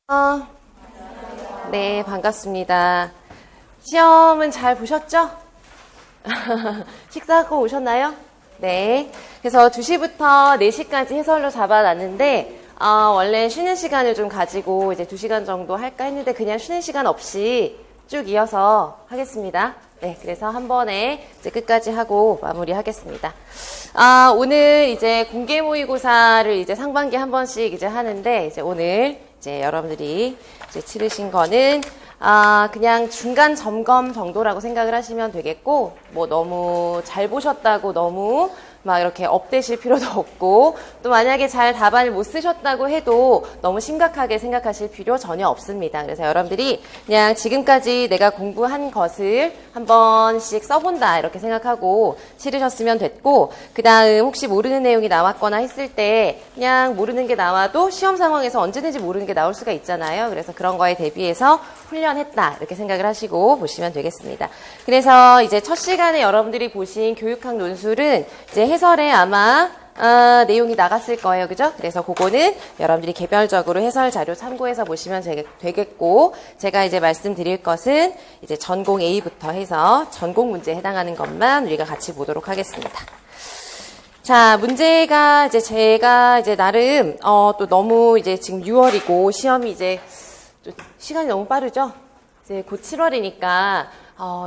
어, 네, 반갑습니다. 시험은 잘 보셨죠? 식사하고 오셨나요? 네. 그래서 2시부터 4시까지 해설로 잡아놨는데, 원래 쉬는 시간을 좀 가지고 이제 2시간 정도 할까 했는데 그냥 쉬는 시간 없이 쭉 이어서 하겠습니다. 네, 그래서 한 번에 이제 끝까지 하고 마무리하겠습니다. 오늘 이제 공개 모의고사를 이제 상반기에 한 번씩 이제 하는데, 이제 오늘 이제 여러분들이 이제 치르신 거는 그냥 중간 점검 정도라고 생각을 하시면 되겠고, 뭐 너무 잘 보셨다고 너무 막 이렇게 업되실 필요도 없고, 또 만약에 잘 답안을 못 쓰셨다고 해도 너무 심각하게 생각하실 필요 전혀 없습니다. 그래서 여러분들이 그냥 지금까지 내가 공부한 것을 한 번씩 써본다 이렇게 생각하고 치르셨으면 됐고, 그 다음 혹시 모르는 내용이 나왔거나 했을 때 그냥 모르는 게 나와도 시험 상황에서 언제든지 모르는 게 나올 수가 있잖아요. 그래서 그런 거에 대비해서 훈련했다 이렇게 생각을 하시고 보시면 되겠습니다. 그래서 이제 첫 시간에 여러분들이 보신 교육학 논술은 이제 해설에 아마 내용이 나갔을 거예요. 그죠? 그래서 그거는 여러분들이 개별적으로 해설 자료 참고해서 보시면 되겠고, 제가 이제 말씀드릴 것은 이제 전공 A부터 해서 전공 문제에 해당하는 것만 우리가 같이 보도록 하겠습니다. 자, 문제가 이제 제가 이제 나름 또 너무 이제 지금 6월이고 시험이 이제 시간이 너무 빠르죠? 이제 곧 7월이니까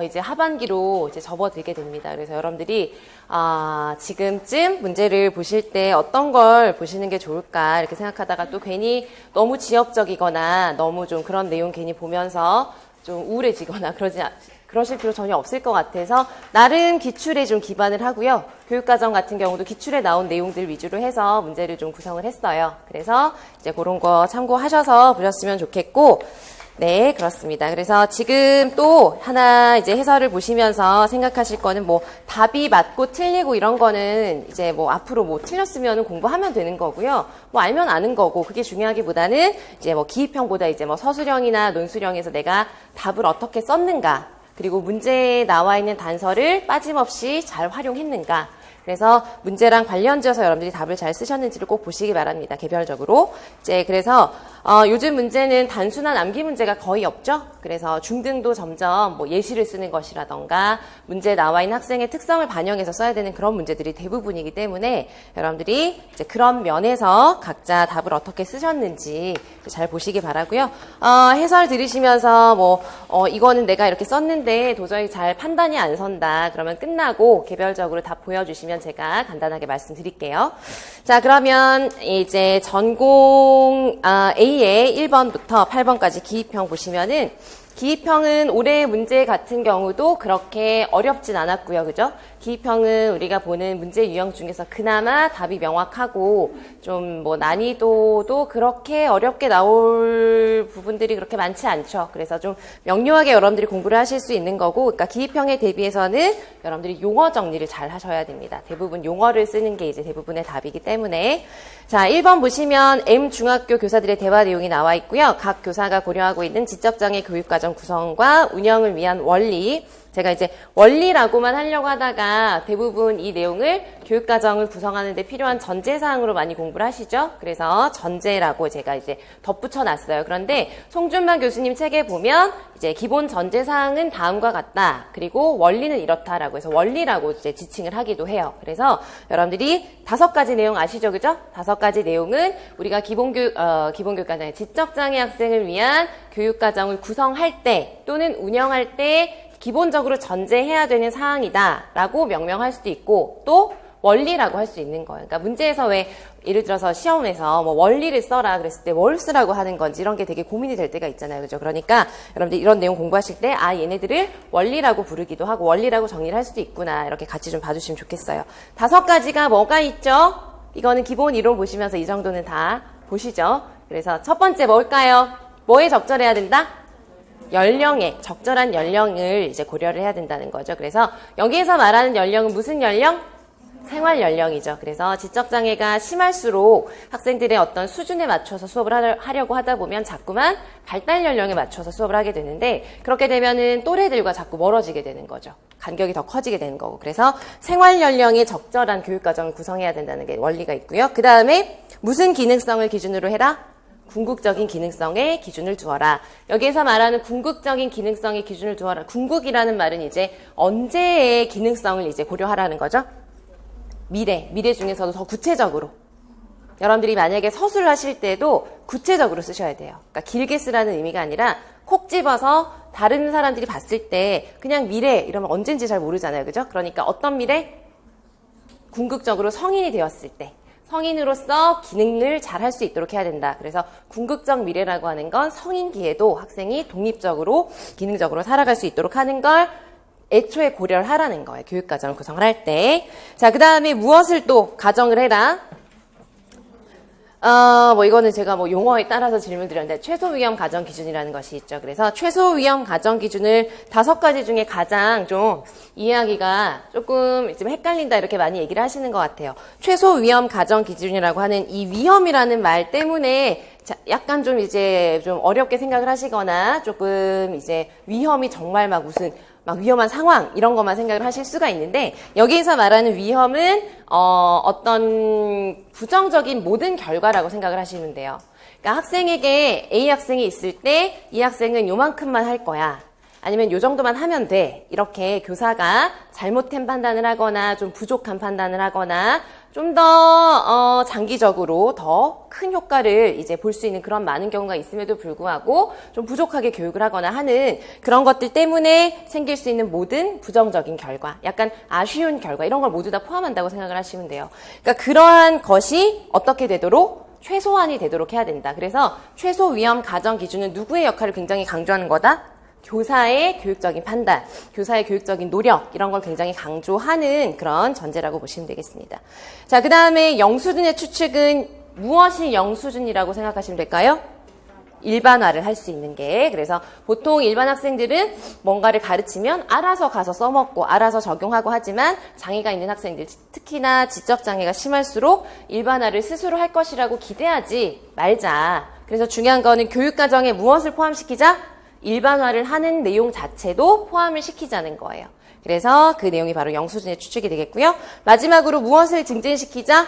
이제 하반기로 이제 접어들게 됩니다. 그래서 여러분들이 지금쯤 문제를 보실 때 어떤 걸 보시는 게 좋을까 이렇게 생각하다가 또 괜히 너무 지역적이거나 너무 좀 그런 내용 괜히 보면서 좀 우울해지거나 그러실 필요 전혀 없을 것 같아서 나름 기출에 좀 기반을 하고요. 교육과정 같은 경우도 기출에 나온 내용들 위주로 해서 문제를 좀 구성을 했어요. 그래서 이제 그런 거 참고하셔서 보셨으면 좋겠고, 네, 그렇습니다. 그래서 지금 또 하나 이제 해설을 보시면서 생각하실 거는 뭐 답이 맞고 틀리고 이런 거는 이제 뭐 앞으로 뭐 틀렸으면 공부하면 되는 거고요. 뭐 알면 아는 거고, 그게 중요하기보다는 이제 뭐 기입형보다 이제 뭐 서술형이나 논술형에서 내가 답을 어떻게 썼는가, 그리고 문제에 나와 있는 단서를 빠짐없이 잘 활용했는가. 그래서 문제랑 관련지어서 여러분들이 답을 잘 쓰셨는지를 꼭 보시기 바랍니다. 개별적으로. 이제 그래서 요즘 문제는 단순한 암기 문제가 거의 없죠. 그래서 중등도 점점 뭐 예시를 쓰는 것이라던가 문제에 나와 있는 학생의 특성을 반영해서 써야 되는 그런 문제들이 대부분이기 때문에 여러분들이 이제 그런 면에서 각자 답을 어떻게 쓰셨는지 잘 보시기 바라고요. 해설 들으시면서 뭐 이거는 내가 이렇게 썼는데 도저히 잘 판단이 안 선다. 그러면 끝나고 개별적으로 답 보여주시면 제가 간단하게 말씀드릴게요. 자, 그러면 이제 전공 A의 1번부터 8번까지 기입형 보시면은, 기입형은 올해 문제 같은 경우도 그렇게 어렵진 않았고요. 그죠? 기입형은 우리가 보는 문제 유형 중에서 그나마 답이 명확하고 좀 뭐 난이도도 그렇게 어렵게 나올 부분들이 그렇게 많지 않죠. 그래서 좀 명료하게 여러분들이 공부를 하실 수 있는 거고, 그러니까 기입형에 대비해서는 여러분들이 용어 정리를 잘 하셔야 됩니다. 대부분 용어를 쓰는 게 이제 대부분의 답이기 때문에. 자, 1번 보시면 M중학교 교사들의 대화 내용이 나와 있고요. 각 교사가 고려하고 있는 지적장애 교육과정 구성과 운영을 위한 원리. 제가 이제 원리라고만 하려고 하다가 대부분 이 내용을 교육과정을 구성하는 데 필요한 전제사항으로 많이 공부를 하시죠. 그래서 전제라고 제가 이제 덧붙여 놨어요. 그런데 송준만 교수님 책에 보면 이제 기본 전제사항은 다음과 같다. 그리고 원리는 이렇다라고 해서 원리라고 이제 지칭을 하기도 해요. 그래서 여러분들이 5가지 내용 아시죠? 그죠? 5가지 내용은 우리가 기본교육과정의 지적장애 학생을 위한 교육과정을 구성할 때 또는 운영할 때 기본적으로 전제해야 되는 사항이다라고 명명할 수도 있고, 또 원리라고 할 수 있는 거예요. 그러니까 문제에서 왜 예를 들어서 시험에서 뭐 원리를 써라 그랬을 때 뭘 쓰라고 하는 건지 이런 게 되게 고민이 될 때가 있잖아요. 그죠? 그러니까 여러분들 이런 내용 공부하실 때 얘네들을 원리라고 부르기도 하고 원리라고 정리를 할 수도 있구나, 이렇게 같이 좀 봐주시면 좋겠어요. 5가지가 뭐가 있죠? 이거는 기본 이론 보시면서 이 정도는 다 보시죠. 그래서 첫 번째 뭘까요? 뭐에 적절해야 된다? 연령에, 적절한 연령을 이제 고려를 해야 된다는 거죠. 그래서 여기에서 말하는 연령은 무슨 연령? 생활 연령이죠. 그래서 지적장애가 심할수록 학생들의 어떤 수준에 맞춰서 수업을 하려고 하다 보면 자꾸만 발달 연령에 맞춰서 수업을 하게 되는데, 그렇게 되면은 또래들과 자꾸 멀어지게 되는 거죠. 간격이 더 커지게 되는 거고. 그래서 생활 연령에 적절한 교육과정을 구성해야 된다는 게 원리가 있고요. 그 다음에 무슨 기능성을 기준으로 해라? 궁극적인 기능성의 기준을 두어라. 여기에서 말하는 궁극적인 기능성의 기준을 두어라. 궁극이라는 말은 이제 언제의 기능성을 이제 고려하라는 거죠. 미래 중에서도 더 구체적으로. 여러분들이 만약에 서술을 하실 때도 구체적으로 쓰셔야 돼요. 그러니까 길게 쓰라는 의미가 아니라 콕 집어서 다른 사람들이 봤을 때 그냥 미래 이러면 언젠지 잘 모르잖아요. 그죠? 그러니까 어떤 미래? 궁극적으로 성인이 되었을 때. 성인으로서 기능을 잘 할 수 있도록 해야 된다. 그래서 궁극적 미래라고 하는 건 성인기에도 학생이 독립적으로 기능적으로 살아갈 수 있도록 하는 걸 애초에 고려를 하라는 거예요. 교육과정을 구성을 할 때. 자, 그 다음에 무엇을 또 가정을 해라. 이거는 제가 용어에 따라서 질문 드렸는데, 최소 위험 가정 기준이라는 것이 있죠. 그래서 최소 위험 가정 기준을 5가지 중에 가장 좀 이해하기가 조금 좀 헷갈린다 이렇게 많이 얘기를 하시는 것 같아요. 최소 위험 가정 기준이라고 하는 이 위험이라는 말 때문에 약간 좀 이제 좀 어렵게 생각을 하시거나 조금 이제 위험이 정말 막 위험한 상황 이런 것만 생각을 하실 수가 있는데, 여기에서 말하는 위험은 어떤 부정적인 모든 결과라고 생각을 하시면 돼요. 그러니까 학생에게 A 학생이 있을 때 이 학생은 요만큼만 할 거야. 아니면 요 정도만 하면 돼. 이렇게 교사가 잘못된 판단을 하거나 좀 부족한 판단을 하거나 좀 더 장기적으로 더 큰 효과를 이제 볼 수 있는 그런 많은 경우가 있음에도 불구하고 좀 부족하게 교육을 하거나 하는 그런 것들 때문에 생길 수 있는 모든 부정적인 결과, 약간 아쉬운 결과 이런 걸 모두 다 포함한다고 생각을 하시면 돼요. 그러니까 그러한 것이 어떻게 되도록 최소한이 되도록 해야 된다. 그래서 최소 위험 가정 기준은 누구의 역할을 굉장히 강조하는 거다? 교사의 교육적인 판단, 교사의 교육적인 노력 이런 걸 굉장히 강조하는 그런 전제라고 보시면 되겠습니다. 자, 그 다음에 영수준의 추측은 무엇이 영수준이라고 생각하시면 될까요? 일반화를 할 수 있는 게, 그래서 보통 일반 학생들은 뭔가를 가르치면 알아서 가서 써먹고 알아서 적용하고 하지만 장애가 있는 학생들, 특히나 지적장애가 심할수록 일반화를 스스로 할 것이라고 기대하지 말자. 그래서 중요한 거는 교육과정에 무엇을 포함시키자? 일반화를 하는 내용 자체도 포함을 시키자는 거예요. 그래서 그 내용이 바로 영수준의 추측이 되겠고요. 마지막으로 무엇을 증진시키자?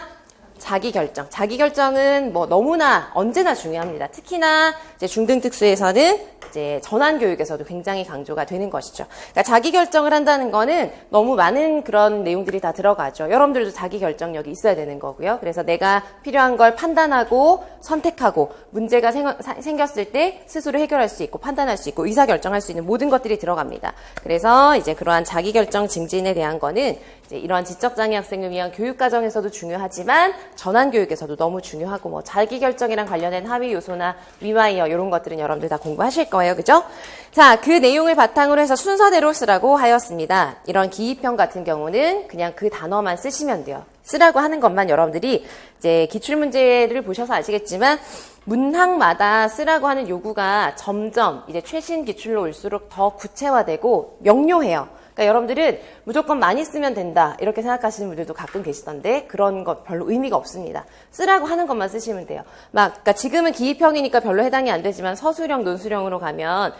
자기결정. 자기결정은 너무나 언제나 중요합니다. 특히나 이제 중등특수에서는 이제 전환교육에서도 굉장히 강조가 되는 것이죠. 그러니까 자기결정을 한다는 거는 너무 많은 그런 내용들이 다 들어가죠. 여러분들도 자기결정력이 있어야 되는 거고요. 그래서 내가 필요한 걸 판단하고 선택하고 문제가 생겼을 때 스스로 해결할 수 있고 판단할 수 있고 의사결정할 수 있는 모든 것들이 들어갑니다. 그래서 이제 그러한 자기결정 증진에 대한 거는 이제 이러한 지적장애 학생을 위한 교육과정에서도 중요하지만 전환교육에서도 너무 중요하고 자기결정이랑 관련된 합의 요소나 위와이어 이런 것들은 여러분들 다 공부하실 거예요. 그죠? 자, 그 내용을 바탕으로 해서 순서대로 쓰라고 하였습니다. 이런 기입형 같은 경우는 그냥 그 단어만 쓰시면 돼요. 쓰라고 하는 것만 여러분들이 이제 기출문제를 보셔서 아시겠지만 문항마다 쓰라고 하는 요구가 점점 이제 최신 기출로 올수록 더 구체화되고 명료해요. 그러니까 여러분들은 무조건 많이 쓰면 된다 이렇게 생각하시는 분들도 가끔 계시던데 그런 것 별로 의미가 없습니다. 쓰라고 하는 것만 쓰시면 돼요. 그러니까 지금은 기입형이니까 별로 해당이 안 되지만 서술형, 논술형으로 가면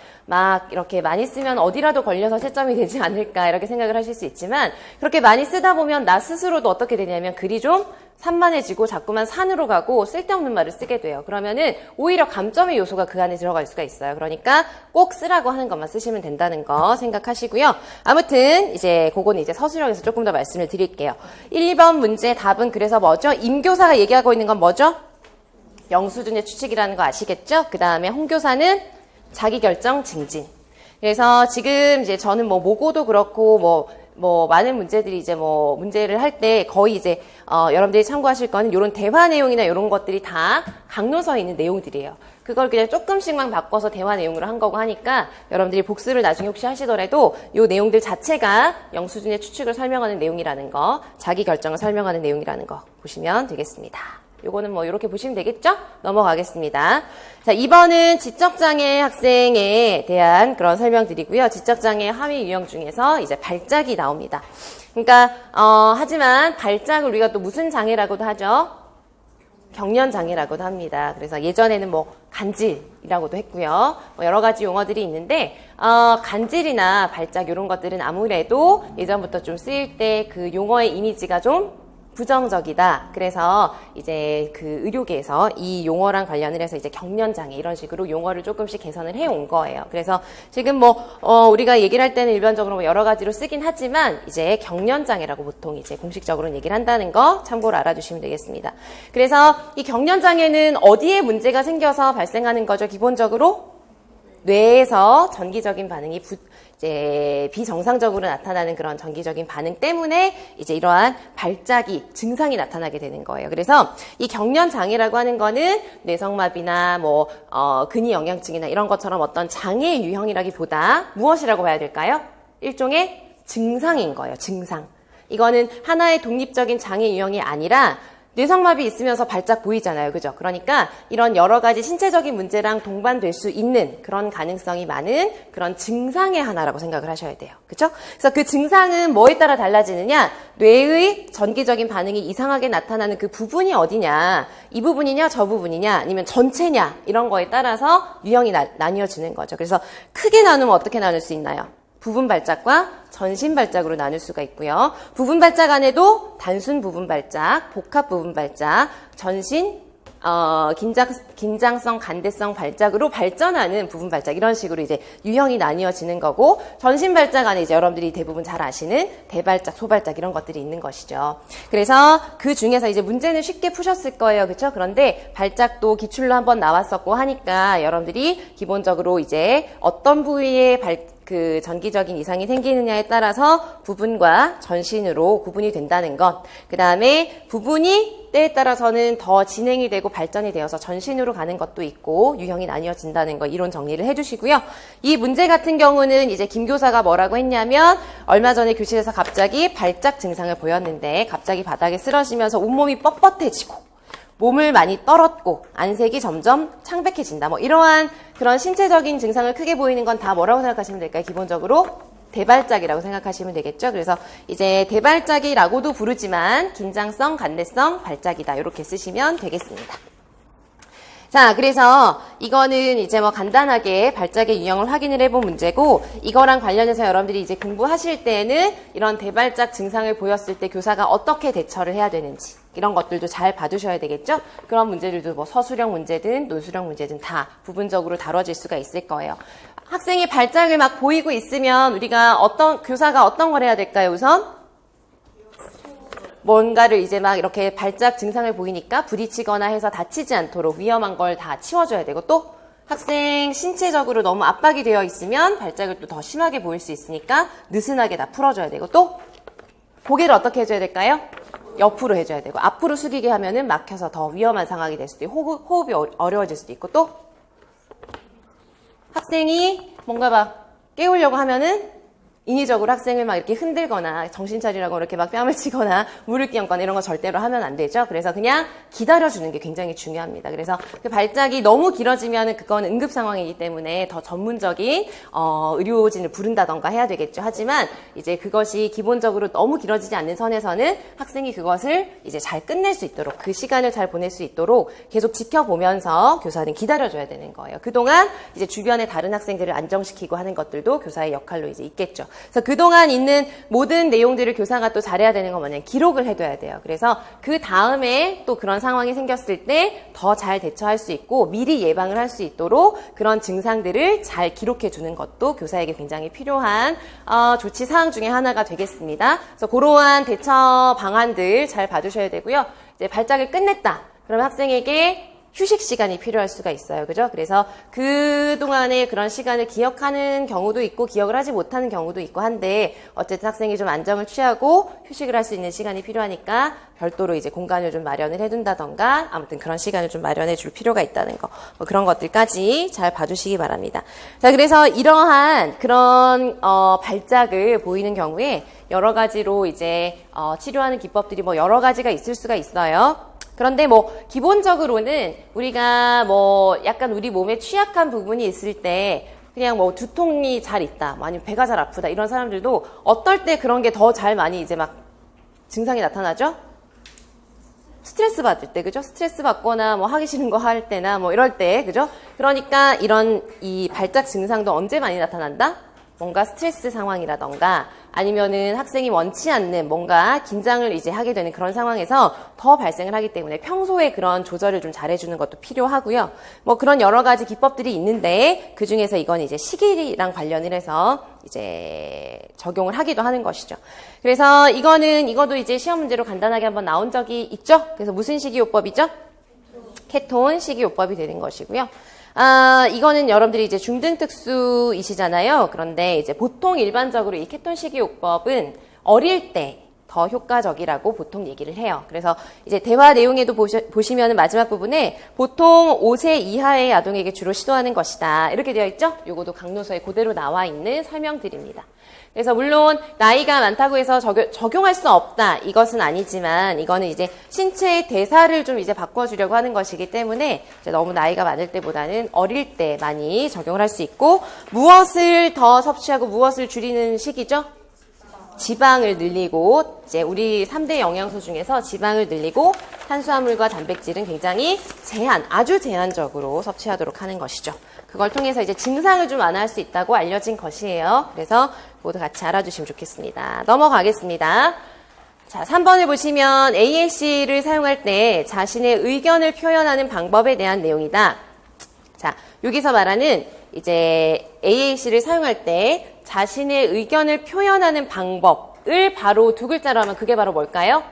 이렇게 많이 쓰면 어디라도 걸려서 채점이 되지 않을까 이렇게 생각을 하실 수 있지만, 그렇게 많이 쓰다 보면 나 스스로도 어떻게 되냐면 글이 좀 산만해지고 자꾸만 산으로 가고 쓸데없는 말을 쓰게 돼요. 그러면은 오히려 감점의 요소가 그 안에 들어갈 수가 있어요. 그러니까 꼭 쓰라고 하는 것만 쓰시면 된다는 거 생각하시고요. 아무튼 이제 그거는 이제 서술형에서 조금 더 말씀을 드릴게요. 1, 2번 문제 답은 그래서 뭐죠? 임교사가 얘기하고 있는 건 뭐죠? 영수준의 추측이라는 거 아시겠죠? 그 다음에 홍교사는 자기결정 증진. 그래서 지금 이제 저는 모고도 그렇고 많은 문제들이 이제 문제를 할 때 거의 이제 여러분들이 참고하실 거는 이런 대화 내용이나 이런 것들이 다 강론서에 있는 내용들이에요. 그걸 그냥 조금씩만 바꿔서 대화 내용으로 한 거고 하니까 여러분들이 복습을 나중에 혹시 하시더라도 이 내용들 자체가 영수준의 추측을 설명하는 내용이라는 거, 자기 결정을 설명하는 내용이라는 거 보시면 되겠습니다. 요거는 이렇게 보시면 되겠죠? 넘어가겠습니다. 자, 2번은 지적장애 학생에 대한 그런 설명드리고요. 지적장애 하위 유형 중에서 이제 발작이 나옵니다. 그러니까 하지만 발작을 우리가 또 무슨 장애라고도 하죠? 경련장애라고도 합니다. 그래서 예전에는 간질이라고도 했고요. 여러 가지 용어들이 있는데 간질이나 발작 이런 것들은 아무래도 예전부터 좀 쓰일 때 그 용어의 이미지가 좀 부정적이다. 그래서 이제 그 의료계에서 이 용어랑 관련을 해서 이제 경련장애 이런 식으로 용어를 조금씩 개선을 해온 거예요. 그래서 지금 우리가 얘기를 할 때는 일반적으로 뭐 여러 가지로 쓰긴 하지만 이제 경련장애라고 보통 이제 공식적으로는 얘기를 한다는 거 참고로 알아두시면 되겠습니다. 그래서 이 경련장애는 어디에 문제가 생겨서 발생하는 거죠? 기본적으로 뇌에서 전기적인 반응이 이제 비정상적으로 나타나는 그런 전기적인 반응 때문에 이제 이러한 발작이 증상이 나타나게 되는 거예요. 그래서 이 경련 장애라고 하는 거는 뇌성마비나 근위 영양증이나 이런 것처럼 어떤 장애 유형이라기보다 무엇이라고 봐야 될까요? 일종의 증상인 거예요. 증상. 이거는 하나의 독립적인 장애 유형이 아니라 뇌성마비 있으면서 발작 보이잖아요. 그죠? 그러니까 이런 여러 가지 신체적인 문제랑 동반될 수 있는 그런 가능성이 많은 그런 증상의 하나라고 생각을 하셔야 돼요. 그죠? 그래서 그 증상은 뭐에 따라 달라지느냐? 뇌의 전기적인 반응이 이상하게 나타나는 그 부분이 어디냐? 이 부분이냐? 저 부분이냐? 아니면 전체냐? 이런 거에 따라서 유형이 나뉘어지는 거죠. 그래서 크게 나누면 어떻게 나눌 수 있나요? 부분 발작과 전신 발작으로 나눌 수가 있고요. 부분 발작 안에도 단순 부분 발작, 복합 부분 발작, 전신, 긴장성, 간대성 발작으로 발전하는 부분 발작 이런 식으로 이제 유형이 나뉘어지는 거고 전신 발작 안에 이제 여러분들이 대부분 잘 아시는 대발작, 소발작 이런 것들이 있는 것이죠. 그래서 그 중에서 이제 문제는 쉽게 푸셨을 거예요. 그렇죠? 그런데 발작도 기출로 한번 나왔었고 하니까 여러분들이 기본적으로 이제 어떤 부위에 그 전기적인 이상이 생기느냐에 따라서 부분과 전신으로 구분이 된다는 것. 그 다음에 부분이 때에 따라서는 더 진행이 되고 발전이 되어서 전신으로 가는 것도 있고 유형이 나뉘어진다는 거 이론 정리를 해주시고요. 이 문제 같은 경우는 이제 김 교사가 뭐라고 했냐면 얼마 전에 교실에서 갑자기 발작 증상을 보였는데 갑자기 바닥에 쓰러지면서 온몸이 뻣뻣해지고 몸을 많이 떨었고 안색이 점점 창백해진다. 이러한 그런 신체적인 증상을 크게 보이는 건 다 뭐라고 생각하시면 될까요? 기본적으로 대발작이라고 생각하시면 되겠죠. 그래서 이제 대발작이라고도 부르지만 긴장성, 간대성 발작이다. 이렇게 쓰시면 되겠습니다. 자, 그래서 이거는 이제 간단하게 발작의 유형을 확인을 해본 문제고 이거랑 관련해서 여러분들이 이제 공부하실 때는 이런 대발작 증상을 보였을 때 교사가 어떻게 대처를 해야 되는지 이런 것들도 잘 봐두셔야 되겠죠? 그런 문제들도 서술형 문제든 논술형 문제든 다 부분적으로 다뤄질 수가 있을 거예요. 학생이 발작을 막 보이고 있으면 우리가 교사가 어떤 걸 해야 될까요? 우선 뭔가를 이제 막 이렇게 발작 증상을 보이니까 부딪히거나 해서 다치지 않도록 위험한 걸 다 치워줘야 되고 또 학생 신체적으로 너무 압박이 되어 있으면 발작을 또 더 심하게 보일 수 있으니까 느슨하게 다 풀어줘야 되고 또 고개를 어떻게 해줘야 될까요? 옆으로 해줘야 되고 앞으로 숙이게 하면은 막혀서 더 위험한 상황이 될 수도 있고 호흡이 어려워질 수도 있고 또 학생이 뭔가 막 깨우려고 하면은 인위적으로 학생을 막 이렇게 흔들거나 정신 차리라고 이렇게 막 뺨을 치거나 물을 끼얹거나 이런 거 절대로 하면 안 되죠. 그래서 그냥 기다려주는 게 굉장히 중요합니다. 그래서 그 발작이 너무 길어지면 그건 응급 상황이기 때문에 더 전문적인 의료진을 부른다던가 해야 되겠죠. 하지만 이제 그것이 기본적으로 너무 길어지지 않는 선에서는 학생이 그것을 이제 잘 끝낼 수 있도록 그 시간을 잘 보낼 수 있도록 계속 지켜보면서 교사는 기다려줘야 되는 거예요. 그동안 이제 주변의 다른 학생들을 안정시키고 하는 것들도 교사의 역할로 이제 있겠죠. 그래서 그동안 있는 모든 내용들을 교사가 또 잘해야 되는 건 뭐냐면 기록을 해둬야 돼요. 그래서 그 다음에 또 그런 상황이 생겼을 때 더 잘 대처할 수 있고 미리 예방을 할 수 있도록 그런 증상들을 잘 기록해 두는 것도 교사에게 굉장히 필요한 조치 사항 중에 하나가 되겠습니다. 그래서 그러한 대처 방안들 잘 봐주셔야 되고요. 이제 발작을 끝냈다. 그러면 학생에게 휴식 시간이 필요할 수가 있어요. 그죠? 그래서 그동안에 그런 시간을 기억하는 경우도 있고 기억을 하지 못하는 경우도 있고 한데 어쨌든 학생이 좀 안정을 취하고 휴식을 할 수 있는 시간이 필요하니까 별도로 이제 공간을 좀 마련을 해둔다던가 아무튼 그런 시간을 좀 마련해 줄 필요가 있다는 거 그런 것들까지 잘 봐주시기 바랍니다. 자, 그래서 이러한 그런 발작을 보이는 경우에 여러 가지로 이제 치료하는 기법들이 여러 가지가 있을 수가 있어요. 그런데 기본적으로는 우리가 약간 우리 몸에 취약한 부분이 있을 때 그냥 두통이 잘 있다, 아니면 배가 잘 아프다 이런 사람들도 어떨 때 그런 게 더 잘 많이 이제 막 증상이 나타나죠? 스트레스 받을 때, 그죠? 스트레스 받거나 하기 싫은 거 할 때나 이럴 때, 그죠? 그러니까 이 발작 증상도 언제 많이 나타난다? 뭔가 스트레스 상황이라던가 아니면은 학생이 원치 않는 뭔가 긴장을 이제 하게 되는 그런 상황에서 더 발생을 하기 때문에 평소에 그런 조절을 좀 잘해주는 것도 필요하고요. 뭐 그런 여러 가지 기법들이 있는데 그 중에서 이건 이제 시기랑 관련을 해서 이제 적용을 하기도 하는 것이죠. 그래서 이것도 이제 시험 문제로 간단하게 한번 나온 적이 있죠. 그래서 무슨 식이요법이죠? 케톤 식이요법이 되는 것이고요. 이거는 여러분들이 이제 중등특수이시잖아요. 그런데 이제 보통 일반적으로 이 케톤 식이요법은 어릴 때 더 효과적이라고 보통 얘기를 해요. 그래서 이제 대화 내용에도 보시면은 마지막 부분에 보통 5세 이하의 아동에게 주로 시도하는 것이다. 이렇게 되어 있죠? 요거도 강론서에 그대로 나와 있는 설명들입니다. 그래서 물론 나이가 많다고 해서 적용할 수 없다. 이것은 아니지만 이거는 이제 신체의 대사를 좀 이제 바꿔주려고 하는 것이기 때문에 이제 너무 나이가 많을 때보다는 어릴 때 많이 적용을 할 수 있고 무엇을 더 섭취하고 무엇을 줄이는 시기죠? 지방을 늘리고 이제 우리 3대 영양소 중에서 지방을 늘리고 탄수화물과 단백질은 굉장히 아주 제한적으로 섭취하도록 하는 것이죠. 그걸 통해서 이제 증상을 좀 완화할 수 있다고 알려진 것이에요. 그래서 모두 같이 알아주시면 좋겠습니다. 넘어가겠습니다. 자, 3번을 보시면 AAC를 사용할 때 자신의 의견을 표현하는 방법에 대한 내용이다. 자, 여기서 말하는 이제 AAC를 사용할 때 자신의 의견을 표현하는 방법을 바로 두 글자로 하면 그게 바로 뭘까요?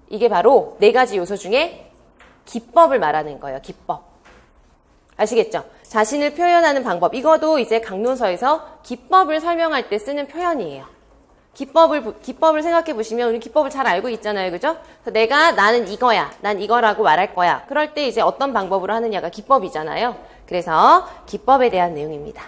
이게 바로 4가지 요소 중에 기법을 말하는 거예요. 기법. 아시겠죠? 자신을 표현하는 방법. 이것도 이제 강론서에서 기법을 설명할 때 쓰는 표현이에요. 기법을 생각해 보시면 우리 기법을 잘 알고 있잖아요. 그죠? 그래서 나는 이거야. 난 이거라고 말할 거야. 그럴 때 이제 어떤 방법으로 하느냐가 기법이잖아요. 그래서 기법에 대한 내용입니다.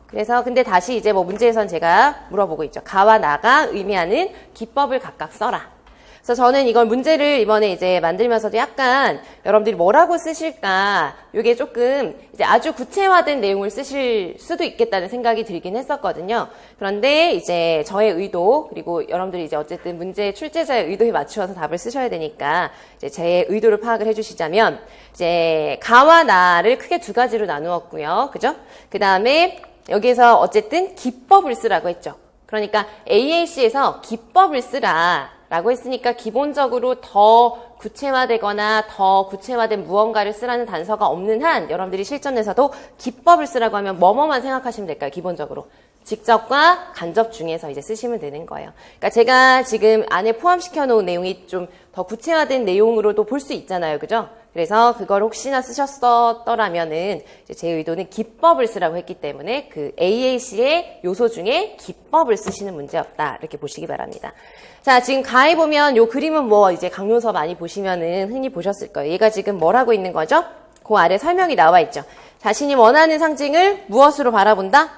그래서 근데 다시 이제 뭐 문제에선 제가 물어보고 있죠. 가와 나가 의미하는 기법을 각각 써라. 그래서 저는 이걸 문제를 이번에 이제 만들면서도 약간 여러분들이 뭐라고 쓰실까 이게 조금 이제 아주 구체화된 내용을 쓰실 수도 있겠다는 생각이 들긴 했었거든요. 그런데 이제 저의 의도 그리고 여러분들이 이제 어쨌든 문제 출제자의 의도에 맞추어서 답을 쓰셔야 되니까 이제 제 의도를 파악을 해주시자면 이제 가와 나를 크게 2가지로 나누었고요. 그죠? 그 다음에 여기에서 어쨌든 기법을 쓰라고 했죠. 그러니까 AAC에서 기법을 쓰라 라고 했으니까 기본적으로 더 구체화되거나 더 구체화된 무언가를 쓰라는 단서가 없는 한 여러분들이 실전에서도 기법을 쓰라고 하면 뭐뭐만 생각하시면 될까요? 기본적으로. 직접과 간접 중에서 이제 쓰시면 되는 거예요. 그러니까 제가 지금 안에 포함시켜 놓은 내용이 좀 더 구체화된 내용으로도 볼 수 있잖아요. 그죠? 그래서 그걸 혹시나 쓰셨더라면은 제 의도는 기법을 쓰라고 했기 때문에 그 AAC의 요소 중에 기법을 쓰시는 문제였다. 이렇게 보시기 바랍니다. 자, 지금 가에 보면 요 그림은 뭐 이제 강론서 많이 보시면은 흔히 보셨을 거예요. 얘가 지금 뭘 하고 있는 거죠? 그 아래 설명이 나와 있죠. 자신이 원하는 상징을 무엇으로 바라본다?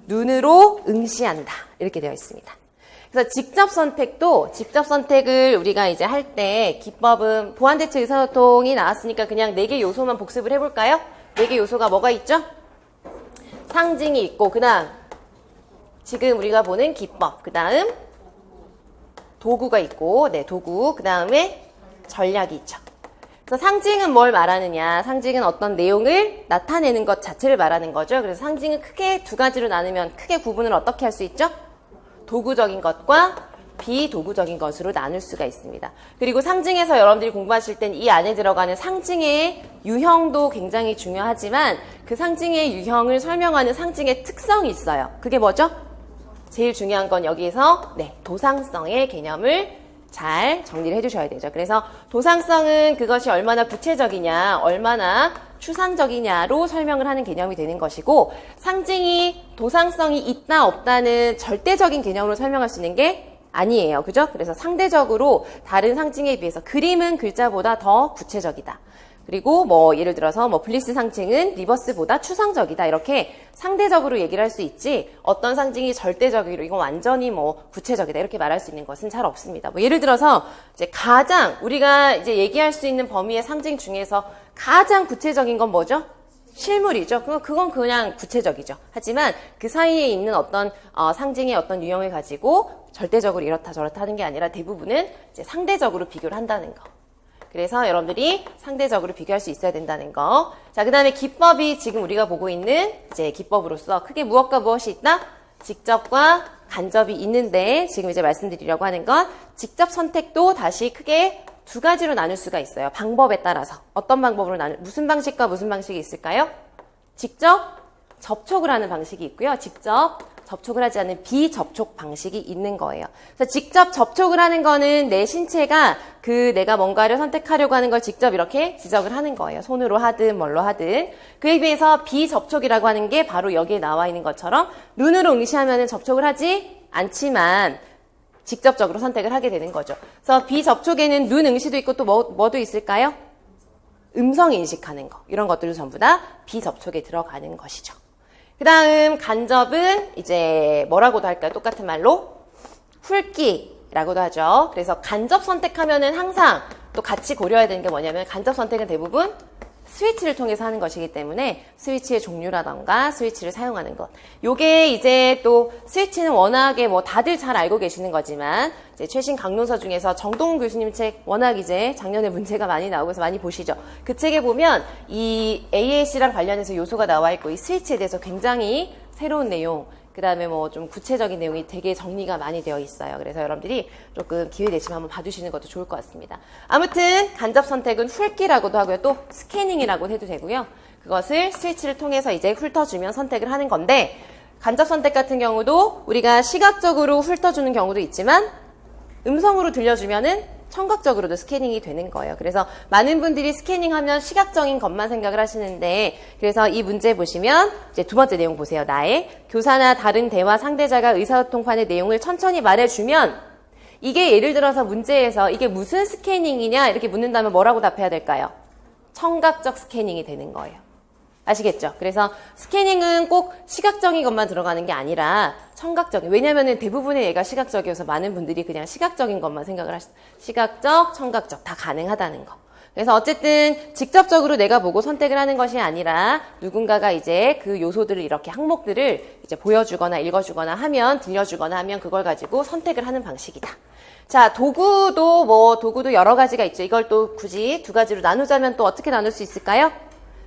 눈으로 응시한다. 이렇게 되어 있습니다. 그래서 직접 선택을 우리가 이제 할 때 기법은 보완대체 의사소통이 나왔으니까 그냥 4개 요소만 복습을 해볼까요? 4개 요소가 뭐가 있죠? 상징이 있고, 그 다음 지금 우리가 보는 기법, 그 다음 도구가 있고, 네, 도구, 그 다음에 전략이 있죠. 그래서 상징은 뭘 말하느냐? 상징은 어떤 내용을 나타내는 것 자체를 말하는 거죠. 그래서 상징은 크게 2가지로 나누면 크게 구분을 어떻게 할 수 있죠? 도구적인 것과 비도구적인 것으로 나눌 수가 있습니다. 그리고 상징에서 여러분들이 공부하실 땐 이 안에 들어가는 상징의 유형도 굉장히 중요하지만 그 상징의 유형을 설명하는 상징의 특성이 있어요. 그게 뭐죠? 제일 중요한 건 여기에서 도상성의 개념을 잘 정리를 해주셔야 되죠. 그래서 도상성은 그것이 얼마나 구체적이냐, 얼마나 추상적이냐로 설명을 하는 개념이 되는 것이고, 상징이 도상성이 있다 없다는 절대적인 개념으로 설명할 수 있는 게 아니에요. 그죠? 그래서 상대적으로 다른 상징에 비해서 그림은 글자보다 더 구체적이다. 그리고 뭐 예를 들어서 뭐 블리스 상징은 리버스보다 추상적이다. 이렇게 상대적으로 얘기를 할 수 있지, 어떤 상징이 절대적으로 이건 완전히 뭐 구체적이다 이렇게 말할 수 있는 것은 잘 없습니다. 뭐 예를 들어서 이제 가장 우리가 이제 얘기할 수 있는 범위의 상징 중에서 가장 구체적인 건 뭐죠? 실물이죠. 그건 그냥 구체적이죠. 하지만 그 사이에 있는 어떤 상징의 어떤 유형을 가지고 절대적으로 이렇다 저렇다 하는 게 아니라 대부분은 이제 상대적으로 비교를 한다는 거. 그래서 여러분들이 상대적으로 비교할 수 있어야 된다는 거. 자, 그 다음에 기법이 지금 우리가 보고 있는 이제 기법으로서 크게 무엇과 무엇이 있다? 직접과 간접이 있는데 지금 이제 말씀드리려고 하는 건 직접 선택도 다시 크게 두 가지로 나눌 수가 있어요. 방법에 따라서. 어떤 방법으로 무슨 방식과 무슨 방식이 있을까요? 직접 접촉을 하는 방식이 있고요. 직접 접촉을 하지 않는 비접촉 방식이 있는 거예요. 그래서 직접 접촉을 하는 거는 내 신체가 내가 뭔가를 선택하려고 하는 걸 직접 이렇게 지적을 하는 거예요. 손으로 하든 뭘로 하든. 그에 비해서 비접촉이라고 하는 게 바로 여기에 나와 있는 것처럼 눈으로 응시하면 접촉을 하지 않지만 직접적으로 선택을 하게 되는 거죠. 그래서 비접촉에는 눈 응시도 있고 또 뭐도 있을까요? 음성 인식하는 거. 이런 것들도 전부 다 비접촉에 들어가는 것이죠. 그 다음 간접은 이제 뭐라고도 할까요? 똑같은 말로 훑기라고도 하죠. 그래서 간접 선택하면은 항상 또 같이 고려해야 되는 게 뭐냐면 간접 선택은 대부분 스위치를 통해서 하는 것이기 때문에 스위치의 종류라던가 스위치를 사용하는 것. 요게 이제 또 스위치는 워낙에 뭐 다들 잘 알고 계시는 거지만 이제 최신 강론서 중에서 정동훈 교수님 책 워낙 이제 작년에 문제가 많이 나오고 해서 많이 보시죠. 그 책에 보면 이 AAC랑 관련해서 요소가 나와 있고 이 스위치에 대해서 굉장히 새로운 내용 그 다음에 뭐 좀 구체적인 내용이 되게 정리가 많이 되어 있어요. 그래서 여러분들이 조금 기회 되시면 한번 봐주시는 것도 좋을 것 같습니다. 아무튼 간접 선택은 훑기라고도 하고요. 또 스캐닝이라고 해도 되고요. 그것을 스위치를 통해서 이제 훑어주면 선택을 하는 건데 간접 선택 같은 경우도 우리가 시각적으로 훑어주는 경우도 있지만 음성으로 들려주면은 청각적으로도 스캐닝이 되는 거예요. 그래서 많은 분들이 스캐닝하면 시각적인 것만 생각을 하시는데 그래서 이 문제 보시면 이제 두 번째 내용 보세요. 나의 교사나 다른 대화 상대자가 의사소통판의 내용을 천천히 말해주면 이게 예를 들어서 문제에서 이게 무슨 스캐닝이냐 이렇게 묻는다면 뭐라고 답해야 될까요? 청각적 스캐닝이 되는 거예요. 아시겠죠? 그래서 스캐닝은 꼭 시각적인 것만 들어가는 게 아니라 청각적인, 왜냐면은 대부분의 얘가 시각적이어서 많은 분들이 그냥 시각적인 것만 생각을 시각적, 청각적 다 가능하다는 거. 그래서 어쨌든 직접적으로 내가 보고 선택을 하는 것이 아니라 누군가가 이제 그 요소들을 이렇게 항목들을 이제 보여주거나 읽어주거나 하면 들려주거나 하면 그걸 가지고 선택을 하는 방식이다. 자, 도구도 여러 가지가 있죠. 이걸 또 굳이 두 가지로 나누자면 또 어떻게 나눌 수 있을까요?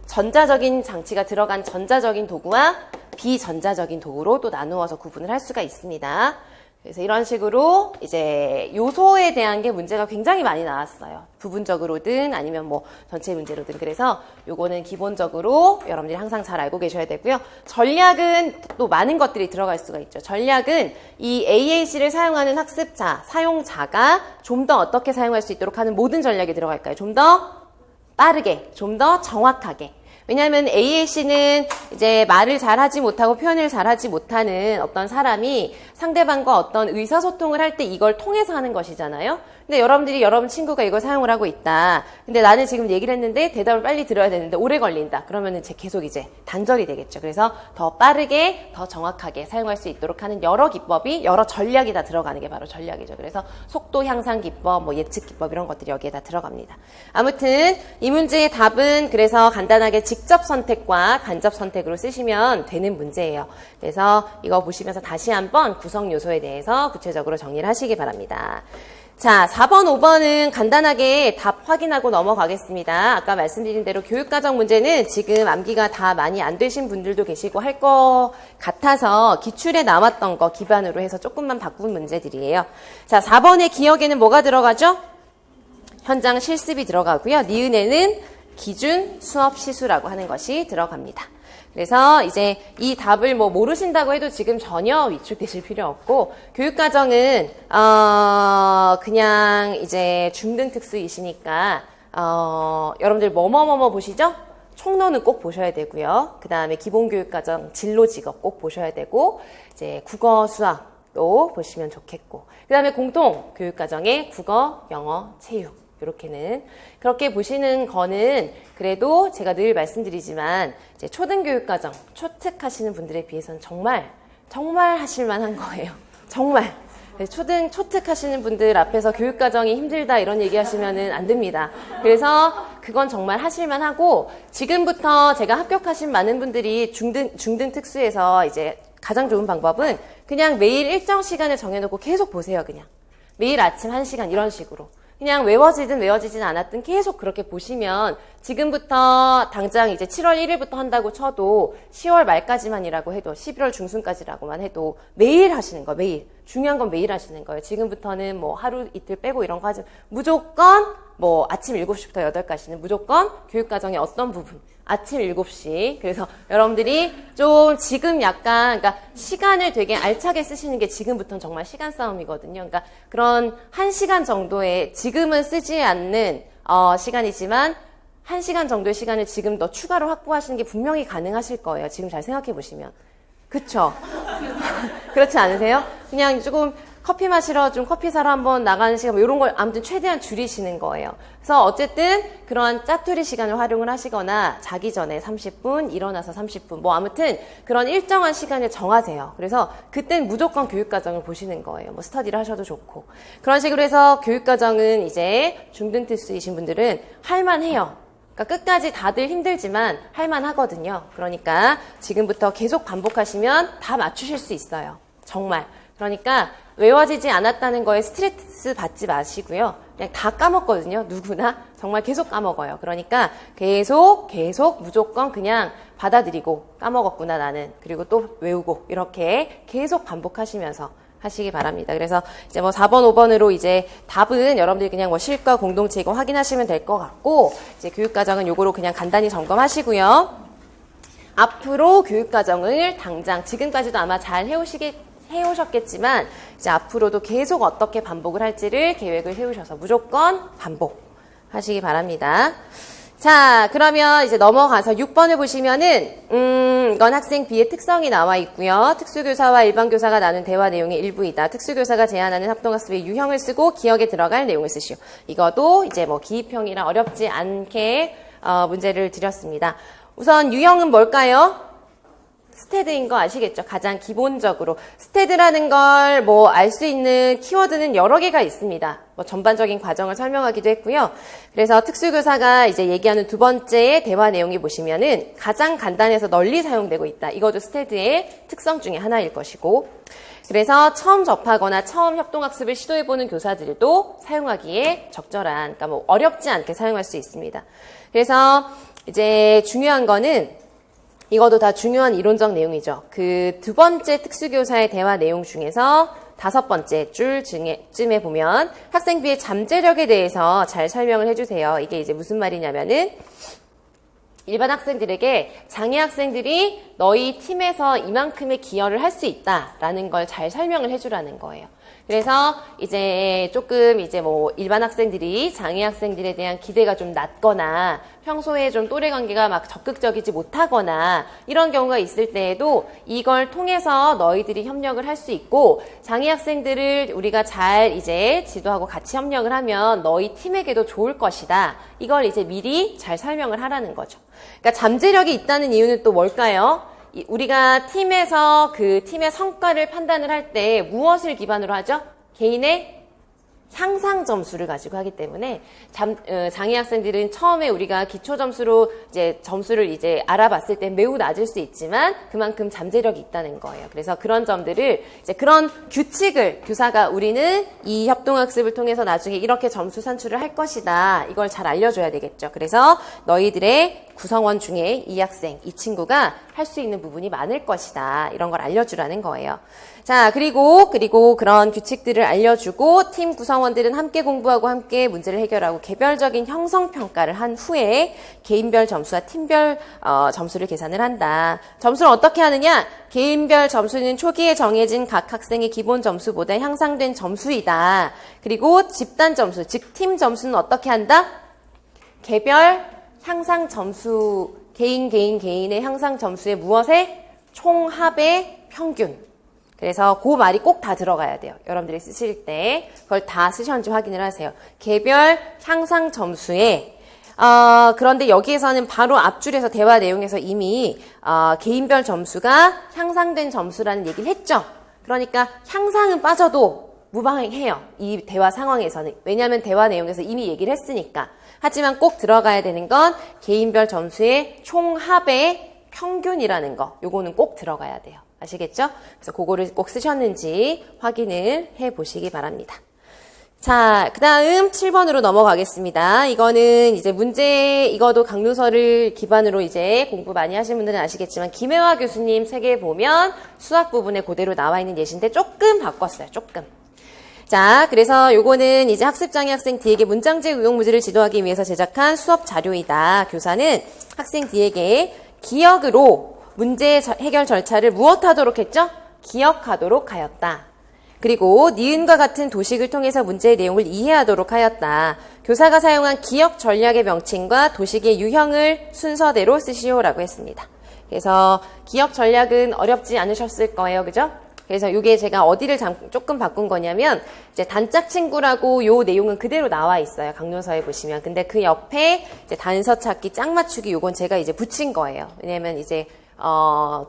전자적인 장치가 들어간 전자적인 도구와 비전자적인 도구로 또 나누어서 구분을 할 수가 있습니다. 그래서 이런 식으로 이제 요소에 대한 게 문제가 굉장히 많이 나왔어요. 부분적으로든 아니면 뭐 전체 문제로든. 그래서 요거는 기본적으로 여러분들이 항상 잘 알고 계셔야 되고요. 전략은 또 많은 것들이 들어갈 수가 있죠. 전략은 이 AAC를 사용하는 학습자, 사용자가 좀 더 어떻게 사용할 수 있도록 하는 모든 전략이 들어갈까요? 좀 더 빠르게, 좀 더 정확하게. 왜냐하면 AAC는 이제 말을 잘하지 못하고 표현을 잘하지 못하는 어떤 사람이 상대방과 어떤 의사소통을 할 때 이걸 통해서 하는 것이잖아요. 근데 여러분 친구가 이걸 사용을 하고 있다. 근데 나는 지금 얘기를 했는데 대답을 빨리 들어야 되는데 오래 걸린다. 그러면은 계속 이제 단절이 되겠죠. 그래서 더 빠르게, 더 정확하게 사용할 수 있도록 하는 여러 기법이, 여러 전략이 다 들어가는 게 바로 전략이죠. 그래서 속도 향상 기법, 뭐 예측 기법 이런 것들이 여기에 다 들어갑니다. 아무튼 이 문제의 답은 그래서 간단하게 직접 선택과 간접 선택으로 쓰시면 되는 문제예요. 그래서 이거 보시면서 다시 한번 구성 요소에 대해서 구체적으로 정리를 하시기 바랍니다. 자, 4번, 5번은 간단하게 답 확인하고 넘어가겠습니다. 아까 말씀드린 대로 교육과정 문제는 지금 암기가 다 많이 안 되신 분들도 계시고 할 것 같아서 기출에 나왔던 거 기반으로 해서 조금만 바꾼 문제들이에요. 자, 4번의 기억에는 뭐가 들어가죠? 현장 실습이 들어가고요. 니은에는 기준 수업 시수라고 하는 것이 들어갑니다. 그래서 이제 이 답을 뭐 모르신다고 해도 지금 전혀 위축되실 필요 없고 교육과정은 그냥 이제 중등 특수이시니까 여러분들 뭐뭐뭐뭐 보시죠? 총론은 꼭 보셔야 되고요. 그 다음에 기본교육과정 진로 직업 꼭 보셔야 되고 이제 국어 수학도 보시면 좋겠고 그 다음에 공통교육과정에 국어, 영어, 체육 이렇게는 그렇게 보시는 거는 그래도 제가 늘 말씀드리지만 이제 초등교육과정 초특하시는 분들에 비해서는 정말 하실만한 거예요. 정말 초특하시는 분들 앞에서 교육과정이 힘들다 이런 얘기하시면은 안 됩니다. 그래서 그건 정말 하실만하고 지금부터 제가 합격하신 많은 분들이 중등 특수에서 이제 가장 좋은 방법은 그냥 매일 일정 시간을 정해놓고 계속 보세요. 그냥 매일 아침 1시간 이런 식으로. 그냥 외워지든 외워지진 않았든 계속 그렇게 보시면 지금부터 당장 이제 7월 1일부터 한다고 쳐도 10월 말까지만이라고 해도 11월 중순까지라고만 해도 매일 하시는 거 매일. 중요한 건 매일 하시는 거예요. 지금부터는 뭐 하루 이틀 빼고 이런 거 하지 무조건 뭐 아침 7시부터 8시까지는 무조건 교육과정의 어떤 부분 아침 7시. 그래서 여러분들이 좀 지금 약간, 그러니까 시간을 되게 알차게 쓰시는 게 지금부터는 정말 시간 싸움이거든요. 그러니까 그런 1시간 정도의 지금은 쓰지 않는, 시간이지만 1시간 정도의 시간을 지금 더 추가로 확보하시는 게 분명히 가능하실 거예요. 지금 잘 생각해 보시면. 그쵸? 그렇지 않으세요? 그냥 조금 커피 마시러 좀 커피 사러 한번 나가는 시간 뭐 이런 걸 아무튼 최대한 줄이시는 거예요. 그래서 어쨌든 그런 짜투리 시간을 활용을 하시거나 자기 전에 30분, 일어나서 30분 뭐 아무튼 그런 일정한 시간을 정하세요. 그래서 그땐 무조건 교육과정을 보시는 거예요. 뭐 스터디를 하셔도 좋고. 그런 식으로 해서 교육과정은 이제 중등특수이신 분들은 할만해요. 그러니까 끝까지 다들 힘들지만 할만하거든요. 그러니까 지금부터 계속 반복하시면 다 맞추실 수 있어요. 정말. 그러니까 외워지지 않았다는 거에 스트레스 받지 마시고요. 그냥 다 까먹거든요. 누구나. 정말 계속 까먹어요. 그러니까 계속 무조건 그냥 받아들이고 까먹었구나 나는. 그리고 또 외우고 이렇게 계속 반복하시면서 하시기 바랍니다. 그래서 이제 뭐 4번, 5번으로 이제 답은 여러분들이 그냥 뭐 실과 공동체 이거 확인하시면 될 것 같고 이제 교육과정은 요거로 그냥 간단히 점검하시고요. 앞으로 교육과정을 당장 지금까지도 아마 잘 해오셨겠지만 이제 앞으로도 계속 어떻게 반복을 할지를 계획을 세우셔서 무조건 반복하시기 바랍니다. 자, 그러면 이제 넘어가서 6번을 보시면은 이건 학생 B의 특성이 나와 있고요. 특수교사와 일반교사가 나눈 대화 내용의 일부이다. 특수교사가 제안하는 합동학습의 유형을 쓰고 기억에 들어갈 내용을 쓰시오. 이것도 이제 뭐 기입형이라 어렵지 않게 문제를 드렸습니다. 우선 유형은 뭘까요? 스테드인 거 아시겠죠? 가장 기본적으로. 스테드라는 걸 뭐 알 수 있는 키워드는 여러 개가 있습니다. 뭐 전반적인 과정을 설명하기도 했고요. 그래서 특수교사가 이제 얘기하는 두 번째 대화 내용이 보시면은 가장 간단해서 널리 사용되고 있다. 이것도 스테드의 특성 중에 하나일 것이고. 그래서 처음 접하거나 처음 협동학습을 시도해보는 교사들도 사용하기에 적절한, 그러니까 뭐 어렵지 않게 사용할 수 있습니다. 그래서 이제 중요한 거는 이것도 다 중요한 이론적 내용이죠. 그 두 번째 특수교사의 대화 내용 중에서 5번째 줄쯤에 보면 학생 B의 잠재력에 대해서 잘 설명을 해주세요. 이게 이제 무슨 말이냐면은 일반 학생들에게 장애 학생들이 너희 팀에서 이만큼의 기여를 할 수 있다라는 걸 잘 설명을 해주라는 거예요. 그래서 이제 조금 이제 뭐 일반 학생들이 장애 학생들에 대한 기대가 좀 낮거나 평소에 좀 또래 관계가 막 적극적이지 못하거나 이런 경우가 있을 때에도 이걸 통해서 너희들이 협력을 할 수 있고 장애 학생들을 우리가 잘 이제 지도하고 같이 협력을 하면 너희 팀에게도 좋을 것이다. 이걸 이제 미리 잘 설명을 하라는 거죠. 그러니까 잠재력이 있다는 이유는 또 뭘까요? 우리가 팀에서 그 팀의 성과를 판단을 할 때 무엇을 기반으로 하죠? 개인의 향상 점수를 가지고 하기 때문에 장애 학생들은 처음에 우리가 기초 점수로 이제 점수를 이제 알아봤을 때 매우 낮을 수 있지만 그만큼 잠재력이 있다는 거예요. 그래서 그런 점들을 이제 그런 규칙을 교사가 우리는 이 협동학습을 통해서 나중에 이렇게 점수 산출을 할 것이다. 이걸 잘 알려줘야 되겠죠. 그래서 너희들의 구성원 중에 이 학생, 이 친구가 할 수 있는 부분이 많을 것이다. 이런 걸 알려주라는 거예요. 자, 그리고 그런 규칙들을 알려주고 팀 구성원들은 함께 공부하고 함께 문제를 해결하고 개별적인 형성평가를 한 후에 개인별 점수와 팀별 점수를 계산을 한다. 점수를 어떻게 하느냐? 개인별 점수는 초기에 정해진 각 학생의 기본 점수보다 향상된 점수이다. 그리고 집단 점수, 즉 팀 점수는 어떻게 한다? 개별 향상 점수, 개인의 향상 점수의 무엇에? 총합의 평균. 그래서 그 말이 꼭 다 들어가야 돼요. 여러분들이 쓰실 때 그걸 다 쓰셨는지 확인을 하세요. 개별 향상 점수에 그런데 여기에서는 바로 앞줄에서 대화 내용에서 이미 개인별 점수가 향상된 점수라는 얘기를 했죠. 그러니까 향상은 빠져도 무방해요. 이 대화 상황에서는. 왜냐하면 대화 내용에서 이미 얘기를 했으니까. 하지만 꼭 들어가야 되는 건 개인별 점수의 총합의 평균이라는 거. 요거는 꼭 들어가야 돼요. 아시겠죠? 그래서 그거를 꼭 쓰셨는지 확인을 해 보시기 바랍니다. 자, 그 다음 7번으로 넘어가겠습니다. 이거는 이제 문제, 이거도 강론서를 기반으로 이제 공부 많이 하신 분들은 아시겠지만, 김혜화 교수님 책에 보면 수학 부분에 그대로 나와 있는 예시인데 조금 바꿨어요, 조금. 자, 그래서 요거는 이제 학습장애 학생 D에게 문장제 의용 문제를 지도하기 위해서 제작한 수업 자료이다. 교사는 학생 D에게 기억으로 문제 해결 절차를 무엇하도록 했죠? 기억하도록 하였다. 그리고 니은과 같은 도식을 통해서 문제의 내용을 이해하도록 하였다. 교사가 사용한 기억 전략의 명칭과 도식의 유형을 순서대로 쓰시오라고 했습니다. 그래서 기억 전략은 어렵지 않으셨을 거예요. 그죠? 그래서 이게 제가 어디를 조금 바꾼 거냐면 이제 단짝 친구라고 요 내용은 그대로 나와 있어요. 강론서에 보시면. 근데 그 옆에 이제 단서 찾기, 짝 맞추기 요건 제가 이제 붙인 거예요. 왜냐면 이제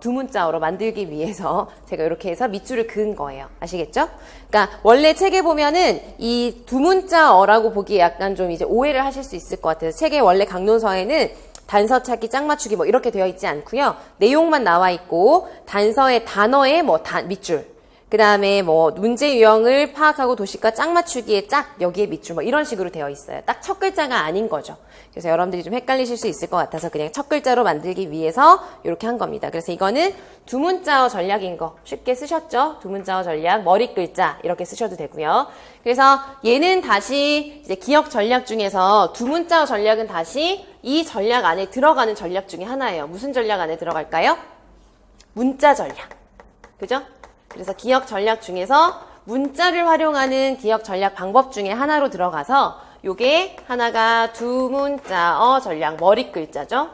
두 문자어로 만들기 위해서 제가 이렇게 해서 밑줄을 그은 거예요. 아시겠죠? 그러니까 원래 책에 보면은 이 두 문자어라고 보기에 약간 좀 이제 오해를 하실 수 있을 것 같아요. 책의 원래 강론서에는 단서 찾기, 짝 맞추기 뭐 이렇게 되어 있지 않고요. 내용만 나와 있고 단서의 단어의 뭐 밑줄, 그 다음에 뭐 문제 유형을 파악하고 도식과 짝 맞추기에 짝, 여기에 밑줄 뭐 이런 식으로 되어 있어요. 딱 첫 글자가 아닌 거죠. 그래서 여러분들이 좀 헷갈리실 수 있을 것 같아서 그냥 첫 글자로 만들기 위해서 이렇게 한 겁니다. 그래서 이거는 두 문자어 전략인 거 쉽게 쓰셨죠? 두 문자어 전략, 머리 글자 이렇게 쓰셔도 되고요. 그래서 얘는 다시 이제 기억 전략 중에서 두 문자어 전략은 다시 이 전략 안에 들어가는 전략 중에 하나예요. 무슨 전략 안에 들어갈까요? 문자 전략. 그죠? 그래서 기억 전략 중에서 문자를 활용하는 기억 전략 방법 중에 하나로 들어가서 요게 하나가 두 문자어 전략, 머리 글자죠.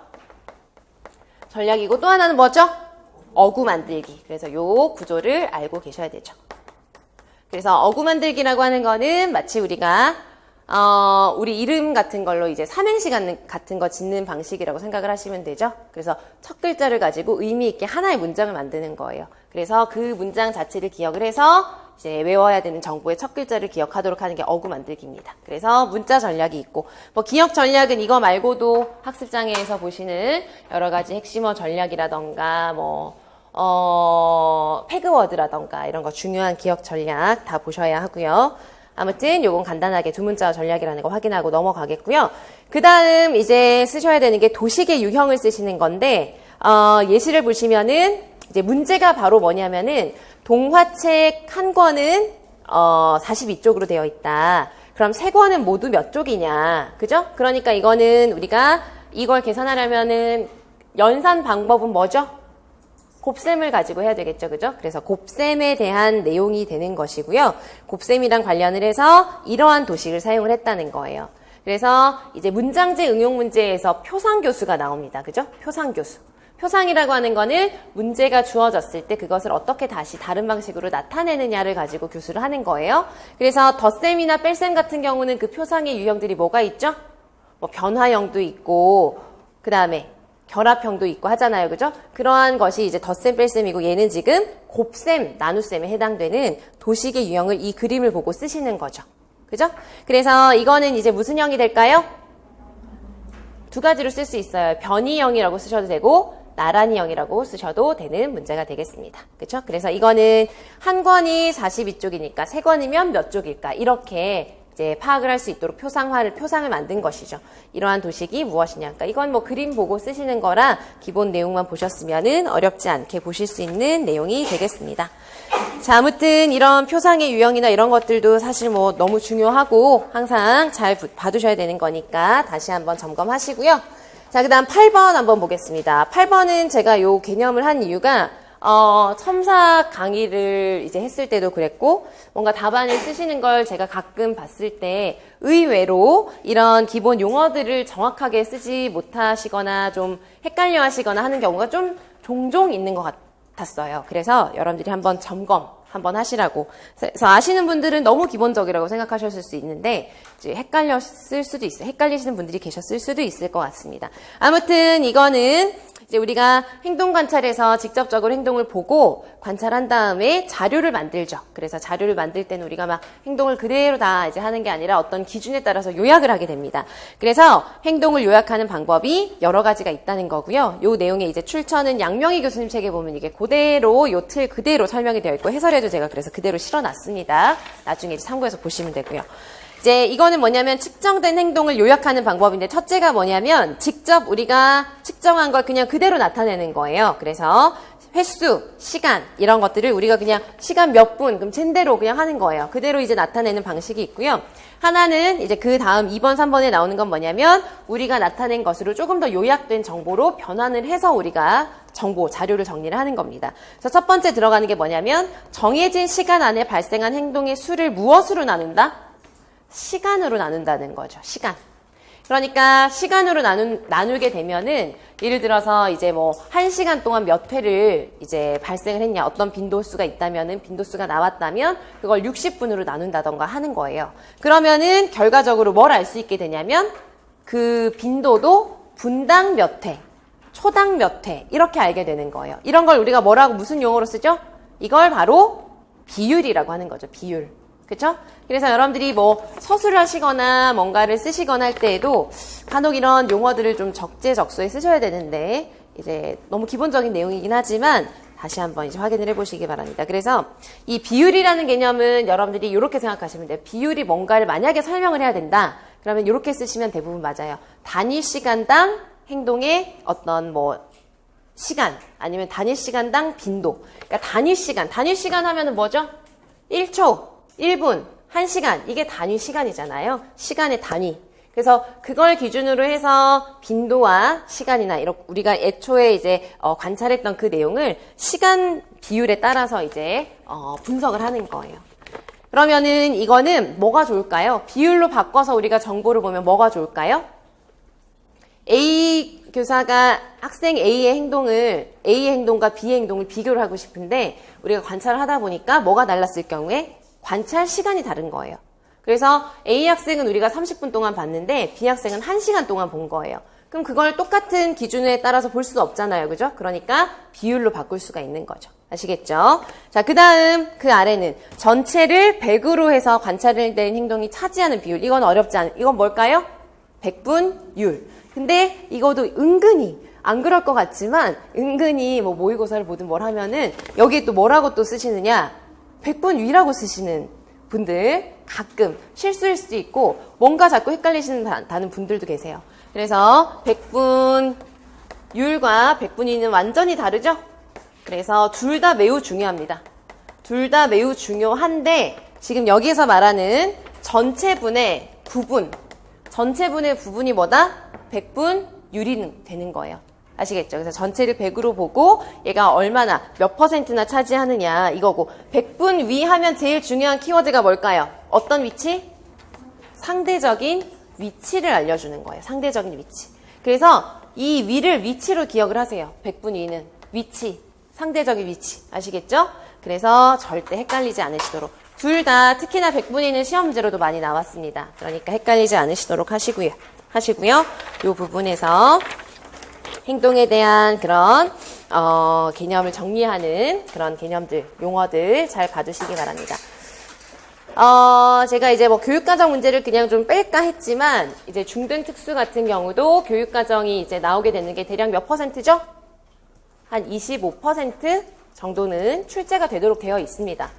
전략이고 또 하나는 뭐죠? 어구 만들기. 그래서 요 구조를 알고 계셔야 되죠. 그래서 어구 만들기라고 하는 거는 마치 우리가 우리 이름 같은 걸로 이제 삼행시 같은 거 짓는 방식이라고 생각을 하시면 되죠. 그래서 첫 글자를 가지고 의미 있게 하나의 문장을 만드는 거예요. 그래서 그 문장 자체를 기억을 해서 이제 외워야 되는 정보의 첫 글자를 기억하도록 하는 게 어구 만들기입니다. 그래서 문자 전략이 있고, 뭐 기억 전략은 이거 말고도 학습장애에서 보시는 여러 가지 핵심어 전략이라던가 패그워드라던가 이런 거 중요한 기억 전략 다 보셔야 하고요. 아무튼 요건 간단하게 두 문자 전략이라는 거 확인하고 넘어가겠고요. 그 다음 이제 쓰셔야 되는 게 도식의 유형을 쓰시는 건데, 예시를 보시면은 이제 문제가 바로 뭐냐면은 동화책 한 권은 42쪽으로 되어 있다. 그럼 세 권은 모두 몇 쪽이냐? 그죠? 그러니까 이거는 우리가 이걸 계산하려면은 연산 방법은 뭐죠? 곱셈을 가지고 해야 되겠죠. 그죠? 그래서 곱셈에 대한 내용이 되는 것이고요. 곱셈이랑 관련을 해서 이러한 도식을 사용을 했다는 거예요. 그래서 이제 문장제 응용 문제에서 표상교수가 나옵니다. 그죠? 표상교수. 표상이라고 하는 거는 문제가 주어졌을 때 그것을 어떻게 다시 다른 방식으로 나타내느냐를 가지고 교수를 하는 거예요. 그래서 덧셈이나 뺄셈 같은 경우는 그 표상의 유형들이 뭐가 있죠? 뭐 변화형도 있고, 그 다음에 결합형도 있고 하잖아요. 그죠? 그러한 것이 이제 덧셈, 뺄셈이고 얘는 지금 곱셈, 나눗셈에 해당되는 도식의 유형을 이 그림을 보고 쓰시는 거죠. 그죠? 그래서 이거는 이제 무슨 형이 될까요? 두 가지로 쓸 수 있어요. 변이형이라고 쓰셔도 되고 나란히형이라고 쓰셔도 되는 문제가 되겠습니다. 그렇죠? 그래서 이거는 한 권이 42쪽이니까 세 권이면 몇 쪽일까? 이렇게 이제 파악을 할 수 있도록 표상을 만든 것이죠. 이러한 도식이 무엇이냐. 그러니까 이건 뭐 그림 보고 쓰시는 거라 기본 내용만 보셨으면은 어렵지 않게 보실 수 있는 내용이 되겠습니다. 자, 아무튼 이런 표상의 유형이나 이런 것들도 사실 뭐 너무 중요하고 항상 잘 봐두셔야 되는 거니까 다시 한번 점검하시고요. 자, 그 다음 8번 한번 보겠습니다. 8번은 제가 요 개념을 한 이유가 첨사 강의를 이제 했을 때도 그랬고, 뭔가 답안을 쓰시는 걸 제가 가끔 봤을 때 의외로 이런 기본 용어들을 정확하게 쓰지 못하시거나 좀 헷갈려 하시거나 하는 경우가 좀 종종 있는 것 같았어요. 그래서 여러분들이 한번 점검 한번 하시라고. 그래서 아시는 분들은 너무 기본적이라고 생각하셨을 수 있는데 이제 헷갈렸을 수도 있어요. 헷갈리시는 분들이 계셨을 수도 있을 것 같습니다. 아무튼 이거는 이제 우리가 행동 관찰에서 직접적으로 행동을 보고 관찰한 다음에 자료를 만들죠. 그래서 자료를 만들 때는 우리가 막 행동을 그대로 다 이제 하는 게 아니라 어떤 기준에 따라서 요약을 하게 됩니다. 그래서 행동을 요약하는 방법이 여러 가지가 있다는 거고요. 요 내용의 이제 출처는 양명희 교수님 책에 보면 이게 그대로 요 틀 그대로 설명이 되어 있고 해설에도 제가 그래서 그대로 실어놨습니다. 나중에 이제 참고해서 보시면 되고요. 이제 이거는 뭐냐면 측정된 행동을 요약하는 방법인데 첫째가 뭐냐면 직접 우리가 측정한 걸 그냥 그대로 나타내는 거예요. 그래서 횟수, 시간 이런 것들을 우리가 그냥 시간 몇 분 그럼 잴대로 그냥 하는 거예요. 그대로 이제 나타내는 방식이 있고요. 하나는 이제 그 다음 2번, 3번에 나오는 건 뭐냐면 우리가 나타낸 것으로 조금 더 요약된 정보로 변환을 해서 우리가 정보, 자료를 정리를 하는 겁니다. 그래서 첫 번째 들어가는 게 뭐냐면 정해진 시간 안에 발생한 행동의 수를 무엇으로 나눈다? 시간으로 나눈다는 거죠. 시간. 그러니까 시간으로 나누게 되면은 예를 들어서 이제 뭐 1시간 동안 몇 회를 이제 발생을 했냐 어떤 빈도수가 있다면은 빈도수가 나왔다면 그걸 60분으로 나눈다던가 하는 거예요. 그러면은 결과적으로 뭘 알 수 있게 되냐면 그 빈도도 분당 몇 회, 초당 몇 회 이렇게 알게 되는 거예요. 이런 걸 우리가 뭐라고 무슨 용어로 쓰죠? 이걸 바로 비율이라고 하는 거죠. 비율. 그쵸? 그래서 여러분들이 뭐 서술을 하시거나 뭔가를 쓰시거나 할 때에도 간혹 이런 용어들을 좀 적재적소에 쓰셔야 되는데 이제 너무 기본적인 내용이긴 하지만 다시 한번 이제 확인을 해보시기 바랍니다. 그래서 이 비율이라는 개념은 여러분들이 이렇게 생각하시면 돼요. 비율이 뭔가를 만약에 설명을 해야 된다. 그러면 이렇게 쓰시면 대부분 맞아요. 단위 시간당 행동의 어떤 뭐 시간 아니면 단위 시간당 빈도. 그러니까 단위 시간 하면은 뭐죠? 1초. 1분, 1시간, 이게 단위 시간이잖아요. 시간의 단위. 그래서 그걸 기준으로 해서 빈도와 시간이나 이렇게 우리가 애초에 이제 관찰했던 그 내용을 시간 비율에 따라서 이제 분석을 하는 거예요. 그러면은 이거는 뭐가 좋을까요? 비율로 바꿔서 우리가 정보를 보면 뭐가 좋을까요? A 교사가 학생 A의 행동과 B의 행동을 비교를 하고 싶은데 우리가 관찰을 하다 보니까 뭐가 달랐을 경우에 관찰 시간이 다른 거예요. 그래서 A 학생은 우리가 30분 동안 봤는데 B 학생은 1시간 동안 본 거예요. 그럼 그걸 똑같은 기준에 따라서 볼 수는 없잖아요. 그죠? 그러니까 비율로 바꿀 수가 있는 거죠. 아시겠죠? 자, 그 다음 그 아래는 전체를 100으로 해서 관찰된 행동이 차지하는 비율. 이건 어렵지 않은, 이건 뭘까요? 백분율. 근데 이것도 은근히 안 그럴 것 같지만 은근히 뭐 모의고사를 보든 뭘 하면은 여기에 또 뭐라고 또 쓰시느냐? 100분 위라고 쓰시는 분들 가끔 실수일 수도 있고 뭔가 자꾸 헷갈리시는 분들도 계세요. 그래서 100분 율과 100분위는 완전히 다르죠? 그래서 둘 다 매우 중요합니다. 둘 다 매우 중요한데 지금 여기에서 말하는 전체분의 부분이 뭐다? 100분 율이 되는 거예요. 아시겠죠? 그래서 전체를 100으로 보고 얘가 얼마나 몇 %나 차지하느냐 이거고 100분 위 하면 제일 중요한 키워드가 뭘까요? 어떤 위치? 상대적인 위치를 알려주는 거예요. 상대적인 위치. 그래서 이 위를 위치로 기억을 하세요. 100분 위는 위치, 상대적인 위치. 아시겠죠? 그래서 절대 헷갈리지 않으시도록 둘 다 특히나 100분 위는 시험 문제로도 많이 나왔습니다. 그러니까 헷갈리지 않으시도록 하시고요. 이 부분에서 행동에 대한 그런 개념을 정리하는 그런 개념들, 용어들 잘 봐주시기 바랍니다. 제가 이제 뭐 교육과정 문제를 그냥 좀 뺄까 했지만 이제 중등 특수 같은 경우도 교육과정이 이제 나오게 되는 게 대략 몇 %죠? 한 25% 정도는 출제가 되도록 되어 있습니다.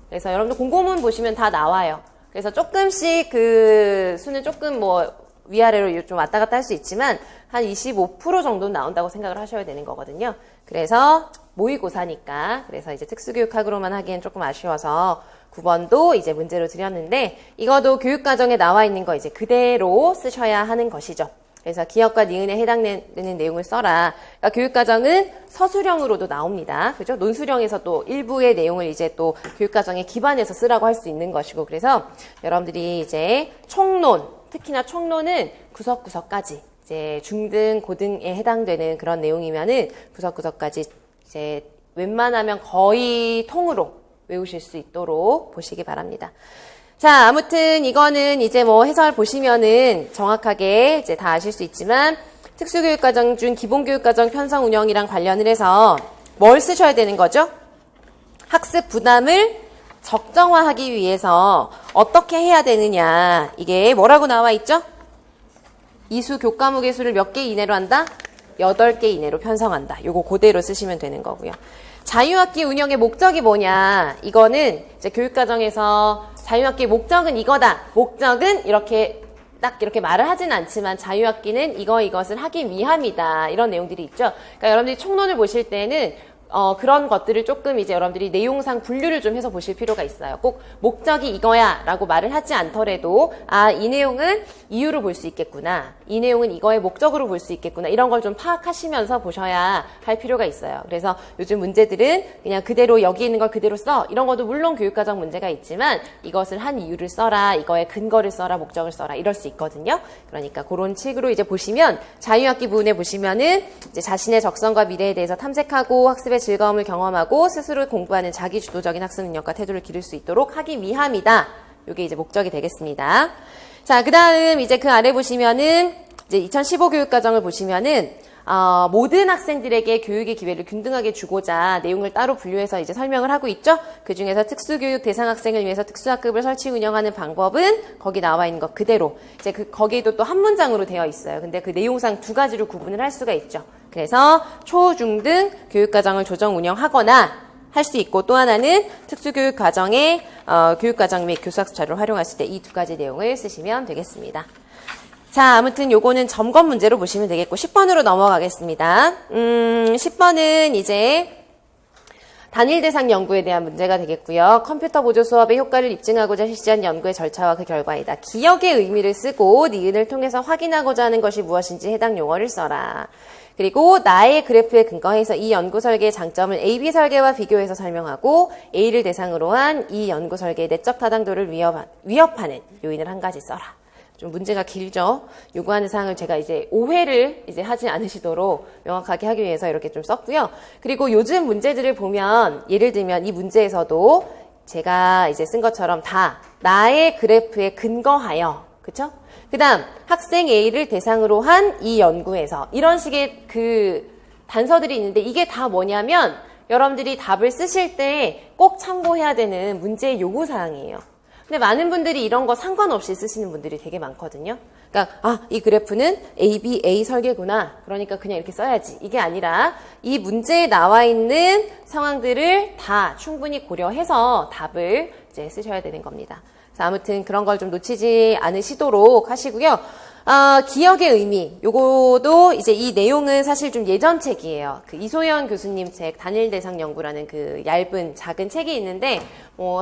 그래서 여러분들 공고문 보시면 다 나와요. 그래서 조금씩 그 수는 조금 뭐 위아래로 좀 왔다 갔다 할 수 있지만 한 25% 정도는 나온다고 생각을 하셔야 되는 거거든요. 그래서 모의고사니까 그래서 이제 특수교육학으로만 하기엔 조금 아쉬워서 9번도 이제 문제로 드렸는데 이것도 교육과정에 나와 있는 거 이제 그대로 쓰셔야 하는 것이죠. 그래서 기억과 니은에 해당되는 내용을 써라. 그러니까 교육과정은 서술형으로도 나옵니다. 그죠? 논술형에서 또 일부의 내용을 이제 또 교육과정에 기반해서 쓰라고 할 수 있는 것이고 그래서 여러분들이 이제 총론 특히나 총론은 구석구석까지 이제 중등, 고등에 해당되는 그런 내용이면은 구석구석까지 이제 웬만하면 거의 통으로 외우실 수 있도록 보시기 바랍니다. 자, 아무튼 이거는 이제 뭐 해설 보시면은 정확하게 이제 다 아실 수 있지만 특수교육과정 중 기본교육과정 편성 운영이랑 관련을 해서 뭘 쓰셔야 되는 거죠? 학습 부담을 적정화하기 위해서 어떻게 해야 되느냐. 이게 뭐라고 나와 있죠? 이수 교과목의 수를 몇 개 이내로 한다? 8개 이내로 편성한다. 요거 그대로 쓰시면 되는 거고요. 자유학기 운영의 목적이 뭐냐. 이거는 이제 교육과정에서 자유학기의 목적은 이거다. 목적은 이렇게 딱 이렇게 말을 하진 않지만 자유학기는 이것을 하기 위함이다. 이런 내용들이 있죠. 그러니까 여러분들이 총론을 보실 때는 그런 것들을 조금 이제 여러분들이 내용상 분류를 좀 해서 보실 필요가 있어요. 꼭 목적이 이거야 라고 말을 하지 않더라도 이 내용은 이유로 볼 수 있겠구나. 이 내용은 이거의 목적으로 볼 수 있겠구나. 이런 걸 좀 파악하시면서 보셔야 할 필요가 있어요. 그래서 요즘 문제들은 그냥 그대로 여기 있는 걸 그대로 써. 이런 것도 물론 교육과정 문제가 있지만 이것을 한 이유를 써라. 이거의 근거를 써라. 목적을 써라. 이럴 수 있거든요. 그러니까 그런 식으로 이제 보시면 자유학기 부분에 보시면은 이제 자신의 적성과 미래에 대해서 탐색하고 학습의 즐거움을 경험하고 스스로 공부하는 자기주도적인 학습 능력과 태도를 기를 수 있도록 하기 위함이다. 이게 이제 목적이 되겠습니다. 자, 그 다음 이제 그 아래 보시면은 이제 2015 교육과정을 보시면은 모든 학생들에게 교육의 기회를 균등하게 주고자 내용을 따로 분류해서 이제 설명을 하고 있죠. 그 중에서 특수교육 대상 학생을 위해서 특수학급을 설치 운영하는 방법은 거기 나와 있는 것 그대로 이제 거기에도 또 한 문장으로 되어 있어요. 근데 그 내용상 두 가지로 구분을 할 수가 있죠. 그래서 초, 중 등 교육과정을 조정 운영하거나 할 수 있고 또 하나는 특수교육 과정에 교육과정 및 교수학습 자료를 활용했을 때 이 두 가지 내용을 쓰시면 되겠습니다. 자, 아무튼 요거는 점검 문제로 보시면 되겠고 10번으로 넘어가겠습니다. 10번은 이제 단일 대상 연구에 대한 문제가 되겠고요. 컴퓨터 보조 수업의 효과를 입증하고자 실시한 연구의 절차와 그 결과이다. 기억의 의미를 쓰고 니은을 통해서 확인하고자 하는 것이 무엇인지 해당 용어를 써라. 그리고 나의 그래프에 근거해서 이 연구 설계의 장점을 AB 설계와 비교해서 설명하고 A를 대상으로 한 이 연구 설계의 내적 타당도를 위협하는 요인을 한 가지 써라. 좀 문제가 길죠. 요구하는 사항을 제가 이제 오해를 이제 하지 않으시도록 명확하게 하기 위해서 이렇게 좀 썼고요. 그리고 요즘 문제들을 보면 예를 들면 이 문제에서도 제가 이제 쓴 것처럼 다 나의 그래프에 근거하여, 그쵸? 그 다음 학생 A를 대상으로 한 이 연구에서 이런 식의 그 단서들이 있는데 이게 다 뭐냐면 여러분들이 답을 쓰실 때 꼭 참고해야 되는 문제의 요구사항이에요. 근데 많은 분들이 이런 거 상관없이 쓰시는 분들이 되게 많거든요. 그러니까 이 그래프는 ABA 설계구나. 그러니까 그냥 이렇게 써야지. 이게 아니라 이 문제에 나와 있는 상황들을 다 충분히 고려해서 답을 이제 쓰셔야 되는 겁니다. 그래서 아무튼 그런 걸 좀 놓치지 않으시도록 하시고요. 기억의 의미. 요거도 이제 이 내용은 사실 좀 예전 책이에요. 그 이소연 교수님 책 단일 대상 연구라는 그 얇은 작은 책이 있는데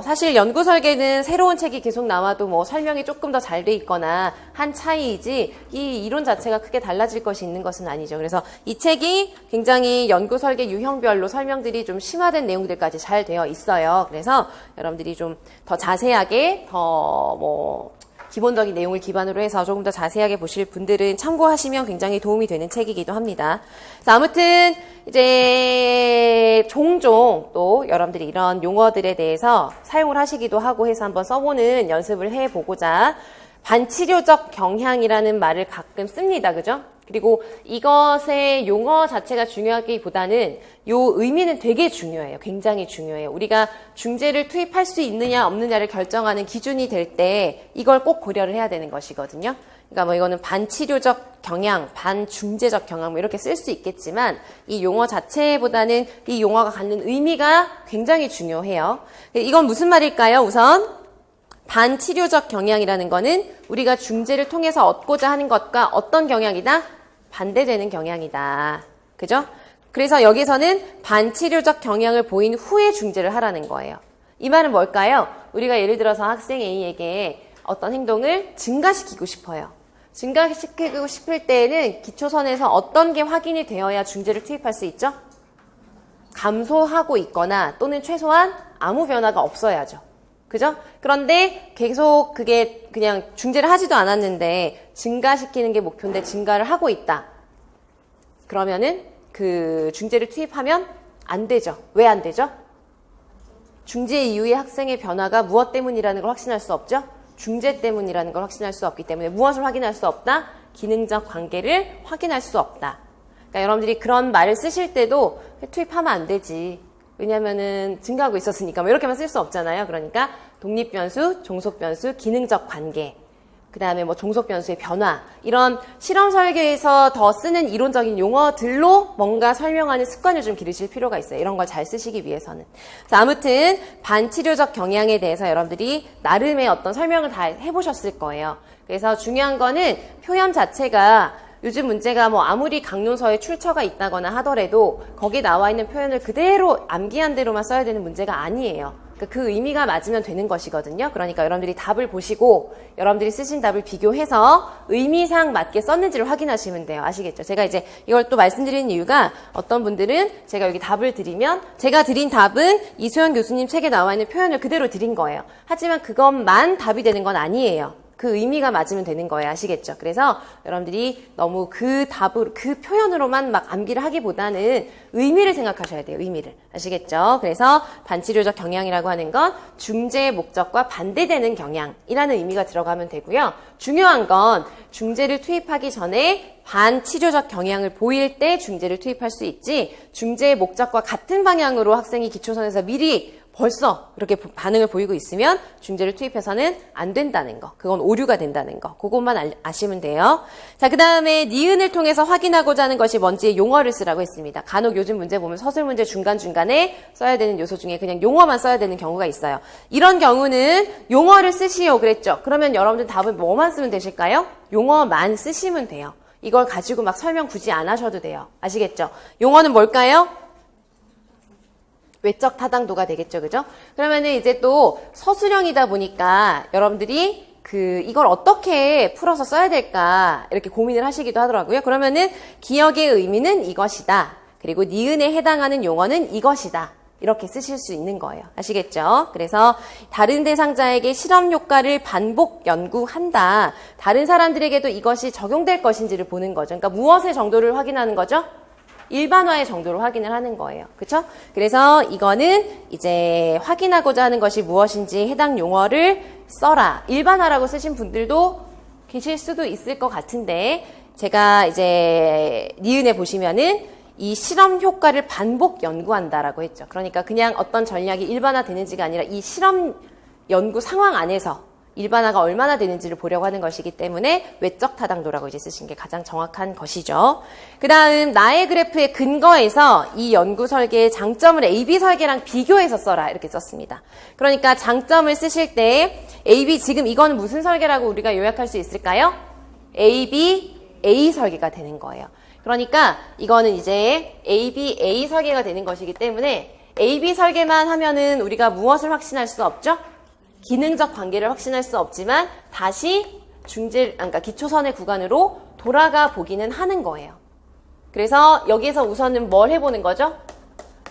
사실 연구 설계는 새로운 책이 계속 나와도 설명이 조금 더 잘 돼 있거나 한 차이이지 이 이론 자체가 크게 달라질 것이 있는 것은 아니죠. 그래서 이 책이 굉장히 연구 설계 유형별로 설명들이 좀 심화된 내용들까지 잘 되어 있어요. 그래서 여러분들이 좀 더 자세하게 기본적인 내용을 기반으로 해서 조금 더 자세하게 보실 분들은 참고하시면 굉장히 도움이 되는 책이기도 합니다. 그래서 아무튼 이제 종종 또 여러분들이 이런 용어들에 대해서 사용을 하시기도 하고 해서 한번 써보는 연습을 해보고자 반치료적 경향이라는 말을 가끔 씁니다. 그죠? 그리고 이것의 용어 자체가 중요하기보다는 요 의미는 되게 중요해요. 굉장히 중요해요. 우리가 중재를 투입할 수 있느냐 없느냐를 결정하는 기준이 될 때 이걸 꼭 고려를 해야 되는 것이거든요. 그러니까 이거는 반치료적 경향, 반중재적 경향 이렇게 쓸 수 있겠지만 이 용어 자체보다는 이 용어가 갖는 의미가 굉장히 중요해요. 이건 무슨 말일까요? 우선 반치료적 경향이라는 거는 우리가 중재를 통해서 얻고자 하는 것과 어떤 경향이다? 반대되는 경향이다. 그죠? 그래서 여기서는 반치료적 경향을 보인 후에 중재를 하라는 거예요. 이 말은 뭘까요? 우리가 예를 들어서 학생 A에게 어떤 행동을 증가시키고 싶어요. 증가시키고 싶을 때에는 기초선에서 어떤 게 확인이 되어야 중재를 투입할 수 있죠? 감소하고 있거나 또는 최소한 아무 변화가 없어야죠. 그죠? 그런데 계속 그게 그냥 중재를 하지도 않았는데 증가시키는 게 목표인데 증가를 하고 있다. 그러면은 그 중재를 투입하면 안 되죠. 왜 안 되죠? 중재 이후의 학생의 변화가 무엇 때문이라는 걸 확신할 수 없죠? 중재 때문이라는 걸 확신할 수 없기 때문에 무엇을 확인할 수 없다? 기능적 관계를 확인할 수 없다. 그러니까 여러분들이 그런 말을 쓰실 때도 투입하면 안 되지. 왜냐면은 증가하고 있었으니까 뭐 이렇게만 쓸 수 없잖아요. 그러니까 독립변수, 종속변수, 기능적 관계, 그 다음에 뭐 종속변수의 변화, 이런 실험 설계에서 더 쓰는 이론적인 용어들로 뭔가 설명하는 습관을 좀 기르실 필요가 있어요. 이런 걸 잘 쓰시기 위해서는. 자, 아무튼 반치료적 경향에 대해서 여러분들이 나름의 어떤 설명을 다 해보셨을 거예요. 그래서 중요한 거는 표현 자체가 요즘 문제가 뭐 아무리 강론서에 출처가 있다거나 하더라도 거기 나와 있는 표현을 그대로 암기한 대로만 써야 되는 문제가 아니에요. 그러니까 그 의미가 맞으면 되는 것이거든요. 그러니까 여러분들이 답을 보시고 여러분들이 쓰신 답을 비교해서 의미상 맞게 썼는지를 확인하시면 돼요. 아시겠죠? 제가 이제 이걸 또 말씀드리는 이유가 어떤 분들은 제가 여기 답을 드리면 제가 드린 답은 이소연 교수님 책에 나와 있는 표현을 그대로 드린 거예요. 하지만 그것만 답이 되는 건 아니에요. 그 의미가 맞으면 되는 거예요. 아시겠죠? 그래서 여러분들이 너무 그 답으로, 그 표현으로만 막 암기를 하기보다는 의미를 생각하셔야 돼요. 의미를. 아시겠죠? 그래서 반치료적 경향이라고 하는 건 중재의 목적과 반대되는 경향이라는 의미가 들어가면 되고요. 중요한 건 중재를 투입하기 전에 반치료적 경향을 보일 때 중재를 투입할 수 있지, 중재의 목적과 같은 방향으로 학생이 기초선에서 미리 벌써 이렇게 반응을 보이고 있으면 중재를 투입해서는 안 된다는 거. 그건 오류가 된다는 거. 그것만 아시면 돼요. 자, 그 다음에 니은을 통해서 확인하고자 하는 것이 뭔지 용어를 쓰라고 했습니다. 간혹 요즘 문제 보면 서술 문제 중간중간에 써야 되는 요소 중에 그냥 용어만 써야 되는 경우가 있어요. 이런 경우는 용어를 쓰시오 그랬죠. 그러면 여러분들 답은 뭐만 쓰면 되실까요? 용어만 쓰시면 돼요. 이걸 가지고 막 설명 굳이 안 하셔도 돼요. 아시겠죠? 용어는 뭘까요? 외적 타당도가 되겠죠, 그죠? 그러면은 이제 또 서술형이다 보니까 여러분들이 이걸 어떻게 풀어서 써야 될까 이렇게 고민을 하시기도 하더라고요. 그러면은 기억의 의미는 이것이다. 그리고 니은에 해당하는 용어는 이것이다. 이렇게 쓰실 수 있는 거예요. 아시겠죠? 그래서 다른 대상자에게 실험 효과를 반복 연구한다. 다른 사람들에게도 이것이 적용될 것인지를 보는 거죠. 그러니까 무엇의 정도를 확인하는 거죠? 일반화의 정도로 확인을 하는 거예요. 그쵸? 그래서 이거는 이제 확인하고자 하는 것이 무엇인지 해당 용어를 써라. 일반화라고 쓰신 분들도 계실 수도 있을 것 같은데, 제가 이제 니은에 보시면은 이 실험 효과를 반복 연구한다라고 했죠. 그러니까 그냥 어떤 전략이 일반화되는지가 아니라 이 실험 연구 상황 안에서 일반화가 얼마나 되는지를 보려고 하는 것이기 때문에 외적 타당도라고 이제 쓰신 게 가장 정확한 것이죠. 그 다음 나의 그래프의 근거에서 이 연구 설계의 장점을 AB 설계랑 비교해서 써라 이렇게 썼습니다. 그러니까 장점을 쓰실 때 AB 지금 이건 무슨 설계라고 우리가 요약할 수 있을까요? AB A 설계가 되는 거예요. 그러니까 이거는 이제 AB A 설계가 되는 것이기 때문에 AB 설계만 하면은 우리가 무엇을 확신할 수 없죠? 기능적 관계를 확신할 수 없지만 다시 그러니까 기초선의 구간으로 돌아가 보기는 하는 거예요. 그래서 여기에서 우선은 뭘 해보는 거죠?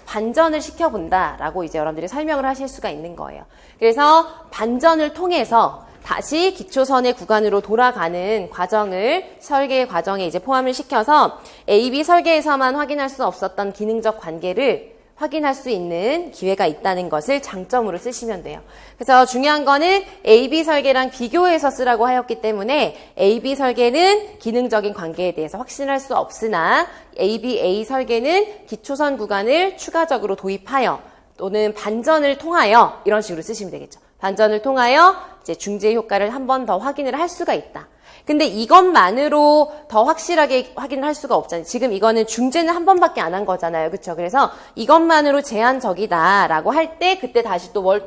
반전을 시켜본다라고 이제 여러분들이 설명을 하실 수가 있는 거예요. 그래서 반전을 통해서 다시 기초선의 구간으로 돌아가는 과정을 설계 과정에 이제 포함을 시켜서 AB 설계에서만 확인할 수 없었던 기능적 관계를 확인할 수 있는 기회가 있다는 것을 장점으로 쓰시면 돼요. 그래서 중요한 거는 AB 설계랑 비교해서 쓰라고 하였기 때문에 AB 설계는 기능적인 관계에 대해서 확신할 수 없으나 ABA 설계는 기초선 구간을 추가적으로 도입하여 또는 반전을 통하여 이런 식으로 쓰시면 되겠죠. 반전을 통하여 이제 중재 효과를 한 번 더 확인을 할 수가 있다. 근데 이것만으로 더 확실하게 확인을 할 수가 없잖아요. 지금 이거는 중재는 한 번밖에 안 한 거잖아요. 그렇죠? 그래서 이것만으로 제한적이다라고 할 때 그때 다시 또 뭘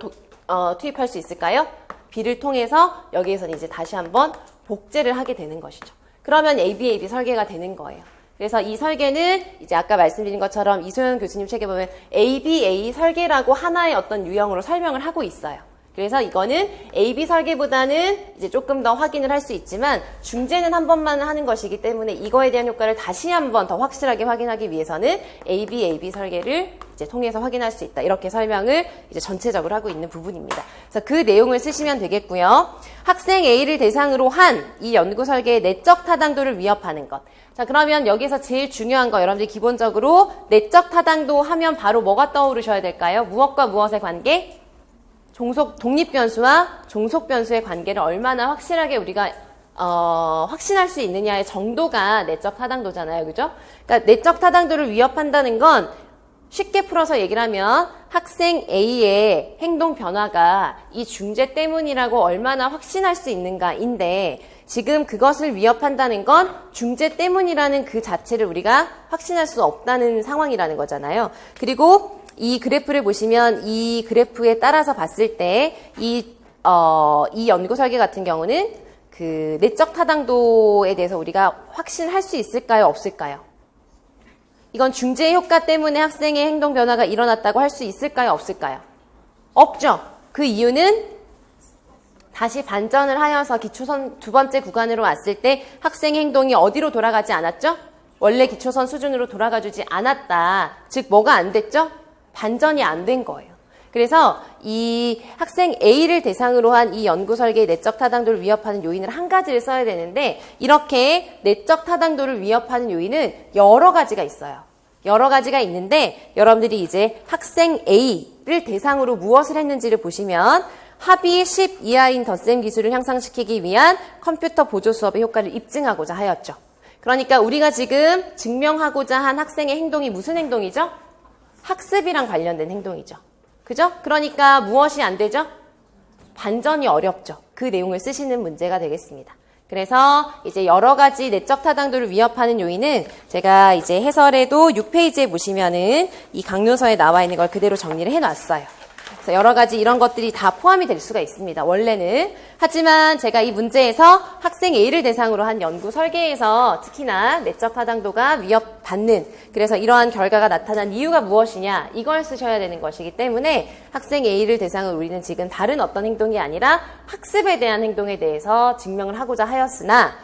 투입할 수 있을까요? B를 통해서 여기에서는 이제 다시 한번 복제를 하게 되는 것이죠. 그러면 ABAB 설계가 되는 거예요. 그래서 이 설계는 이제 아까 말씀드린 것처럼 이소연 교수님 책에 보면 ABA 설계라고 하나의 어떤 유형으로 설명을 하고 있어요. 그래서 이거는 AB 설계보다는 이제 조금 더 확인을 할 수 있지만 중재는 한 번만 하는 것이기 때문에 이거에 대한 효과를 다시 한번 더 확실하게 확인하기 위해서는 AB 설계를 이제 통해서 확인할 수 있다. 이렇게 설명을 이제 전체적으로 하고 있는 부분입니다. 그래서 그 내용을 쓰시면 되겠고요. 학생 A를 대상으로 한 이 연구 설계의 내적 타당도를 위협하는 것. 자, 그러면 여기서 제일 중요한 거 여러분들이 기본적으로 내적 타당도 하면 바로 뭐가 떠오르셔야 될까요? 무엇과 무엇의 관계? 독립변수와 종속변수의 관계를 얼마나 확실하게 우리가 확신할 수 있느냐의 정도가 내적 타당도잖아요. 그죠? 그러니까 내적 타당도를 위협한다는 건 쉽게 풀어서 얘기를 하면 학생 A의 행동 변화가 이 중재 때문이라고 얼마나 확신할 수 있는가인데 지금 그것을 위협한다는 건 중재 때문이라는 그 자체를 우리가 확신할 수 없다는 상황이라는 거잖아요. 그리고 이 그래프를 보시면 이 그래프에 따라서 봤을 때 이 연구 설계 같은 경우는 그 내적 타당도에 대해서 우리가 확신할 수 있을까요? 없을까요? 이건 중재 효과 때문에 학생의 행동 변화가 일어났다고 할 수 있을까요? 없을까요? 없죠. 그 이유는 다시 반전을 하여서 기초선 두 번째 구간으로 왔을 때 학생의 행동이 어디로 돌아가지 않았죠? 원래 기초선 수준으로 돌아가주지 않았다. 즉 뭐가 안 됐죠? 반전이 안 된 거예요. 그래서 이 학생 A를 대상으로 한 이 연구 설계의 내적 타당도를 위협하는 요인을 한 가지를 써야 되는데 이렇게 내적 타당도를 위협하는 요인은 여러 가지가 있어요. 여러 가지가 있는데 여러분들이 이제 학생 A를 대상으로 무엇을 했는지를 보시면 합의 10 이하인 덧셈 기술을 향상시키기 위한 컴퓨터 보조 수업의 효과를 입증하고자 하였죠. 그러니까 우리가 지금 증명하고자 한 학생의 행동이 무슨 행동이죠? 학습이랑 관련된 행동이죠. 그죠? 그러니까 무엇이 안 되죠? 반전이 어렵죠. 그 내용을 쓰시는 문제가 되겠습니다. 그래서 이제 여러 가지 내적 타당도를 위협하는 요인은 제가 이제 해설에도 6페이지에 보시면은 이 강요서에 나와 있는 걸 그대로 정리를 해놨어요. 그래서 여러 가지 이런 것들이 다 포함이 될 수가 있습니다. 원래는. 하지만 제가 이 문제에서 학생 A를 대상으로 한 연구 설계에서 특히나 내적 타당도가 위협받는 그래서 이러한 결과가 나타난 이유가 무엇이냐 이걸 쓰셔야 되는 것이기 때문에 학생 A를 대상으로 우리는 지금 다른 어떤 행동이 아니라 학습에 대한 행동에 대해서 증명을 하고자 하였으나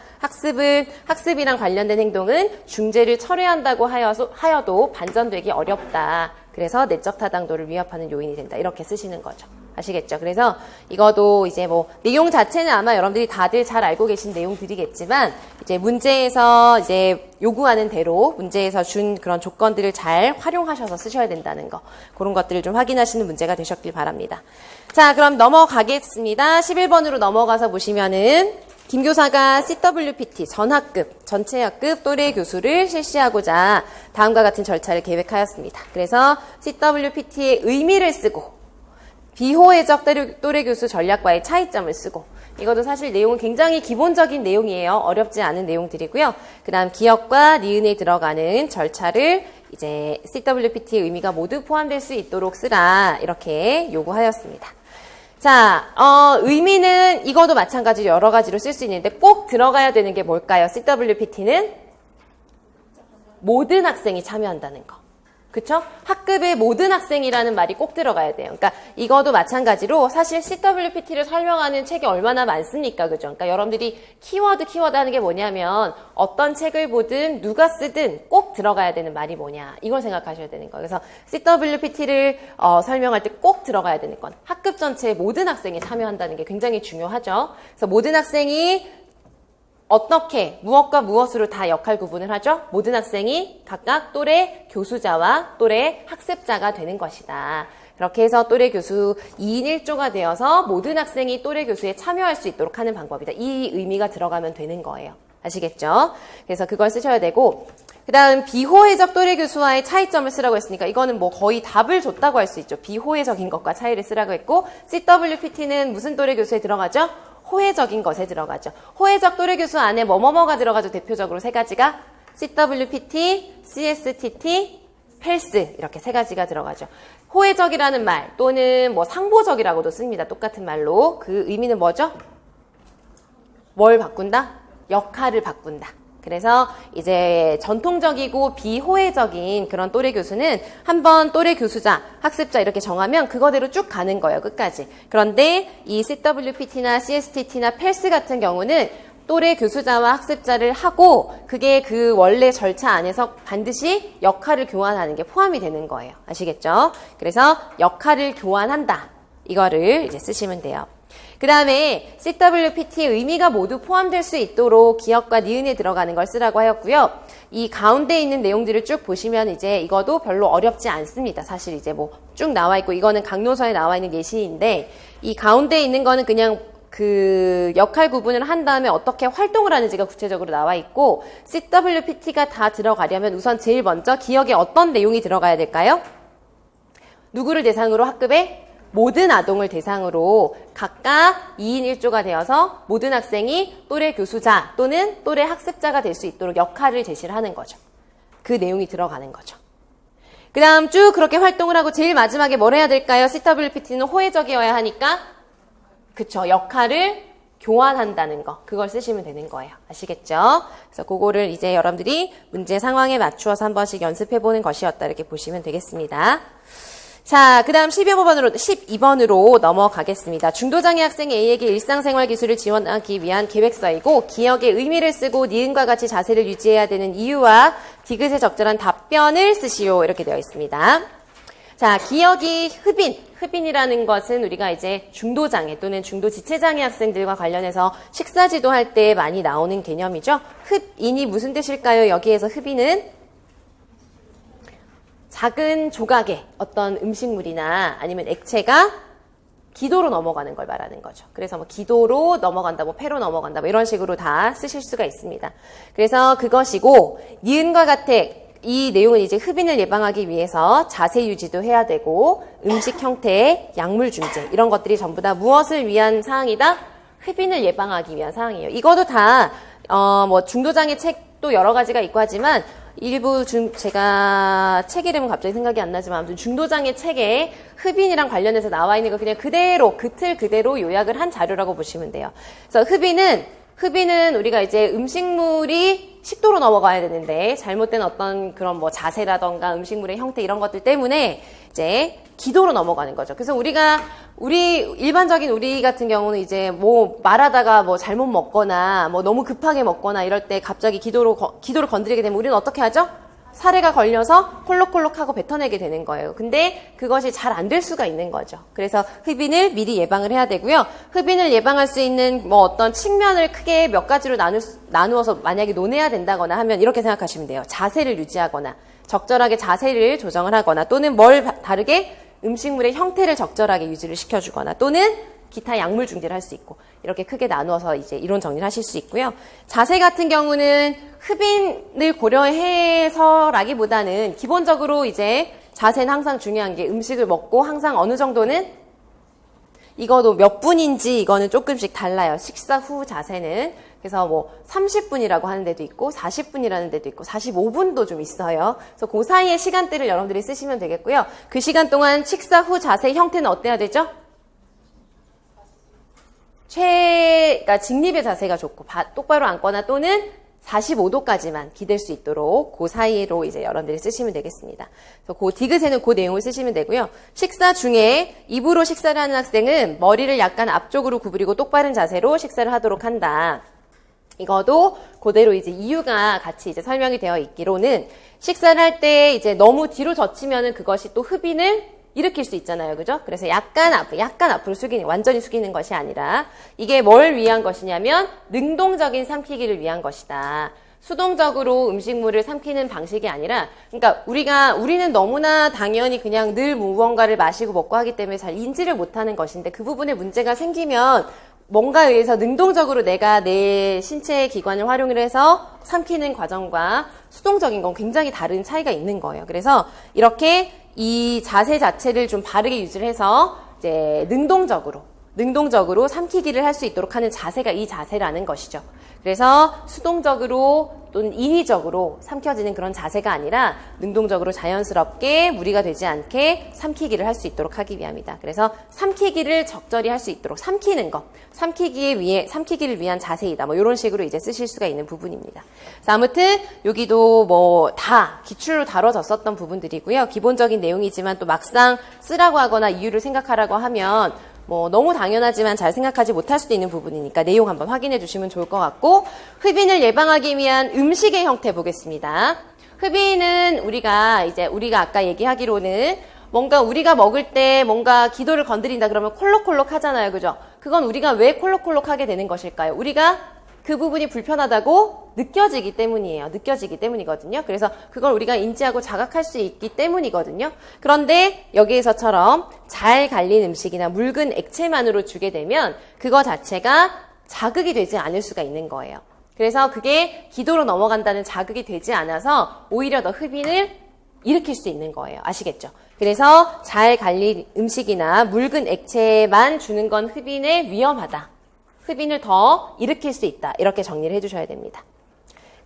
학습이랑 관련된 행동은 중재를 철회한다고 하여도 반전되기 어렵다. 그래서 내적 타당도를 위협하는 요인이 된다. 이렇게 쓰시는 거죠. 아시겠죠? 그래서 이것도 이제 뭐 내용 자체는 아마 여러분들이 다들 잘 알고 계신 내용들이겠지만 이제 문제에서 이제 요구하는 대로 문제에서 준 그런 조건들을 잘 활용하셔서 쓰셔야 된다는 거. 그런 것들을 좀 확인하시는 문제가 되셨길 바랍니다. 자, 그럼 넘어가겠습니다. 11번으로 넘어가서 보시면은 김 교사가 CWPT 전학급, 전체학급 또래 교수를 실시하고자 다음과 같은 절차를 계획하였습니다. 그래서 CWPT의 의미를 쓰고 비호혜적 또래 교수 전략과의 차이점을 쓰고 이것도 사실 내용은 굉장히 기본적인 내용이에요. 어렵지 않은 내용들이고요. 그 다음 기억과 니은에 들어가는 절차를 이제 CWPT의 의미가 모두 포함될 수 있도록 쓰라 이렇게 요구하였습니다. 자, 의미는 이것도 마찬가지로 여러 가지로 쓸 수 있는데 꼭 들어가야 되는 게 뭘까요? CWPT는 모든 학생이 참여한다는 거. 그쵸? 학급의 모든 학생이라는 말이 꼭 들어가야 돼요. 그러니까 이것도 마찬가지로 사실 CWPT를 설명하는 책이 얼마나 많습니까? 그죠? 그러니까 여러분들이 키워드 하는 게 뭐냐면 어떤 책을 보든 누가 쓰든 꼭 들어가야 되는 말이 뭐냐. 이걸 생각하셔야 되는 거예요. 그래서 CWPT를 설명할 때 꼭 들어가야 되는 건 학급 전체의 모든 학생이 참여한다는 게 굉장히 중요하죠. 그래서 모든 학생이 어떻게 무엇과 무엇으로 다 역할 구분을 하죠? 모든 학생이 각각 또래 교수자와 또래 학습자가 되는 것이다. 그렇게 해서 또래 교수 2인 1조가 되어서 모든 학생이 또래 교수에 참여할 수 있도록 하는 방법이다. 이 의미가 들어가면 되는 거예요. 아시겠죠? 그래서 그걸 쓰셔야 되고 그 다음 비호혜적 또래 교수와의 차이점을 쓰라고 했으니까 이거는 뭐 거의 답을 줬다고 할 수 있죠. 비호혜적인 것과 차이를 쓰라고 했고 CWPT는 무슨 또래 교수에 들어가죠? 호혜적인 것에 들어가죠. 호혜적 또래 교수 안에 뭐뭐뭐가 들어가죠. 대표적으로 세 가지가 CWPT, CSTT, 펠스 이렇게 세 가지가 들어가죠. 호혜적이라는 말 또는 뭐 상보적이라고도 씁니다. 똑같은 말로. 그 의미는 뭐죠? 뭘 바꾼다? 역할을 바꾼다. 그래서 이제 전통적이고 비호혜적인 그런 또래 교수는 한번 또래 교수자, 학습자 이렇게 정하면 그거대로 쭉 가는 거예요. 끝까지. 그런데 이 CWPT나 CSTT나 펠스 같은 경우는 또래 교수자와 학습자를 하고 그게 그 원래 절차 안에서 반드시 역할을 교환하는 게 포함이 되는 거예요. 아시겠죠? 그래서 역할을 교환한다. 이거를 이제 쓰시면 돼요. 그 다음에 CWPT의 의미가 모두 포함될 수 있도록 기억과 니은에 들어가는 걸 쓰라고 하였고요. 이 가운데 있는 내용들을 쭉 보시면 이제 이것도 별로 어렵지 않습니다. 사실 이제 뭐 쭉 나와 있고 이거는 강요서에 나와 있는 예시인데 이 가운데 있는 거는 그냥 그 역할 구분을 한 다음에 어떻게 활동을 하는지가 구체적으로 나와 있고, CWPT가 다 들어가려면 우선 제일 먼저 기억에 어떤 내용이 들어가야 될까요? 누구를 대상으로 학급에? 모든 아동을 대상으로 각각 2인 1조가 되어서 모든 학생이 또래 교수자 또는 또래 학습자가 될 수 있도록 역할을 제시를 하는 거죠. 그 내용이 들어가는 거죠. 그 다음 쭉 그렇게 활동을 하고 제일 마지막에 뭘 해야 될까요? CWPT는 호혜적이어야 하니까 그쵸, 역할을 교환한다는 거, 그걸 쓰시면 되는 거예요. 아시겠죠? 그래서 그거를 이제 여러분들이 문제 상황에 맞추어서 한 번씩 연습해보는 것이었다, 이렇게 보시면 되겠습니다. 자, 그 다음 12번으로 넘어가겠습니다. 중도장애 학생 A에게 일상생활 기술을 지원하기 위한 계획서이고, 기억에 의미를 쓰고 니은과 같이 자세를 유지해야 되는 이유와 디귿에 적절한 답변을 쓰시오, 이렇게 되어 있습니다. 자, 기억이 흡인이라는 것은 우리가 이제 중도장애 또는 중도지체장애 학생들과 관련해서 식사지도 할 때 많이 나오는 개념이죠. 흡인이 무슨 뜻일까요? 여기에서 흡인은 작은 조각의 어떤 음식물이나 아니면 액체가 기도로 넘어가는 걸 말하는 거죠. 그래서 뭐 기도로 넘어간다, 뭐 폐로 넘어간다, 뭐 이런 식으로 다 쓰실 수가 있습니다. 그래서 그것이고, 니은과 같아. 이 내용은 이제 흡인을 예방하기 위해서 자세 유지도 해야 되고, 음식 형태, 약물 중재, 이런 것들이 전부 다 무엇을 위한 사항이다? 흡인을 예방하기 위한 사항이에요. 이것도 다, 뭐 중도장애 책도 여러 가지가 있고 하지만, 일부 제가 책 이름은 갑자기 생각이 안 나지만 아무튼 중도장애 책에 흡인이랑 관련해서 나와 있는 거 그냥 그대로 그 틀 그대로 요약을 한 자료라고 보시면 돼요. 그래서 흡인은 우리가 이제 음식물이 식도로 넘어가야 되는데 잘못된 어떤 그런 뭐 자세라던가 음식물의 형태 이런 것들 때문에 이제 기도로 넘어가는 거죠. 그래서 일반적인 우리 같은 경우는 이제 뭐 말하다가 뭐 잘못 먹거나 뭐 너무 급하게 먹거나 이럴 때 갑자기 기도를 건드리게 되면 우리는 어떻게 하죠? 사례가 걸려서 콜록콜록하고 뱉어내게 되는 거예요. 근데 그것이 잘 안 될 수가 있는 거죠. 그래서 흡인을 미리 예방을 해야 되고요. 흡인을 예방할 수 있는 뭐 어떤 측면을 크게 몇 가지로 나누어서 만약에 논해야 된다거나 하면 이렇게 생각하시면 돼요. 자세를 유지하거나 적절하게 자세를 조정을 하거나 또는 뭘 다르게 음식물의 형태를 적절하게 유지를 시켜주거나 또는 기타 약물 중재를 할 수 있고 이렇게 크게 나누어서 이제 이론 정리를 하실 수 있고요. 자세 같은 경우는 흡인을 고려해서라기보다는 기본적으로 이제 자세는 항상 중요한 게 음식을 먹고 항상 어느 정도는 이거도 몇 분인지 이거는 조금씩 달라요. 식사 후 자세는. 그래서 뭐 30분이라고 하는 데도 있고 40분이라는 데도 있고 45분도 좀 있어요. 그래서 그 사이의 시간대를 여러분들이 쓰시면 되겠고요. 그 시간 동안 식사 후 자세의 형태는 어때야 되죠? 그러니까 직립의 자세가 좋고 똑바로 앉거나 또는 45도까지만 기댈 수 있도록 그 사이로 이제 여러분들이 쓰시면 되겠습니다. 그래서 그 디귿에는 그 내용을 쓰시면 되고요. 식사 중에 입으로 식사를 하는 학생은 머리를 약간 앞쪽으로 구부리고 똑바른 자세로 식사를 하도록 한다. 이거도 그대로 이제 이유가 같이 이제 설명이 되어 있기로는 식사를 할 때 이제 너무 뒤로 젖히면은 그것이 또 흡인을 일으킬 수 있잖아요. 그죠? 그래서 약간 앞으로 완전히 숙이는 것이 아니라 이게 뭘 위한 것이냐면 능동적인 삼키기를 위한 것이다. 수동적으로 음식물을 삼키는 방식이 아니라 그러니까 우리는 너무나 당연히 그냥 늘 무언가를 마시고 먹고 하기 때문에 잘 인지를 못하는 것인데 그 부분에 문제가 생기면 뭔가에 의해서 능동적으로 내가 내 신체의 기관을 활용을 해서 삼키는 과정과 수동적인 건 굉장히 다른 차이가 있는 거예요. 그래서 이렇게 이 자세 자체를 좀 바르게 유지를 해서 이제 능동적으로 삼키기를 할 수 있도록 하는 자세가 이 자세라는 것이죠. 그래서 수동적으로 또는 인위적으로 삼켜지는 그런 자세가 아니라 능동적으로 자연스럽게 무리가 되지 않게 삼키기를 할 수 있도록 하기 위함이다. 그래서 삼키기를 적절히 할 수 있도록 삼키는 것, 삼키기를 위한 자세이다. 뭐 이런 식으로 이제 쓰실 수가 있는 부분입니다. 그래서 아무튼 여기도 뭐 다 기출로 다뤄졌었던 부분들이고요. 기본적인 내용이지만 또 막상 쓰라고 하거나 이유를 생각하라고 하면 뭐 너무 당연하지만 잘 생각하지 못할 수도 있는 부분이니까 내용 한번 확인해 주시면 좋을 것 같고, 흡인을 예방하기 위한 음식의 형태 보겠습니다. 흡인은 우리가 아까 얘기하기로는 뭔가 우리가 먹을 때 뭔가 기도를 건드린다 그러면 콜록콜록 하잖아요. 그죠? 그건 우리가 왜 콜록콜록 하게 되는 것일까요? 우리가 그 부분이 불편하다고 느껴지기 때문이에요. 느껴지기 때문이거든요. 그래서 그걸 우리가 인지하고 자각할 수 있기 때문이거든요. 그런데 여기에서처럼 잘 갈린 음식이나 묽은 액체만으로 주게 되면 그거 자체가 자극이 되지 않을 수가 있는 거예요. 그래서 그게 기도로 넘어간다는 자극이 되지 않아서 오히려 더 흡인을 일으킬 수 있는 거예요. 아시겠죠? 그래서 잘 갈린 음식이나 묽은 액체만 주는 건 흡인에 위험하다. 흡인을 더 일으킬 수 있다. 이렇게 정리를 해주셔야 됩니다.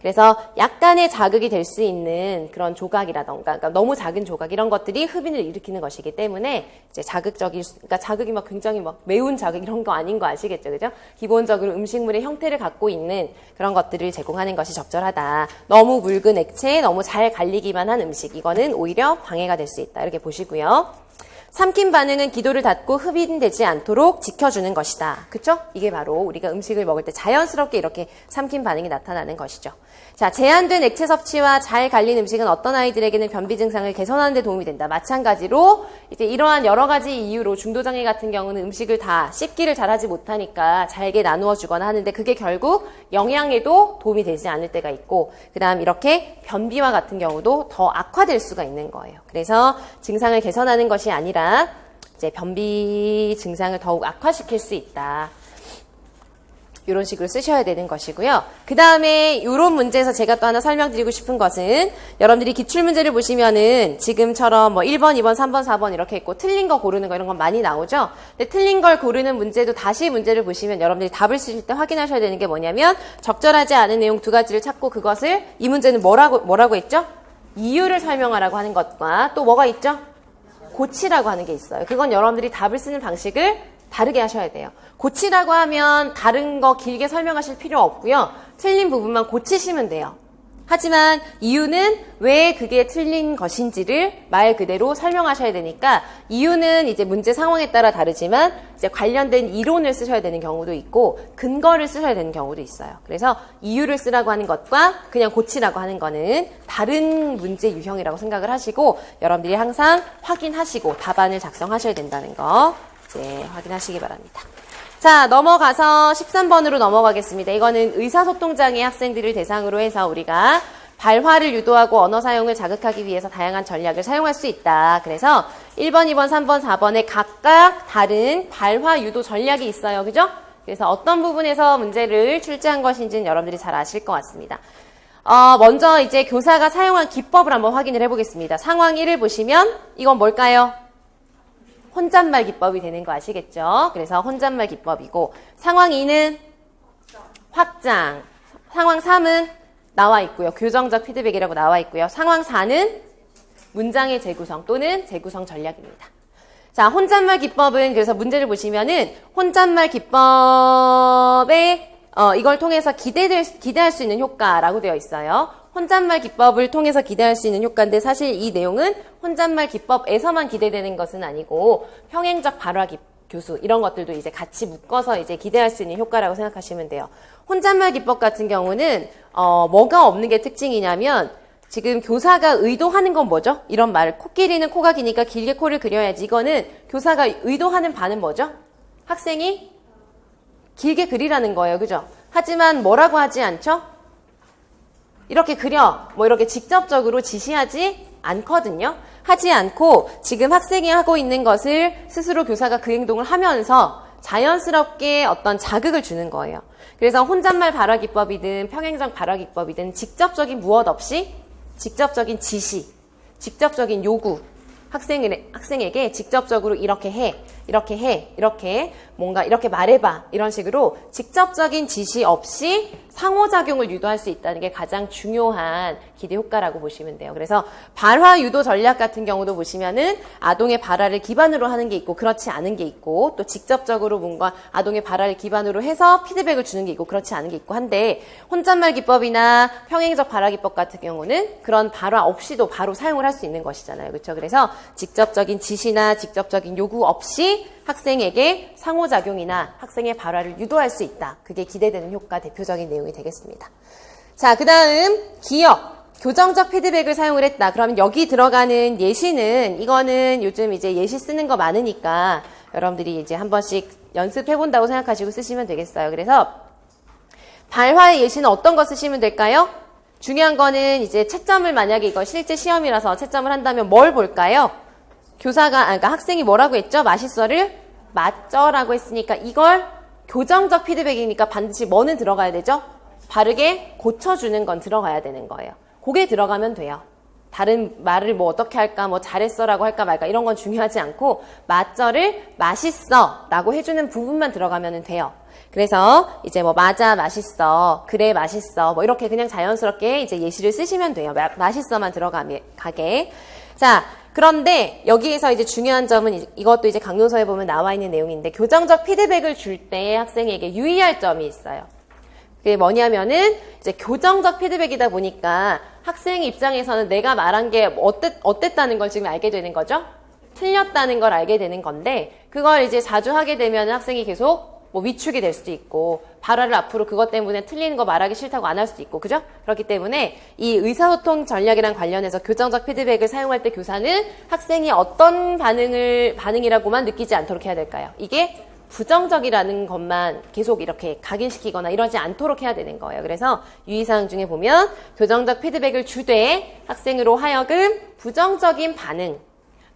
그래서 약간의 자극이 될 수 있는 그런 조각이라던가, 그러니까 너무 작은 조각 이런 것들이 흡인을 일으키는 것이기 때문에 이제 그러니까 자극이 막 굉장히 막 매운 자극 이런 거 아닌 거 아시겠죠, 그죠? 기본적으로 음식물의 형태를 갖고 있는 그런 것들을 제공하는 것이 적절하다. 너무 묽은 액체, 너무 잘 갈리기만 한 음식, 이거는 오히려 방해가 될 수 있다. 이렇게 보시고요. 삼킴 반응은 기도를 닫고 흡인되지 않도록 지켜주는 것이다. 그쵸? 이게 바로 우리가 음식을 먹을 때 자연스럽게 이렇게 삼킴 반응이 나타나는 것이죠. 자, 제한된 액체 섭취와 잘 갈린 음식은 어떤 아이들에게는 변비 증상을 개선하는 데 도움이 된다. 마찬가지로 이제 이러한 여러 가지 이유로 중도장애 같은 경우는 음식을 다 씹기를 잘하지 못하니까 잘게 나누어 주거나 하는데 그게 결국 영양에도 도움이 되지 않을 때가 있고, 그 다음 이렇게 변비와 같은 경우도 더 악화될 수가 있는 거예요. 그래서 증상을 개선하는 것이 아니라 이제 변비 증상을 더욱 악화시킬 수 있다. 이런 식으로 쓰셔야 되는 것이고요. 그 다음에 이런 문제에서 제가 또 하나 설명드리고 싶은 것은, 여러분들이 기출문제를 보시면은 지금처럼 뭐 1번, 2번, 3번, 4번 이렇게 있고 틀린 거 고르는 거 이런 건 많이 나오죠. 근데 틀린 걸 고르는 문제도 다시 문제를 보시면 여러분들이 답을 쓰실 때 확인하셔야 되는 게 뭐냐면, 적절하지 않은 내용 두 가지를 찾고 그것을, 이 문제는 뭐라고 했죠? 이유를 설명하라고 하는 것과 또 뭐가 있죠? 고치라고 하는 게 있어요. 그건 여러분들이 답을 쓰는 방식을 다르게 하셔야 돼요. 고치라고 하면 다른 거 길게 설명하실 필요 없고요. 틀린 부분만 고치시면 돼요. 하지만 이유는 왜 그게 틀린 것인지를 말 그대로 설명하셔야 되니까, 이유는 이제 문제 상황에 따라 다르지만 이제 관련된 이론을 쓰셔야 되는 경우도 있고 근거를 쓰셔야 되는 경우도 있어요. 그래서 이유를 쓰라고 하는 것과 그냥 고치라고 하는 거는 다른 문제 유형이라고 생각을 하시고, 여러분들이 항상 확인하시고 답안을 작성하셔야 된다는 거 이제 확인하시기 바랍니다. 자, 넘어가서 13번으로 넘어가겠습니다. 이거는 의사소통장애 학생들을 대상으로 해서 우리가 발화를 유도하고 언어 사용을 자극하기 위해서 다양한 전략을 사용할 수 있다. 그래서 1번, 2번, 3번, 4번에 각각 다른 발화 유도 전략이 있어요. 그죠? 그래서 어떤 부분에서 문제를 출제한 것인지는 여러분들이 잘 아실 것 같습니다. 먼저 이제 교사가 사용한 기법을 한번 확인을 해보겠습니다. 상황 1을 보시면 이건 뭘까요? 혼잣말 기법이 되는 거 아시겠죠? 그래서 혼잣말 기법이고, 상황 2는 확장, 상황 3은 나와 있고요. 교정적 피드백이라고 나와 있고요. 상황 4는 문장의 재구성 또는 재구성 전략입니다. 자, 혼잣말 기법은 그래서 문제를 보시면은 혼잣말 기법에 이걸 통해서 기대할 수 있는 효과라고 되어 있어요. 혼잣말 기법을 통해서 기대할 수 있는 효과인데, 사실 이 내용은 혼잣말 기법에서만 기대되는 것은 아니고 평행적 발화 교수 이런 것들도 이제 같이 묶어서 이제 기대할 수 있는 효과라고 생각하시면 돼요. 혼잣말 기법 같은 경우는 뭐가 없는 게 특징이냐면, 지금 교사가 의도하는 건 뭐죠? 이런 말, 코끼리는 코가 기니까 길게 코를 그려야지. 이거는 교사가 의도하는 바는 뭐죠? 학생이 길게 그리라는 거예요. 그죠? 하지만 뭐라고 하지 않죠? 이렇게 그려, 뭐 이렇게 직접적으로 지시하지 않거든요. 하지 않고 지금 학생이 하고 있는 것을 스스로 교사가 그 행동을 하면서 자연스럽게 어떤 자극을 주는 거예요. 그래서 혼잣말 발화 기법이든 평행적 발화 기법이든 직접적인 무엇 없이 직접적인 지시, 직접적인 요구, 학생에게 직접적으로 이렇게 뭔가 이렇게 말해봐, 이런 식으로 직접적인 지시 없이 상호작용을 유도할 수 있다는 게 가장 중요한 기대 효과라고 보시면 돼요. 그래서 발화 유도 전략 같은 경우도 보시면은 아동의 발화를 기반으로 하는 게 있고 그렇지 않은 게 있고, 또 직접적으로 뭔가 아동의 발화를 기반으로 해서 피드백을 주는 게 있고 그렇지 않은 게 있고 한데, 혼잣말 기법이나 평행적 발화 기법 같은 경우는 그런 발화 없이도 바로 사용을 할 수 있는 것이잖아요. 그렇죠? 그래서 직접적인 지시나 직접적인 요구 없이 학생에게 상호작용이나 학생의 발화를 유도할 수 있다. 그게 기대되는 효과 대표적인 내용이 되겠습니다. 자, 그 다음 기억, 교정적 피드백을 사용을 했다. 그러면 여기 들어가는 예시는, 이거는 요즘 이제 예시 쓰는 거 많으니까 여러분들이 이제 한 번씩 연습해 본다고 생각하시고 쓰시면 되겠어요. 그래서 발화의 예시는 어떤 거 쓰시면 될까요? 중요한 거는 이제 채점을 만약에 이거 실제 시험이라서 채점을 한다면 뭘 볼까요? 그러니까 학생이 뭐라고 했죠? 맛있어를 맞죠라고 했으니까 이걸 교정적 피드백이니까 반드시 뭐는 들어가야 되죠? 바르게 고쳐주는 건 들어가야 되는 거예요. 그게 들어가면 돼요. 다른 말을 뭐 어떻게 할까, 뭐 잘했어라고 할까 말까 이런 건 중요하지 않고 맞죠를 맛있어라고 해주는 부분만 들어가면 돼요. 그래서 이제 뭐 맞아, 맛있어, 그래, 맛있어 뭐 이렇게 그냥 자연스럽게 이제 예시를 쓰시면 돼요. 맛있어만 들어가게. 자, 그런데 여기에서 이제 중요한 점은 이것도 이제 강론서에 보면 나와 있는 내용인데 교정적 피드백을 줄 때 학생에게 유의할 점이 있어요. 그게 뭐냐면은 이제 교정적 피드백이다 보니까 학생 입장에서는 내가 말한 게 어땠다는 걸 지금 알게 되는 거죠? 틀렸다는 걸 알게 되는 건데 그걸 이제 자주 하게 되면 학생이 계속 뭐 위축이 될 수도 있고 발화를 앞으로 그것 때문에 틀리는 거 말하기 싫다고 안 할 수도 있고 그죠? 그렇기 때문에 이 의사소통 전략이랑 관련해서 교정적 피드백을 사용할 때 교사는 학생이 어떤 반응이라고만 느끼지 않도록 해야 될까요? 이게 부정적이라는 것만 계속 이렇게 각인시키거나 이러지 않도록 해야 되는 거예요. 그래서 유의사항 중에 보면 교정적 피드백을 주되 학생으로 하여금 부정적인 반응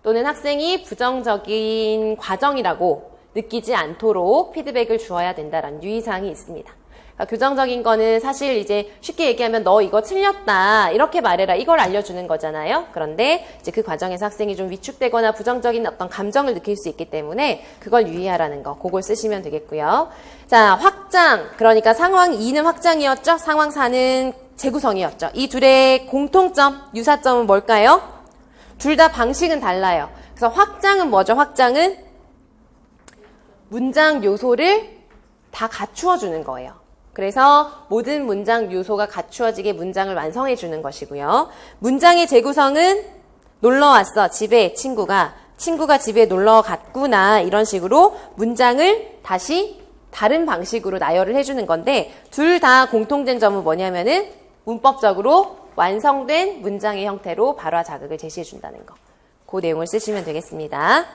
또는 학생이 부정적인 과정이라고 느끼지 않도록 피드백을 주어야 된다라는 유의사항이 있습니다. 그러니까 교정적인 거는 사실 이제 쉽게 얘기하면 너 이거 틀렸다 이렇게 말해라 이걸 알려주는 거잖아요. 그런데 이제 그 과정에서 학생이 좀 위축되거나 부정적인 어떤 감정을 느낄 수 있기 때문에 그걸 유의하라는 거 그걸 쓰시면 되겠고요. 자, 확장 그러니까 상황 2는 확장이었죠. 상황 4는 재구성이었죠. 이 둘의 공통점 유사점은 뭘까요? 둘 다 방식은 달라요. 그래서 확장은 뭐죠? 확장은 문장 요소를 다 갖추어 주는 거예요. 그래서 모든 문장 요소가 갖추어지게 문장을 완성해 주는 것이고요. 문장의 재구성은 놀러 왔어. 집에 친구가 집에 놀러 갔구나. 이런 식으로 문장을 다시 다른 방식으로 나열을 해주는 건데 둘 다 공통된 점은 뭐냐면은 문법적으로 완성된 문장의 형태로 발화 자극을 제시해 준다는 거. 그 내용을 쓰시면 되겠습니다.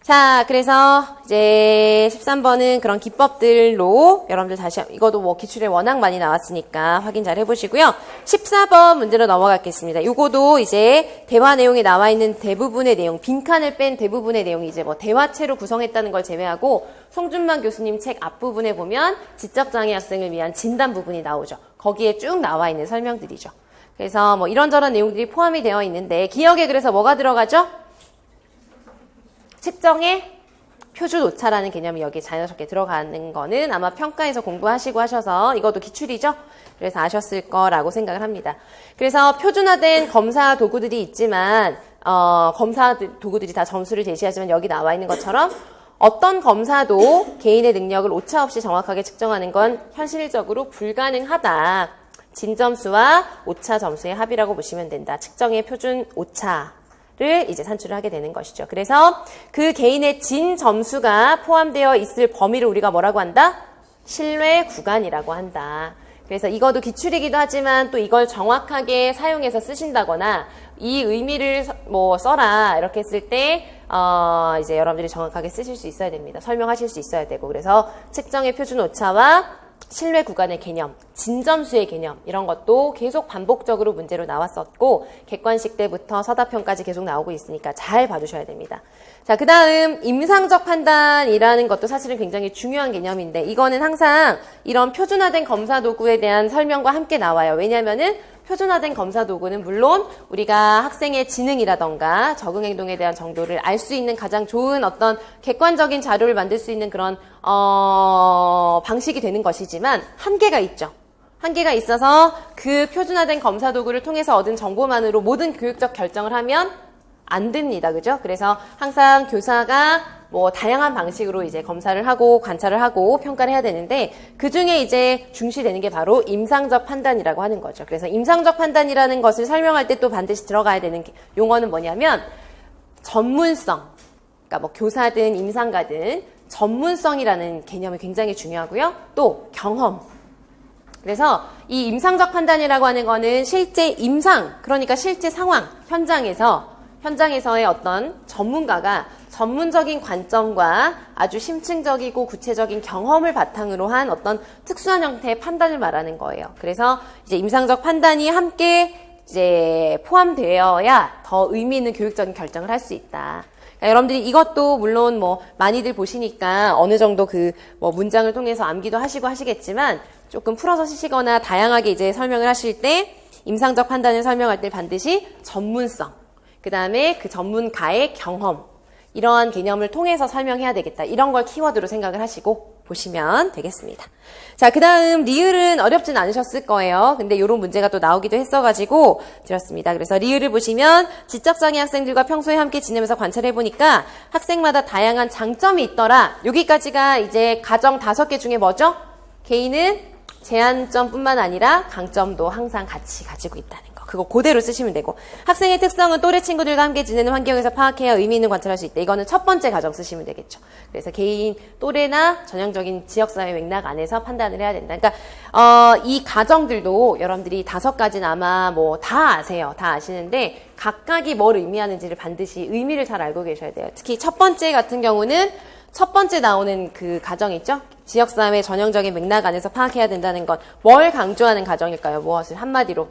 자, 그래서 이제 13번은 그런 기법들로 여러분들 다시 이것도 뭐 기출에 워낙 많이 나왔으니까 확인 잘 해보시고요. 14번 문제로 넘어가겠습니다. 이거도 이제 대화 내용에 나와 있는 대부분의 내용, 빈칸을 뺀 대부분의 내용이 이제 뭐 대화체로 구성했다는 걸 제외하고 송준만 교수님 책 앞부분에 보면 지적장애 학생을 위한 진단 부분이 나오죠. 거기에 쭉 나와 있는 설명들이죠. 그래서 뭐 이런저런 내용들이 포함이 되어 있는데 기억에 그래서 뭐가 들어가죠? 측정의 표준 오차라는 개념이 여기 자연스럽게 들어가는 거는 아마 평가에서 공부하시고 하셔서 이것도 기출이죠? 그래서 아셨을 거라고 생각을 합니다. 그래서 표준화된 검사 도구들이 있지만 검사 도구들이 다 점수를 제시하지만 여기 나와 있는 것처럼 어떤 검사도 개인의 능력을 오차 없이 정확하게 측정하는 건 현실적으로 불가능하다. 진점수와 오차 점수의 합이라고 보시면 된다. 측정의 표준 오차를 이제 산출을 하게 되는 것이죠. 그래서 그 개인의 진 점수가 포함되어 있을 범위를 우리가 뭐라고 한다? 신뢰 구간이라고 한다. 그래서 이것도 기출이기도 하지만 또 이걸 정확하게 사용해서 쓰신다거나 이 의미를 뭐 써라 이렇게 했을 때 이제 여러분들이 정확하게 쓰실 수 있어야 됩니다. 설명하실 수 있어야 되고 그래서 측정의 표준 오차와 신뢰 구간의 개념, 진점수의 개념 이런 것도 계속 반복적으로 문제로 나왔었고 객관식 때부터 서답형까지 계속 나오고 있으니까 잘 봐주셔야 됩니다. 자, 그 다음 임상적 판단이라는 것도 사실은 굉장히 중요한 개념인데 이거는 항상 이런 표준화된 검사 도구에 대한 설명과 함께 나와요. 왜냐하면은 표준화된 검사 도구는 물론 우리가 학생의 지능이라던가 적응 행동에 대한 정도를 알 수 있는 가장 좋은 어떤 객관적인 자료를 만들 수 있는 그런 방식이 되는 것이지만 한계가 있죠. 한계가 있어서 그 표준화된 검사 도구를 통해서 얻은 정보만으로 모든 교육적 결정을 하면 안 됩니다. 그죠? 그래서 항상 교사가 뭐 다양한 방식으로 이제 검사를 하고 관찰을 하고 평가를 해야 되는데 그 중에 이제 중시되는 게 바로 임상적 판단이라고 하는 거죠. 그래서 임상적 판단이라는 것을 설명할 때 또 반드시 들어가야 되는 용어는 뭐냐면 전문성. 그러니까 뭐 교사든 임상가든 전문성이라는 개념이 굉장히 중요하고요. 또 경험. 그래서 이 임상적 판단이라고 하는 거는 실제 임상, 그러니까 실제 상황, 현장에서 현장에서의 어떤 전문가가 전문적인 관점과 아주 심층적이고 구체적인 경험을 바탕으로 한 어떤 특수한 형태의 판단을 말하는 거예요. 그래서 이제 임상적 판단이 함께 이제 포함되어야 더 의미 있는 교육적인 결정을 할 수 있다. 그러니까 여러분들이 이것도 물론 뭐 많이들 보시니까 어느 정도 그 뭐 문장을 통해서 암기도 하시고 하시겠지만 조금 풀어서 쓰시거나 다양하게 이제 설명을 하실 때 임상적 판단을 설명할 때 반드시 전문성, 그 다음에 그 전문가의 경험, 이러한 개념을 통해서 설명해야 되겠다. 이런 걸 키워드로 생각을 하시고 보시면 되겠습니다. 자, 그 다음 리을은 어렵진 않으셨을 거예요. 근데 이런 문제가 또 나오기도 했어가지고 드렸습니다. 그래서 리을을 보시면 지적장애 학생들과 평소에 함께 지내면서 관찰해보니까 학생마다 다양한 장점이 있더라. 여기까지가 이제 가정 5개 중에 뭐죠? 개인은 제한점뿐만 아니라 강점도 항상 같이 가지고 있다는 거. 그거 그대로 쓰시면 되고, 학생의 특성은 또래 친구들과 함께 지내는 환경에서 파악해야 의미 있는 관찰할 수 있다. 이거는 첫 번째 가정 쓰시면 되겠죠. 그래서 개인 또래나 전형적인 지역사회 맥락 안에서 판단을 해야 된다. 그러니까 이 가정들도 여러분들이 5가지는 아마 뭐 다 아세요. 다 아시는데 각각이 뭘 의미하는지를 반드시 의미를 잘 알고 계셔야 돼요. 특히 첫 번째 같은 경우는 첫 번째 나오는 그 가정 있죠? 지역사회 전형적인 맥락 안에서 파악해야 된다는 건 뭘 강조하는 가정일까요? 무엇을? 한마디로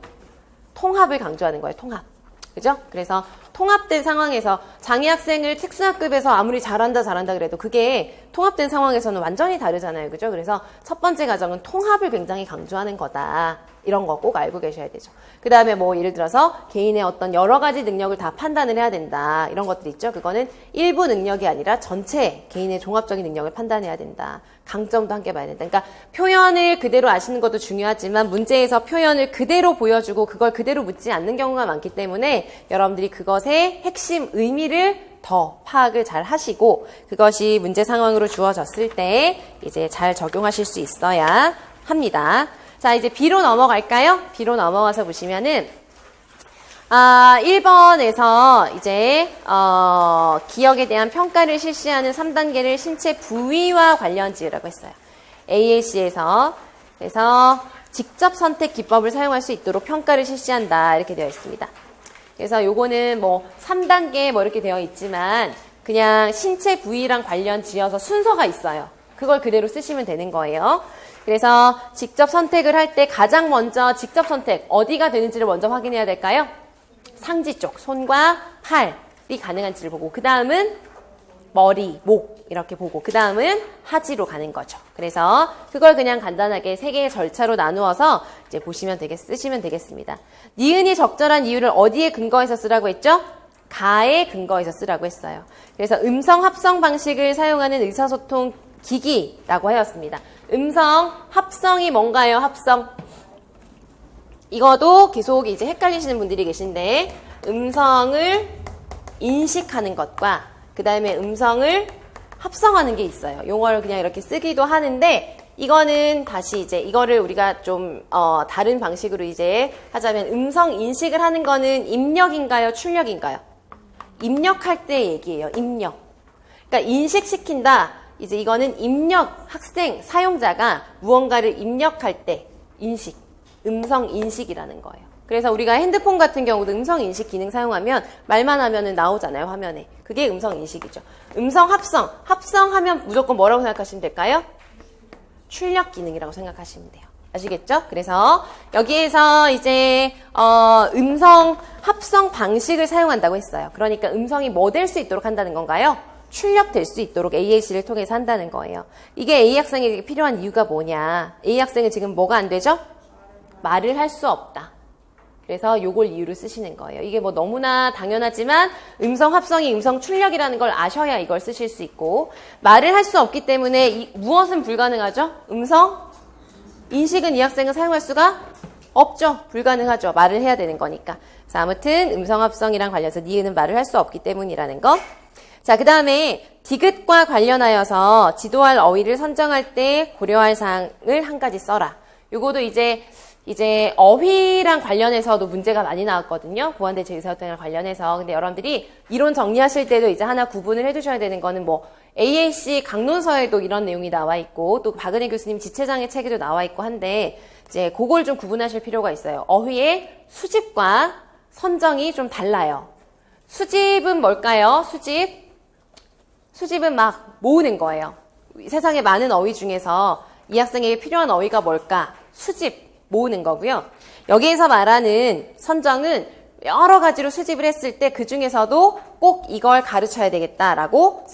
통합을 강조하는 거예요. 통합. 그죠? 그래서 통합된 상황에서 장애 학생을 특수학급에서 아무리 잘한다 그래도 그게 통합된 상황에서는 완전히 다르잖아요. 그죠? 그래서 첫 번째 가정은 통합을 굉장히 강조하는 거다. 이런 거 꼭 알고 계셔야 되죠. 그 다음에 뭐 예를 들어서 개인의 어떤 여러 가지 능력을 다 판단을 해야 된다. 이런 것들 있죠. 그거는 일부 능력이 아니라 전체 개인의 종합적인 능력을 판단해야 된다. 강점도 함께 봐야 된다. 그러니까 표현을 그대로 아시는 것도 중요하지만 문제에서 표현을 그대로 보여주고 그걸 그대로 묻지 않는 경우가 많기 때문에 여러분들이 그것의 핵심 의미를 더 파악을 잘 하시고 그것이 문제 상황으로 주어졌을 때 이제 잘 적용하실 수 있어야 합니다. 자, 이제 B로 넘어갈까요? B로 넘어가서 보시면은 1번에서 이제 기억에 대한 평가를 실시하는 3단계를 신체 부위와 관련 지으라고 했어요. AAC에서. 그래서 직접 선택 기법을 사용할 수 있도록 평가를 실시한다. 이렇게 되어 있습니다. 그래서 요거는 뭐 3단계 뭐 이렇게 되어 있지만 그냥 신체 부위랑 관련 지어서 순서가 있어요. 그걸 그대로 쓰시면 되는 거예요. 그래서 직접 선택을 할 때 가장 먼저 직접 선택 어디가 되는지를 먼저 확인해야 될까요? 상지 쪽, 손과 팔이 가능한지를 보고 그 다음은 머리, 목 이렇게 보고 그 다음은 하지로 가는 거죠. 그래서 그걸 그냥 간단하게 3개의 절차로 나누어서 이제 쓰시면 되겠습니다. 니은이 적절한 이유를 어디에 근거해서 쓰라고 했죠? 가에 근거해서 쓰라고 했어요. 그래서 음성 합성 방식을 사용하는 의사소통 기기라고 하였습니다. 음성 합성이 뭔가요? 합성. 이거도 계속 이제 헷갈리시는 분들이 계신데 음성을 인식하는 것과 그 다음에 음성을 합성하는 게 있어요. 용어를 그냥 이렇게 쓰기도 하는데 이거는 다시 이제 이거를 우리가 좀 다른 방식으로 이제 하자면 음성 인식을 하는 거는 입력인가요? 출력인가요? 입력할 때 얘기예요. 입력. 그러니까 인식시킨다. 이제 이거는 입력, 학생, 사용자가 무언가를 입력할 때 인식, 음성 인식이라는 거예요. 그래서 우리가 핸드폰 같은 경우도 음성 인식 기능 사용하면 말만 하면은 나오잖아요, 화면에. 그게 음성 인식이죠. 음성 합성, 합성하면 무조건 뭐라고 생각하시면 될까요? 출력 기능이라고 생각하시면 돼요. 아시겠죠? 그래서 여기에서 이제 음성 합성 방식을 사용한다고 했어요. 그러니까 음성이 뭐 될 수 있도록 한다는 건가요? 출력될 수 있도록 AAC를 통해서 한다는 거예요. 이게 A 학생에게 필요한 이유가 뭐냐? A 학생은 지금 뭐가 안 되죠? 말을 할 수 없다. 그래서 요걸 이유로 쓰시는 거예요. 이게 뭐 너무나 당연하지만 음성 합성이 음성 출력이라는 걸 아셔야 이걸 쓰실 수 있고 말을 할 수 없기 때문에 무엇은 불가능하죠? 음성 인식은 이 학생은 사용할 수가 없죠. 불가능하죠. 말을 해야 되는 거니까. 자, 아무튼 음성 합성이랑 관련해서 니은은 말을 할 수 없기 때문이라는 거. 자, 그 다음에 디귿과 관련하여서 지도할 어휘를 선정할 때 고려할 사항을 한 가지 써라. 요거도 이제 어휘랑 관련해서도 문제가 많이 나왔거든요. 보완대체 의사소통이랑 관련해서. 근데 여러분들이 이론 정리하실 때도 이제 하나 구분을 해두셔야 되는 거는 뭐 AAC 강론서에도 이런 내용이 나와 있고 또 박은혜 교수님 지체장애 책에도 나와 있고 한데 이제 그걸 좀 구분하실 필요가 있어요. 어휘의 수집과 선정이 좀 달라요. 수집은 뭘까요? 수집은 막 모으는 거예요. 세상에 많은 어휘 중에서 이 학생에게 필요한 어휘가 뭘까? 수집, 모으는 거고요. 여기에서 말하는 선정은 여러 가지로 수집을 했을 때 그 중에서도 꼭 이걸 가르쳐야 되겠다라고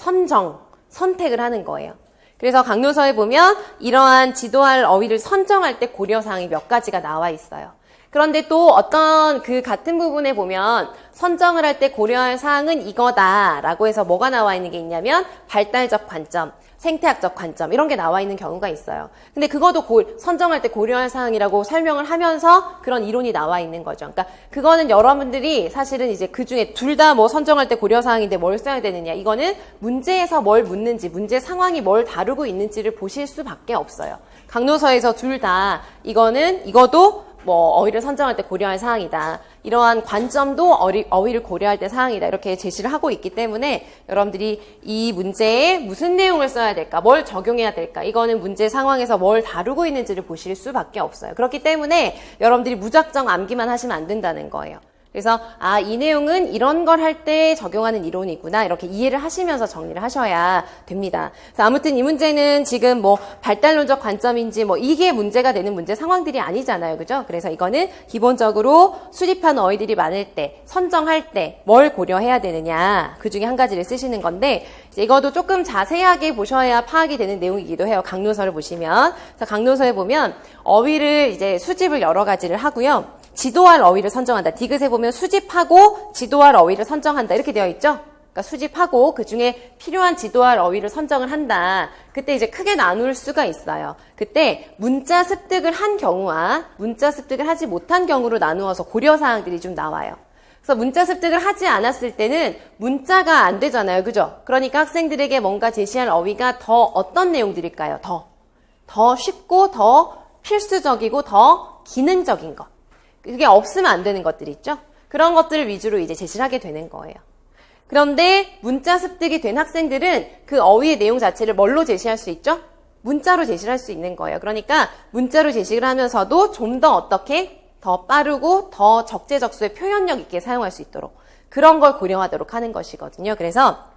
선택을 하는 거예요. 그래서 강론서에 보면 이러한 지도할 어휘를 선정할 때 고려사항이 몇 가지가 나와 있어요. 그런데 또 어떤 그 같은 부분에 보면 선정을 할 때 고려할 사항은 이거다라고 해서 뭐가 나와 있는 게 있냐면 발달적 관점, 생태학적 관점 이런 게 나와 있는 경우가 있어요. 근데 그것도 선정할 때 고려할 사항이라고 설명을 하면서 그런 이론이 나와 있는 거죠. 그러니까 그거는 여러분들이 사실은 이제 그 중에 둘 다 뭐 선정할 때 고려 사항인데 뭘 써야 되느냐. 이거는 문제에서 뭘 묻는지, 문제 상황이 뭘 다루고 있는지를 보실 수밖에 없어요. 강론서에서 둘 다 이거도 뭐 어휘를 선정할 때 고려할 사항이다. 이러한 관점도 어휘를 고려할 때 사항이다. 이렇게 제시를 하고 있기 때문에 여러분들이 이 문제에 무슨 내용을 써야 될까? 뭘 적용해야 될까? 이거는 문제 상황에서 뭘 다루고 있는지를 보실 수밖에 없어요. 그렇기 때문에 여러분들이 무작정 암기만 하시면 안 된다는 거예요. 그래서 이 내용은 이런 걸 할 때 적용하는 이론이구나 이렇게 이해를 하시면서 정리를 하셔야 됩니다. 그래서 아무튼 이 문제는 지금 뭐 발달론적 관점인지 뭐 이게 문제가 되는 문제 상황들이 아니잖아요. 그죠? 그래서 이거는 기본적으로 수집한 어휘들이 많을 때 선정할 때 뭘 고려해야 되느냐 그 중에 한 가지를 쓰시는 건데 이제 이것도 조금 자세하게 보셔야 파악이 되는 내용이기도 해요. 강론서를 보시면. 그래서 강론서에 보면 어휘를 이제 수집을 여러 가지를 하고요. 지도할 어휘를 선정한다. 디귿에 보면 수집하고 지도할 어휘를 선정한다. 이렇게 되어 있죠? 그러니까 수집하고 그 중에 필요한 지도할 어휘를 선정을 한다. 그때 이제 크게 나눌 수가 있어요. 그때 문자 습득을 한 경우와 문자 습득을 하지 못한 경우로 나누어서 고려사항들이 좀 나와요. 그래서 문자 습득을 하지 않았을 때는 문자가 안 되잖아요. 그죠? 그러니까 학생들에게 뭔가 제시할 어휘가 더 어떤 내용들일까요? 더 쉽고 더 필수적이고 더 기능적인 것. 그게 없으면 안 되는 것들이 있죠? 그런 것들을 위주로 이제 제시를 하게 되는 거예요. 그런데 문자 습득이 된 학생들은 그 어휘의 내용 자체를 뭘로 제시할 수 있죠? 문자로 제시를 할 수 있는 거예요. 그러니까 문자로 제시를 하면서도 좀 더 어떻게 더 빠르고 더 적재적소의 표현력 있게 사용할 수 있도록 그런 걸 고려하도록 하는 것이거든요. 그래서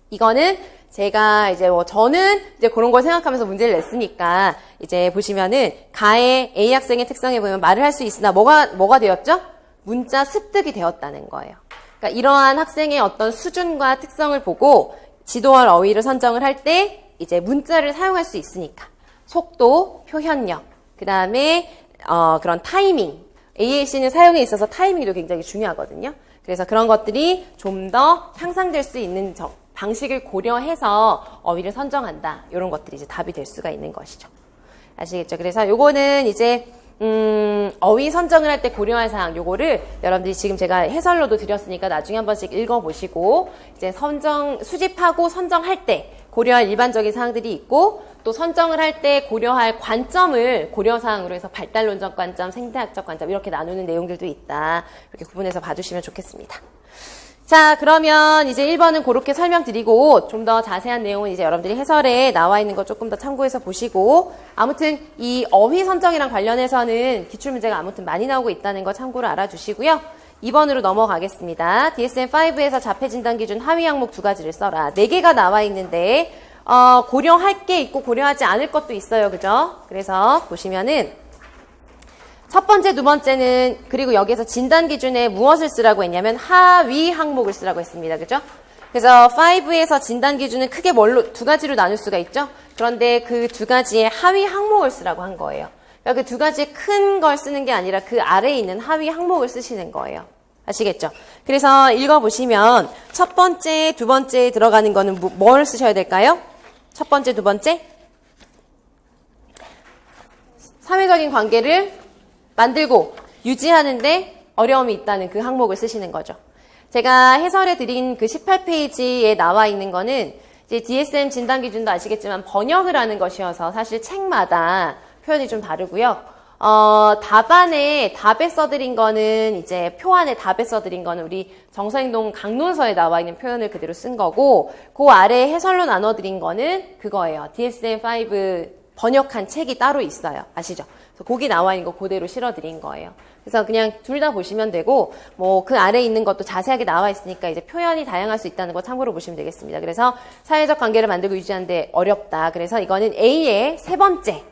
이거는 제가 이제 저는 이제 그런 걸 생각하면서 문제를 냈으니까 이제 보시면은 가의 A 학생의 특성에 보면 말을 할 수 있으나 뭐가 되었죠? 문자 습득이 되었다는 거예요. 그러니까 이러한 학생의 어떤 수준과 특성을 보고 지도할 어휘를 선정을 할 때 이제 문자를 사용할 수 있으니까 속도, 표현력, 그 다음에 그런 타이밍, AAC는 사용에 있어서 타이밍도 굉장히 중요하거든요. 그래서 그런 것들이 좀 더 향상될 수 있는 방식을 고려해서 어휘를 선정한다. 이런 것들이 이제 답이 될 수가 있는 것이죠. 아시겠죠? 그래서 요거는 이제 어휘 선정을 할 때 고려할 사항 요거를 여러분들이 지금 제가 해설로도 드렸으니까 나중에 한 번씩 읽어보시고 이제 수집하고 선정할 때 고려할 일반적인 사항들이 있고 또 선정을 할 때 고려할 관점을 고려사항으로 해서 발달론적 관점, 생태학적 관점 이렇게 나누는 내용들도 있다. 이렇게 구분해서 봐주시면 좋겠습니다. 자, 그러면 이제 1번은 그렇게 설명드리고 좀 더 자세한 내용은 이제 여러분들이 해설에 나와 있는 거 조금 더 참고해서 보시고 아무튼 이 어휘 선정이랑 관련해서는 기출문제가 아무튼 많이 나오고 있다는 거 참고로 알아주시고요. 2번으로 넘어가겠습니다. DSM-5에서 자폐진단 기준 하위 항목 2가지를 써라. 4개가 나와 있는데 고려할 게 있고 고려하지 않을 것도 있어요. 그죠? 그래서 보시면은 첫 번째, 두 번째는 그리고 여기에서 진단 기준에 무엇을 쓰라고 했냐면 하위 항목을 쓰라고 했습니다. 그죠? 그래서 5에서 진단 기준은 크게 2가지로 나눌 수가 있죠? 그런데 그 2가지의 하위 항목을 쓰라고 한 거예요. 그러니까 그 2가지의 큰 걸 쓰는 게 아니라 그 아래에 있는 하위 항목을 쓰시는 거예요. 아시겠죠? 그래서 읽어보시면 첫 번째, 두 번째에 들어가는 거는 뭘 쓰셔야 될까요? 첫 번째, 두 번째? 사회적인 관계를 만들고 유지하는데 어려움이 있다는 그 항목을 쓰시는 거죠. 제가 해설해 드린 그 18페이지에 나와 있는 거는 이제 DSM 진단 기준도 아시겠지만 번역을 하는 것이어서 사실 책마다 표현이 좀 다르고요. 답에 써드린 거는 이제 표안에 답에 써드린 거는 우리 정서행동 강론서에 나와 있는 표현을 그대로 쓴 거고 그 아래 해설로 나눠드린 거는 그거예요. DSM-5 번역한 책이 따로 있어요. 아시죠? 그래서 거기 나와 있는 거 그대로 실어드린 거예요. 그래서 그냥 둘 다 보시면 되고, 뭐, 그 아래에 있는 것도 자세하게 나와 있으니까 이제 표현이 다양할 수 있다는 거 참고로 보시면 되겠습니다. 그래서 사회적 관계를 만들고 유지하는데 어렵다. 그래서 이거는 A의 세 번째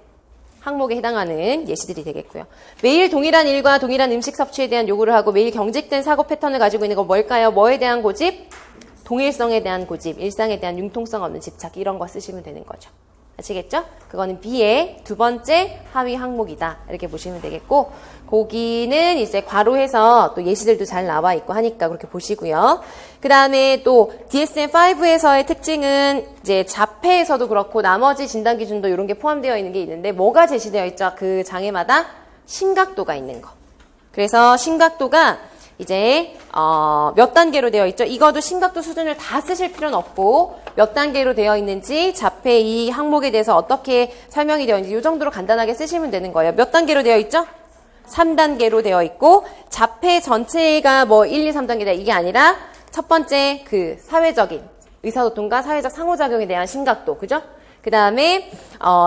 항목에 해당하는 예시들이 되겠고요. 매일 동일한 일과 동일한 음식 섭취에 대한 요구를 하고 매일 경직된 사고 패턴을 가지고 있는 거 뭘까요? 뭐에 대한 고집? 동일성에 대한 고집, 일상에 대한 융통성 없는 집착, 이런 거 쓰시면 되는 거죠. 아시겠죠? 그거는 B의 두 번째 하위 항목이다. 이렇게 보시면 되겠고, 거기는 이제 괄호해서 또 예시들도 잘 나와 있고 하니까 그렇게 보시고요. 그 다음에 또 DSM-5에서의 특징은 이제 자폐에서도 그렇고 나머지 진단 기준도 이런 게 포함되어 있는 게 있는데, 뭐가 제시되어 있죠? 그 장애마다 심각도가 있는 거. 그래서 심각도가 이제 몇 단계로 되어 있죠? 이거도 심각도 수준을 다 쓰실 필요는 없고 몇 단계로 되어 있는지 자폐 이 항목에 대해서 어떻게 설명이 되어 있는지 이 정도로 간단하게 쓰시면 되는 거예요. 몇 단계로 되어 있죠? 3단계로 되어 있고 자폐 전체가 뭐 1, 2, 3단계다 이게 아니라 첫 번째 그 사회적인 의사소통과 사회적 상호작용에 대한 심각도, 그죠? 그 다음에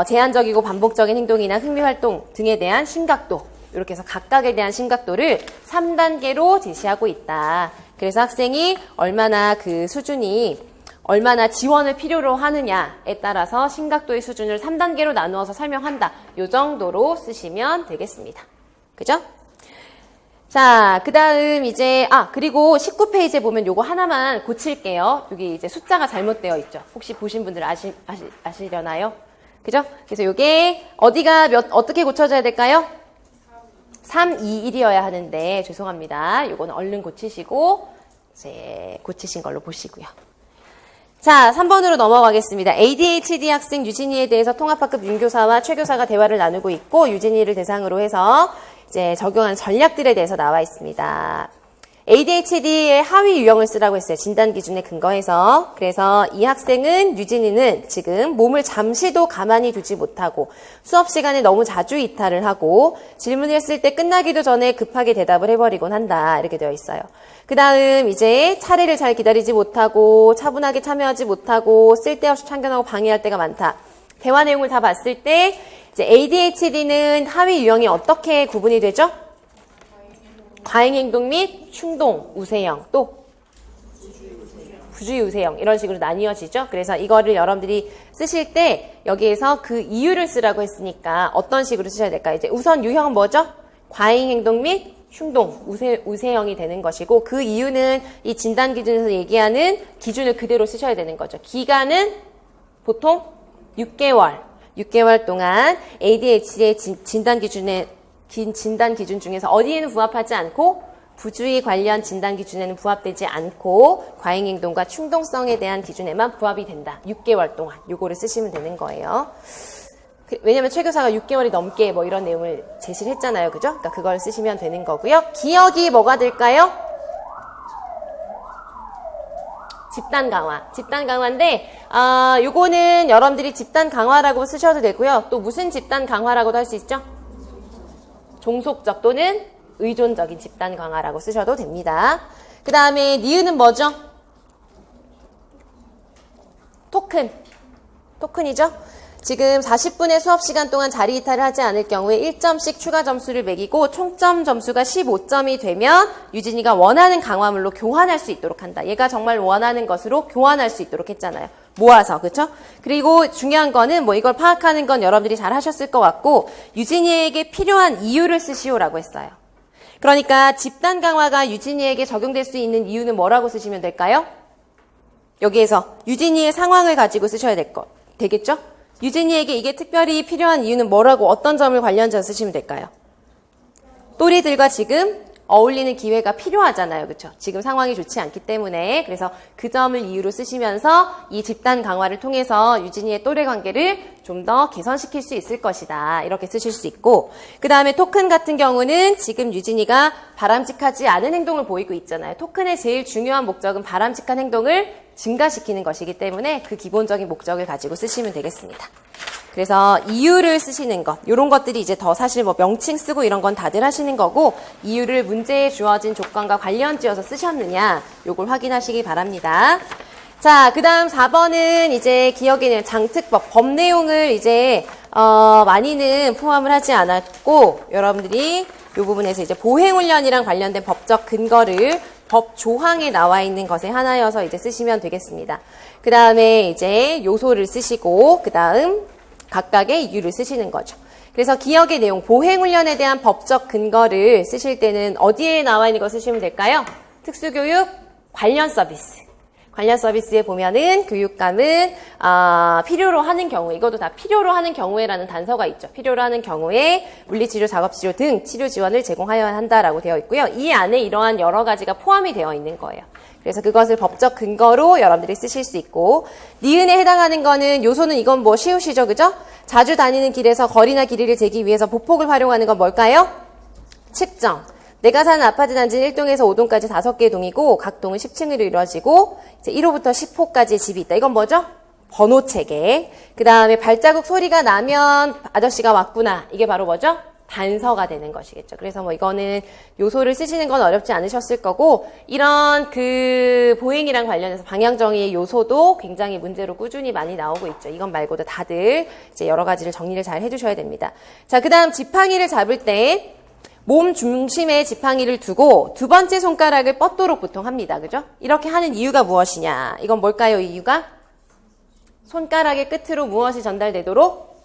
제한적이고 반복적인 행동이나 흥미활동 등에 대한 심각도, 이렇게 해서 각각에 대한 심각도를 3단계로 제시하고 있다. 그래서 학생이 얼마나 그 수준이 얼마나 지원을 필요로 하느냐에 따라서 심각도의 수준을 3단계로 나누어서 설명한다. 이 정도로 쓰시면 되겠습니다. 그죠? 자, 그 다음 이제, 그리고 19페이지에 보면 요거 하나만 고칠게요. 여기 이제 숫자가 잘못되어 있죠. 혹시 보신 분들 아시려나요? 그죠? 그래서 요게 어디가 어떻게 고쳐져야 될까요? 3, 2, 1이어야 하는데 죄송합니다. 요거는 얼른 고치시고 이제 고치신 걸로 보시고요. 자, 3번으로 넘어가겠습니다. ADHD 학생 유진이에 대해서 통합학급 윤교사와 최교사가 대화를 나누고 있고 유진이를 대상으로 해서 이제 적용한 전략들에 대해서 나와 있습니다. ADHD의 하위 유형을 쓰라고 했어요. 진단 기준에 근거해서. 그래서 이 학생은, 유진이는 지금 몸을 잠시도 가만히 두지 못하고 수업 시간에 너무 자주 이탈을 하고 질문을 했을 때 끝나기도 전에 급하게 대답을 해버리곤 한다. 이렇게 되어 있어요. 그 다음 이제 차례를 잘 기다리지 못하고 차분하게 참여하지 못하고 쓸데없이 참견하고 방해할 때가 많다. 대화 내용을 다 봤을 때 이제 ADHD는 하위 유형이 어떻게 구분이 되죠? 과잉행동 및 충동, 우세형, 또 부주의 우세형 이런 식으로 나뉘어지죠. 그래서 이거를 여러분들이 쓰실 때 여기에서 그 이유를 쓰라고 했으니까 어떤 식으로 쓰셔야 될까요? 이제 우선 유형은 뭐죠? 과잉행동 및 충동, 우세형이 되는 것이고 그 이유는 이 진단 기준에서 얘기하는 기준을 그대로 쓰셔야 되는 거죠. 기간은 보통 6개월 동안 ADHD의 진단 기준 중에서 어디에는 부합하지 않고 부주의 관련 진단 기준에는 부합되지 않고 과잉행동과 충동성에 대한 기준에만 부합이 된다. 6개월 동안 요거를 쓰시면 되는 거예요. 왜냐면 최 교사가 6개월이 넘게 뭐 이런 내용을 제시를 했잖아요. 그죠? 그러니까 그걸 쓰시면 되는 거고요. 기억이 뭐가 될까요? 집단 강화. 집단 강화인데 요거는 여러분들이 집단 강화라고 쓰셔도 되고요. 또 무슨 집단 강화라고도 할 수 있죠? 종속적 또는 의존적인 집단 강화라고 쓰셔도 됩니다. 그 다음에 니은은 뭐죠? 토큰이죠? 지금 40분의 수업 시간 동안 자리 이탈을 하지 않을 경우에 1점씩 추가 점수를 매기고 총점 점수가 15점이 되면 유진이가 원하는 강화물로 교환할 수 있도록 한다. 얘가 정말 원하는 것으로 교환할 수 있도록 했잖아요. 모아서, 그쵸? 그리고 중요한 거는 뭐 이걸 파악하는 건 여러분들이 잘 하셨을 것 같고 유진이에게 필요한 이유를 쓰시오라고 했어요. 그러니까 집단 강화가 유진이에게 적용될 수 있는 이유는 뭐라고 쓰시면 될까요? 여기에서 유진이의 상황을 가지고 쓰셔야 되겠죠? 유진이에게 이게 특별히 필요한 이유는 뭐라고 어떤 점을 관련해서 쓰시면 될까요? 또래들과 지금 어울리는 기회가 필요하잖아요. 그렇죠? 지금 상황이 좋지 않기 때문에. 그래서 그 점을 이유로 쓰시면서 이 집단 강화를 통해서 유진이의 또래 관계를 좀 더 개선시킬 수 있을 것이다. 이렇게 쓰실 수 있고 그 다음에 토큰 같은 경우는 지금 유진이가 바람직하지 않은 행동을 보이고 있잖아요. 토큰의 제일 중요한 목적은 바람직한 행동을 증가시키는 것이기 때문에 그 기본적인 목적을 가지고 쓰시면 되겠습니다. 그래서 이유를 쓰시는 것, 이런 것들이 이제 더 사실 뭐 명칭 쓰고 이런 건 다들 하시는 거고 이유를 문제에 주어진 조건과 관련 지어서 쓰셨느냐 요걸 확인하시기 바랍니다. 자, 그 다음 4번은 이제 기억에는 장특법, 법 내용을 이제 많이는 포함을 하지 않았고, 여러분들이 이 부분에서 이제 보행훈련이랑 관련된 법적 근거를 법 조항에 나와 있는 것에 하나여서 이제 쓰시면 되겠습니다. 그 다음에 이제 요소를 쓰시고, 그 다음 각각의 이유를 쓰시는 거죠. 그래서 기억의 내용, 보행훈련에 대한 법적 근거를 쓰실 때는 어디에 나와 있는 거 쓰시면 될까요? 특수교육 관련 서비스. 관련 서비스에 보면은 교육감은 필요로 하는 경우에, 이것도 다 필요로 하는 경우에라는 단서가 있죠. 필요로 하는 경우에 물리치료, 작업치료 등 치료 지원을 제공하여야 한다라고 되어 있고요. 이 안에 이러한 여러 가지가 포함이 되어 있는 거예요. 그래서 그것을 법적 근거로 여러분들이 쓰실 수 있고, 니은에 해당하는 거는 요소는 이건 뭐 쉬우시죠, 그죠? 자주 다니는 길에서 거리나 길이를 재기 위해서 보폭을 활용하는 건 뭘까요? 측정. 내가 사는 아파트 단지는 1동에서 5동까지 5개의 동이고 각 동은 10층으로 이루어지고 이제 1호부터 10호까지의 집이 있다. 이건 뭐죠? 번호 체계. 그 다음에 발자국 소리가 나면 아저씨가 왔구나. 이게 바로 뭐죠? 단서가 되는 것이겠죠. 그래서 뭐 이거는 요소를 쓰시는 건 어렵지 않으셨을 거고, 이런 그 보행이랑 관련해서 방향정의의 요소도 굉장히 문제로 꾸준히 많이 나오고 있죠. 이건 말고도 다들 이제 여러 가지를 정리를 잘 해주셔야 됩니다. 자, 그 다음 지팡이를 잡을 때 몸 중심에 지팡이를 두고 두 번째 손가락을 뻗도록 보통 합니다. 그죠? 이렇게 하는 이유가 무엇이냐? 이건 뭘까요, 이유가? 손가락의 끝으로 무엇이 전달되도록?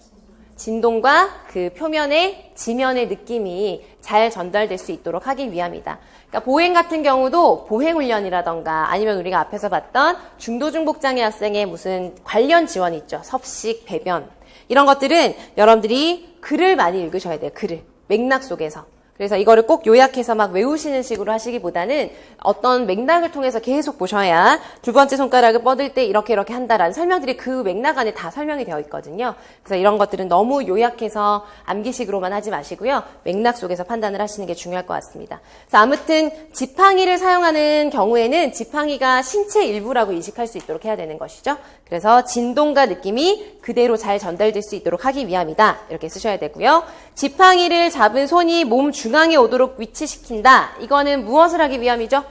진동과 그 표면의 지면의 느낌이 잘 전달될 수 있도록 하기 위함이다. 그러니까 보행 같은 경우도 보행훈련이라던가 아니면 우리가 앞에서 봤던 중도중복장애 학생의 무슨 관련 지원이 있죠. 섭식, 배변. 이런 것들은 여러분들이 글을 많이 읽으셔야 돼요. 글을. 맥락 속에서. 그래서 이거를 꼭 요약해서 막 외우시는 식으로 하시기보다는 어떤 맥락을 통해서 계속 보셔야 두 번째 손가락을 뻗을 때 이렇게 한다라는 설명들이 그 맥락 안에 다 설명이 되어 있거든요. 그래서 이런 것들은 너무 요약해서 암기식으로만 하지 마시고요. 맥락 속에서 판단을 하시는 게 중요할 것 같습니다. 그래서 아무튼 지팡이를 사용하는 경우에는 지팡이가 신체 일부라고 인식할 수 있도록 해야 되는 것이죠. 그래서 진동과 느낌이 그대로 잘 전달될 수 있도록 하기 위함이다. 이렇게 쓰셔야 되고요. 지팡이를 잡은 손이 몸 중앙에 오도록 위치시킨다. 이거는 무엇을 하기 위함이죠?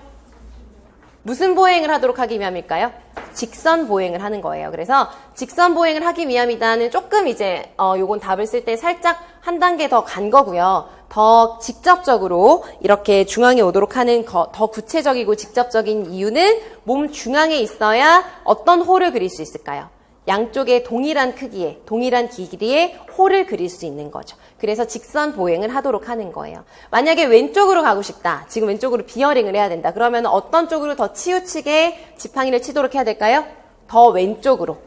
무슨 보행을 하도록 하기 위함일까요? 직선 보행을 하는 거예요. 그래서 직선 보행을 하기 위함이다는 조금 이제 요건 답을 쓸 때 살짝 한 단계 더 간 거고요. 더 직접적으로 이렇게 중앙에 오도록 하는 더 구체적이고 직접적인 이유는 몸 중앙에 있어야 어떤 홀을 그릴 수 있을까요? 양쪽에 동일한 크기의, 동일한 길이의 홀을 그릴 수 있는 거죠. 그래서 직선 보행을 하도록 하는 거예요. 만약에 왼쪽으로 가고 싶다. 지금 왼쪽으로 비어링을 해야 된다. 그러면 어떤 쪽으로 더 치우치게 지팡이를 치도록 해야 될까요? 더 왼쪽으로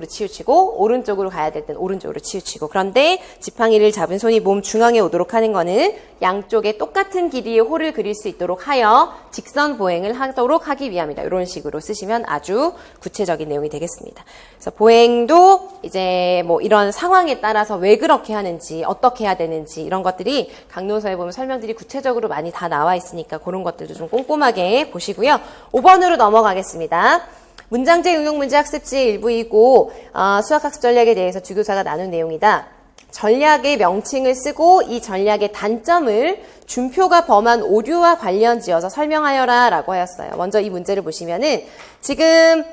치우치고 오른쪽으로 가야 될 땐 오른쪽으로 치우치고. 그런데 지팡이를 잡은 손이 몸 중앙에 오도록 하는 거는 양쪽에 똑같은 길이의 홀을 그릴 수 있도록 하여 직선 보행을 하도록 하기 위함이다. 이런 식으로 쓰시면 아주 구체적인 내용이 되겠습니다. 그래서 보행도 이제 뭐 이런 상황에 따라서 왜 그렇게 하는지, 어떻게 해야 되는지 이런 것들이 강론서에 보면 설명들이 구체적으로 많이 다 나와 있으니까 그런 것들도 좀 꼼꼼하게 보시고요. 5번으로 넘어가겠습니다. 문장제 응용 문제 학습지의 일부이고 수학학습 전략에 대해서 주교사가 나눈 내용이다. 전략의 명칭을 쓰고 이 전략의 단점을 준표가 범한 오류와 관련 지어서 설명하여라 라고 하였어요. 먼저 이 문제를 보시면은 지금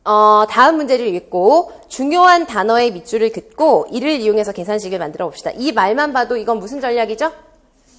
다음 문제를 읽고 중요한 단어의 밑줄을 긋고 이를 이용해서 계산식을 만들어 봅시다. 이 말만 봐도 이건 무슨 전략이죠?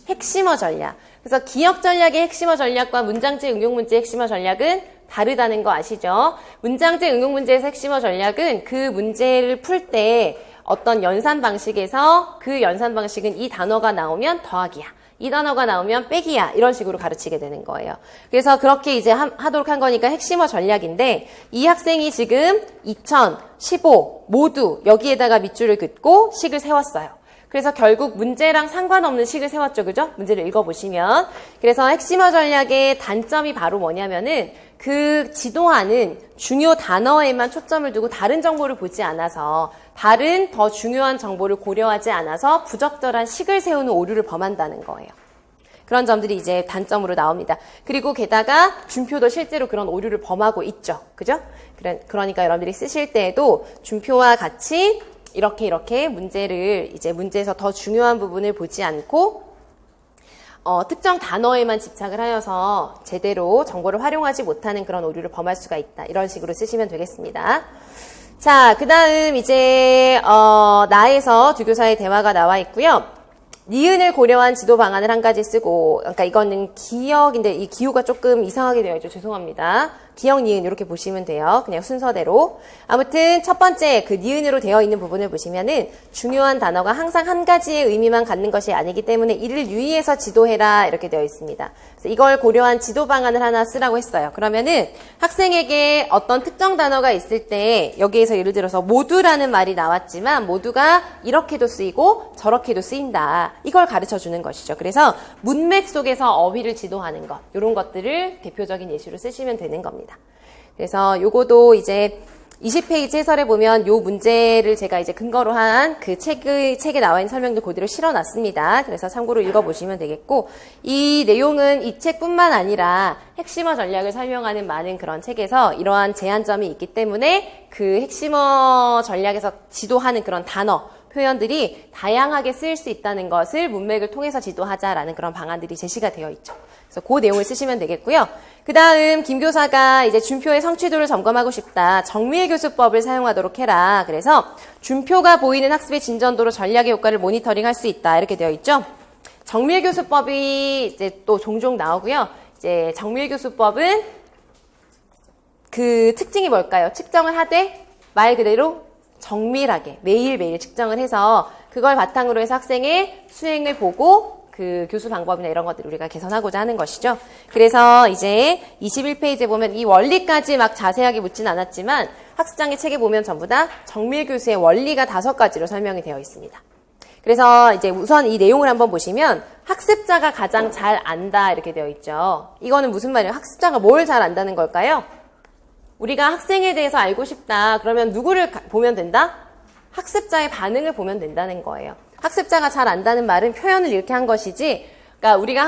핵심어 전략. 그래서 기억 전략의 핵심어 전략과 문장제 응용 문제의 핵심어 전략은 다르다는 거 아시죠? 문장제 응용 문제에서 핵심어 전략은 그 문제를 풀 때 어떤 연산 방식에서 그 연산 방식은 이 단어가 나오면 더하기야. 이 단어가 나오면 빼기야. 이런 식으로 가르치게 되는 거예요. 그래서 그렇게 이제 하도록 한 거니까 핵심어 전략인데 이 학생이 지금 2000, 15 모두 여기에다가 밑줄을 긋고 식을 세웠어요. 그래서 결국 문제랑 상관없는 식을 세웠죠. 그죠? 문제를 읽어보시면. 그래서 핵심어 전략의 단점이 바로 뭐냐면은 그 지도하는 중요 단어에만 초점을 두고 다른 정보를 보지 않아서 다른 더 중요한 정보를 고려하지 않아서 부적절한 식을 세우는 오류를 범한다는 거예요. 그런 점들이 이제 단점으로 나옵니다. 그리고 게다가 준표도 실제로 그런 오류를 범하고 있죠. 그죠? 그러니까 여러분들이 쓰실 때에도 준표와 같이 이렇게 문제를 이제 문제에서 더 중요한 부분을 보지 않고 특정 단어에만 집착을 하여서 제대로 정보를 활용하지 못하는 그런 오류를 범할 수가 있다. 이런 식으로 쓰시면 되겠습니다. 자, 그 다음 이제 나에서 두 교사의 대화가 나와 있고요. 니은을 고려한 지도 방안을 한 가지 쓰고, 그러니까 이거는 기역인데 이 기호가 조금 이상하게 되어 있죠. 죄송합니다. 기역, 니은 이렇게 보시면 돼요. 그냥 순서대로. 아무튼 첫 번째 그 니은으로 되어 있는 부분을 보시면은 중요한 단어가 항상 한 가지의 의미만 갖는 것이 아니기 때문에 이를 유의해서 지도해라 이렇게 되어 있습니다. 그래서 이걸 고려한 지도 방안을 하나 쓰라고 했어요. 그러면은 학생에게 어떤 특정 단어가 있을 때 여기에서 예를 들어서 모두라는 말이 나왔지만 모두가 이렇게도 쓰이고 저렇게도 쓰인다. 이걸 가르쳐 주는 것이죠. 그래서 문맥 속에서 어휘를 지도하는 것, 이런 것들을 대표적인 예시로 쓰시면 되는 겁니다. 그래서 요거도 이제 20페이지 해설에 보면 요 문제를 제가 이제 근거로 한 그 책에 나와 있는 설명도 그대로 실어놨습니다. 그래서 참고로 읽어보시면 되겠고, 이 내용은 이 책뿐만 아니라 핵심어 전략을 설명하는 많은 그런 책에서 이러한 제한점이 있기 때문에 그 핵심어 전략에서 지도하는 그런 단어, 표현들이 다양하게 쓰일 수 있다는 것을 문맥을 통해서 지도하자라는 그런 방안들이 제시가 되어 있죠. 그래서 그 내용을 쓰시면 되겠고요. 그 다음 김 교사가 이제 준표의 성취도를 점검하고 싶다. 정밀교수법을 사용하도록 해라. 그래서 준표가 보이는 학습의 진전도로 전략의 효과를 모니터링할 수 있다. 이렇게 되어 있죠. 정밀교수법이 이제 또 종종 나오고요. 이제 정밀교수법은 그 특징이 뭘까요? 측정을 하되 말 그대로 정밀하게 매일매일 측정을 해서 그걸 바탕으로 해서 학생의 수행을 보고 그 교수 방법이나 이런 것들을 우리가 개선하고자 하는 것이죠. 그래서 이제 21페이지에 보면 이 원리까지 막 자세하게 묻진 않았지만 학습장의 책에 보면 전부 다 정밀교수의 원리가 5가지로 설명이 되어 있습니다. 그래서 이제 우선 이 내용을 한번 보시면 학습자가 가장 잘 안다 이렇게 되어 있죠. 이거는 무슨 말이에요? 학습자가 뭘 잘 안다는 걸까요? 우리가 학생에 대해서 알고 싶다. 그러면 누구를 보면 된다? 학습자의 반응을 보면 된다는 거예요. 학습자가 잘 안다는 말은 표현을 이렇게 한 것이지, 그러니까 우리가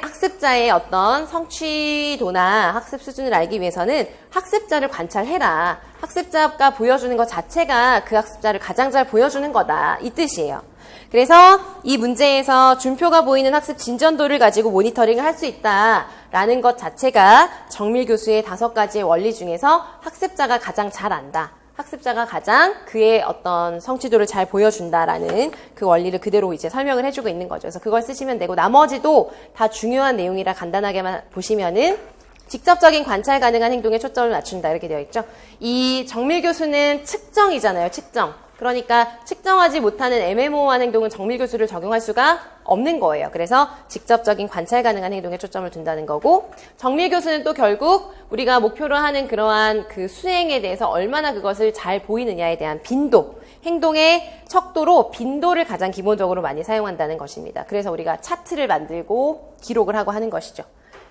학습자의 어떤 성취도나 학습 수준을 알기 위해서는 학습자를 관찰해라. 학습자가 보여주는 것 자체가 그 학습자를 가장 잘 보여주는 거다. 이 뜻이에요. 그래서 이 문제에서 준표가 보이는 학습 진전도를 가지고 모니터링을 할 수 있다라는 것 자체가 정밀교수의 5가지의 원리 중에서 학습자가 가장 잘 안다. 학습자가 가장 그의 어떤 성취도를 잘 보여준다라는 그 원리를 그대로 이제 설명을 해주고 있는 거죠. 그래서 그걸 쓰시면 되고 나머지도 다 중요한 내용이라 간단하게만 보시면은 직접적인 관찰 가능한 행동에 초점을 맞춘다 이렇게 되어 있죠. 이 정밀교수는 측정이잖아요. 측정. 그러니까 측정하지 못하는 애매모호한 행동은 정밀교수를 적용할 수가 없는 거예요. 그래서 직접적인 관찰 가능한 행동에 초점을 둔다는 거고, 정밀교수는 또 결국 우리가 목표로 하는 그러한 그 수행에 대해서 얼마나 그것을 잘 보이느냐에 대한 빈도, 행동의 척도로 빈도를 가장 기본적으로 많이 사용한다는 것입니다. 그래서 우리가 차트를 만들고 기록을 하고 하는 것이죠.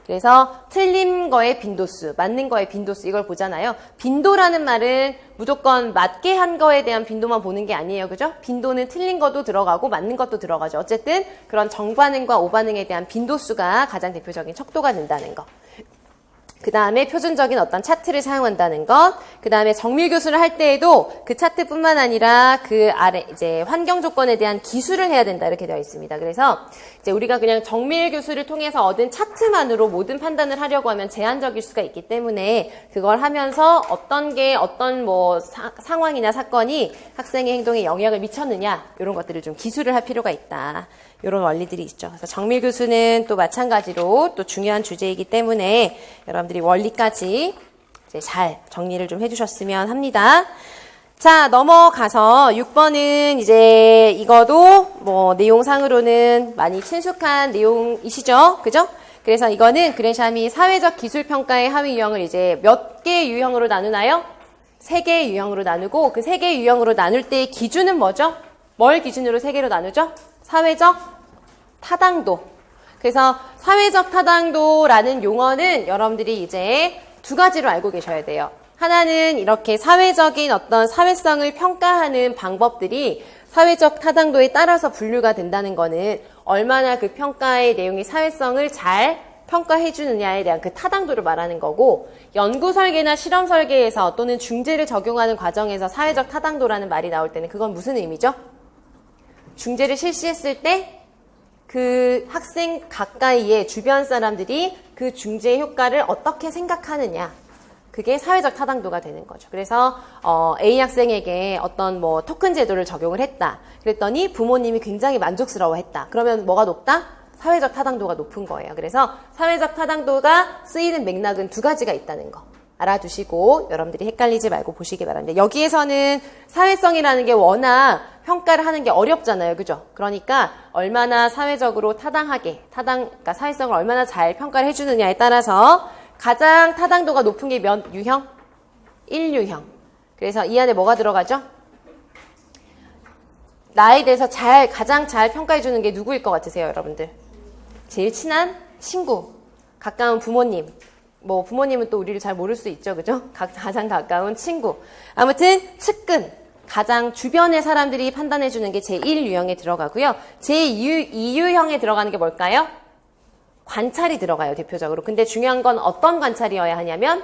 그래서 틀린 거의 빈도수, 맞는 거의 빈도수 이걸 보잖아요. 빈도라는 말은 무조건 맞게 한 거에 대한 빈도만 보는 게 아니에요. 그죠? 빈도는 틀린 것도 들어가고 맞는 것도 들어가죠. 어쨌든 그런 정반응과 오반응에 대한 빈도수가 가장 대표적인 척도가 된다는 거. 그 다음에 표준적인 어떤 차트를 사용한다는 것, 그 다음에 정밀교수를 할 때에도 그 차트뿐만 아니라 그 아래 이제 환경 조건에 대한 기술을 해야 된다 이렇게 되어 있습니다. 그래서 이제 우리가 그냥 정밀교수를 통해서 얻은 차트만으로 모든 판단을 하려고 하면 제한적일 수가 있기 때문에 그걸 하면서 어떤 뭐 상황이나 사건이 학생의 행동에 영향을 미쳤느냐 이런 것들을 좀 기술을 할 필요가 있다. 이런 원리들이 있죠. 그래서 정밀교수는 또 마찬가지로 또 중요한 주제이기 때문에 여러분들이 원리까지 이제 잘 정리를 좀 해주셨으면 합니다. 자, 넘어가서 6번은 이제 이거도 뭐 내용상으로는 많이 친숙한 내용이시죠? 그죠? 그래서 이거는 그레샴이 사회적 기술평가의 하위 유형을 이제 몇 개의 유형으로 나누나요? 3개의 유형으로 나누고 그 3개의 유형으로 나눌 때의 기준은 뭐죠? 뭘 기준으로 3개로 나누죠? 사회적 타당도. 그래서 사회적 타당도라는 용어는 여러분들이 이제 2가지로 알고 계셔야 돼요. 하나는 이렇게 사회적인 어떤 사회성을 평가하는 방법들이 사회적 타당도에 따라서 분류가 된다는 거는 얼마나 그 평가의 내용이 사회성을 잘 평가해 주느냐에 대한 그 타당도를 말하는 거고, 연구 설계나 실험 설계에서 또는 중재를 적용하는 과정에서 사회적 타당도라는 말이 나올 때는 그건 무슨 의미죠? 중재를 실시했을 때 그 학생 가까이에 주변 사람들이 그 중재의 효과를 어떻게 생각하느냐. 그게 사회적 타당도가 되는 거죠. 그래서 A 학생에게 어떤 뭐 토큰 제도를 적용을 했다. 그랬더니 부모님이 굉장히 만족스러워했다. 그러면 뭐가 높다? 사회적 타당도가 높은 거예요. 그래서 사회적 타당도가 쓰이는 맥락은 두 가지가 있다는 거 알아두시고 여러분들이 헷갈리지 말고 보시기 바랍니다. 여기에서는 사회성이라는 게 워낙 평가를 하는 게 어렵잖아요. 그죠? 그러니까 얼마나 사회적으로 그러니까 사회성을 얼마나 잘 평가를 해주느냐에 따라서 가장 타당도가 높은 게 몇 유형? 1유형. 그래서 이 안에 뭐가 들어가죠? 나에 대해서 가장 잘 평가해주는 게 누구일 것 같으세요, 여러분들? 제일 친한 친구, 가까운 부모님. 뭐 부모님은 또 우리를 잘 모를 수 있죠, 그죠? 가장 가까운 친구. 아무튼 측근, 가장 주변의 사람들이 판단해주는 게 제1유형에 들어가고요. 제2유형에 들어가는 게 뭘까요? 관찰이 들어가요, 대표적으로. 근데 중요한 건 어떤 관찰이어야 하냐면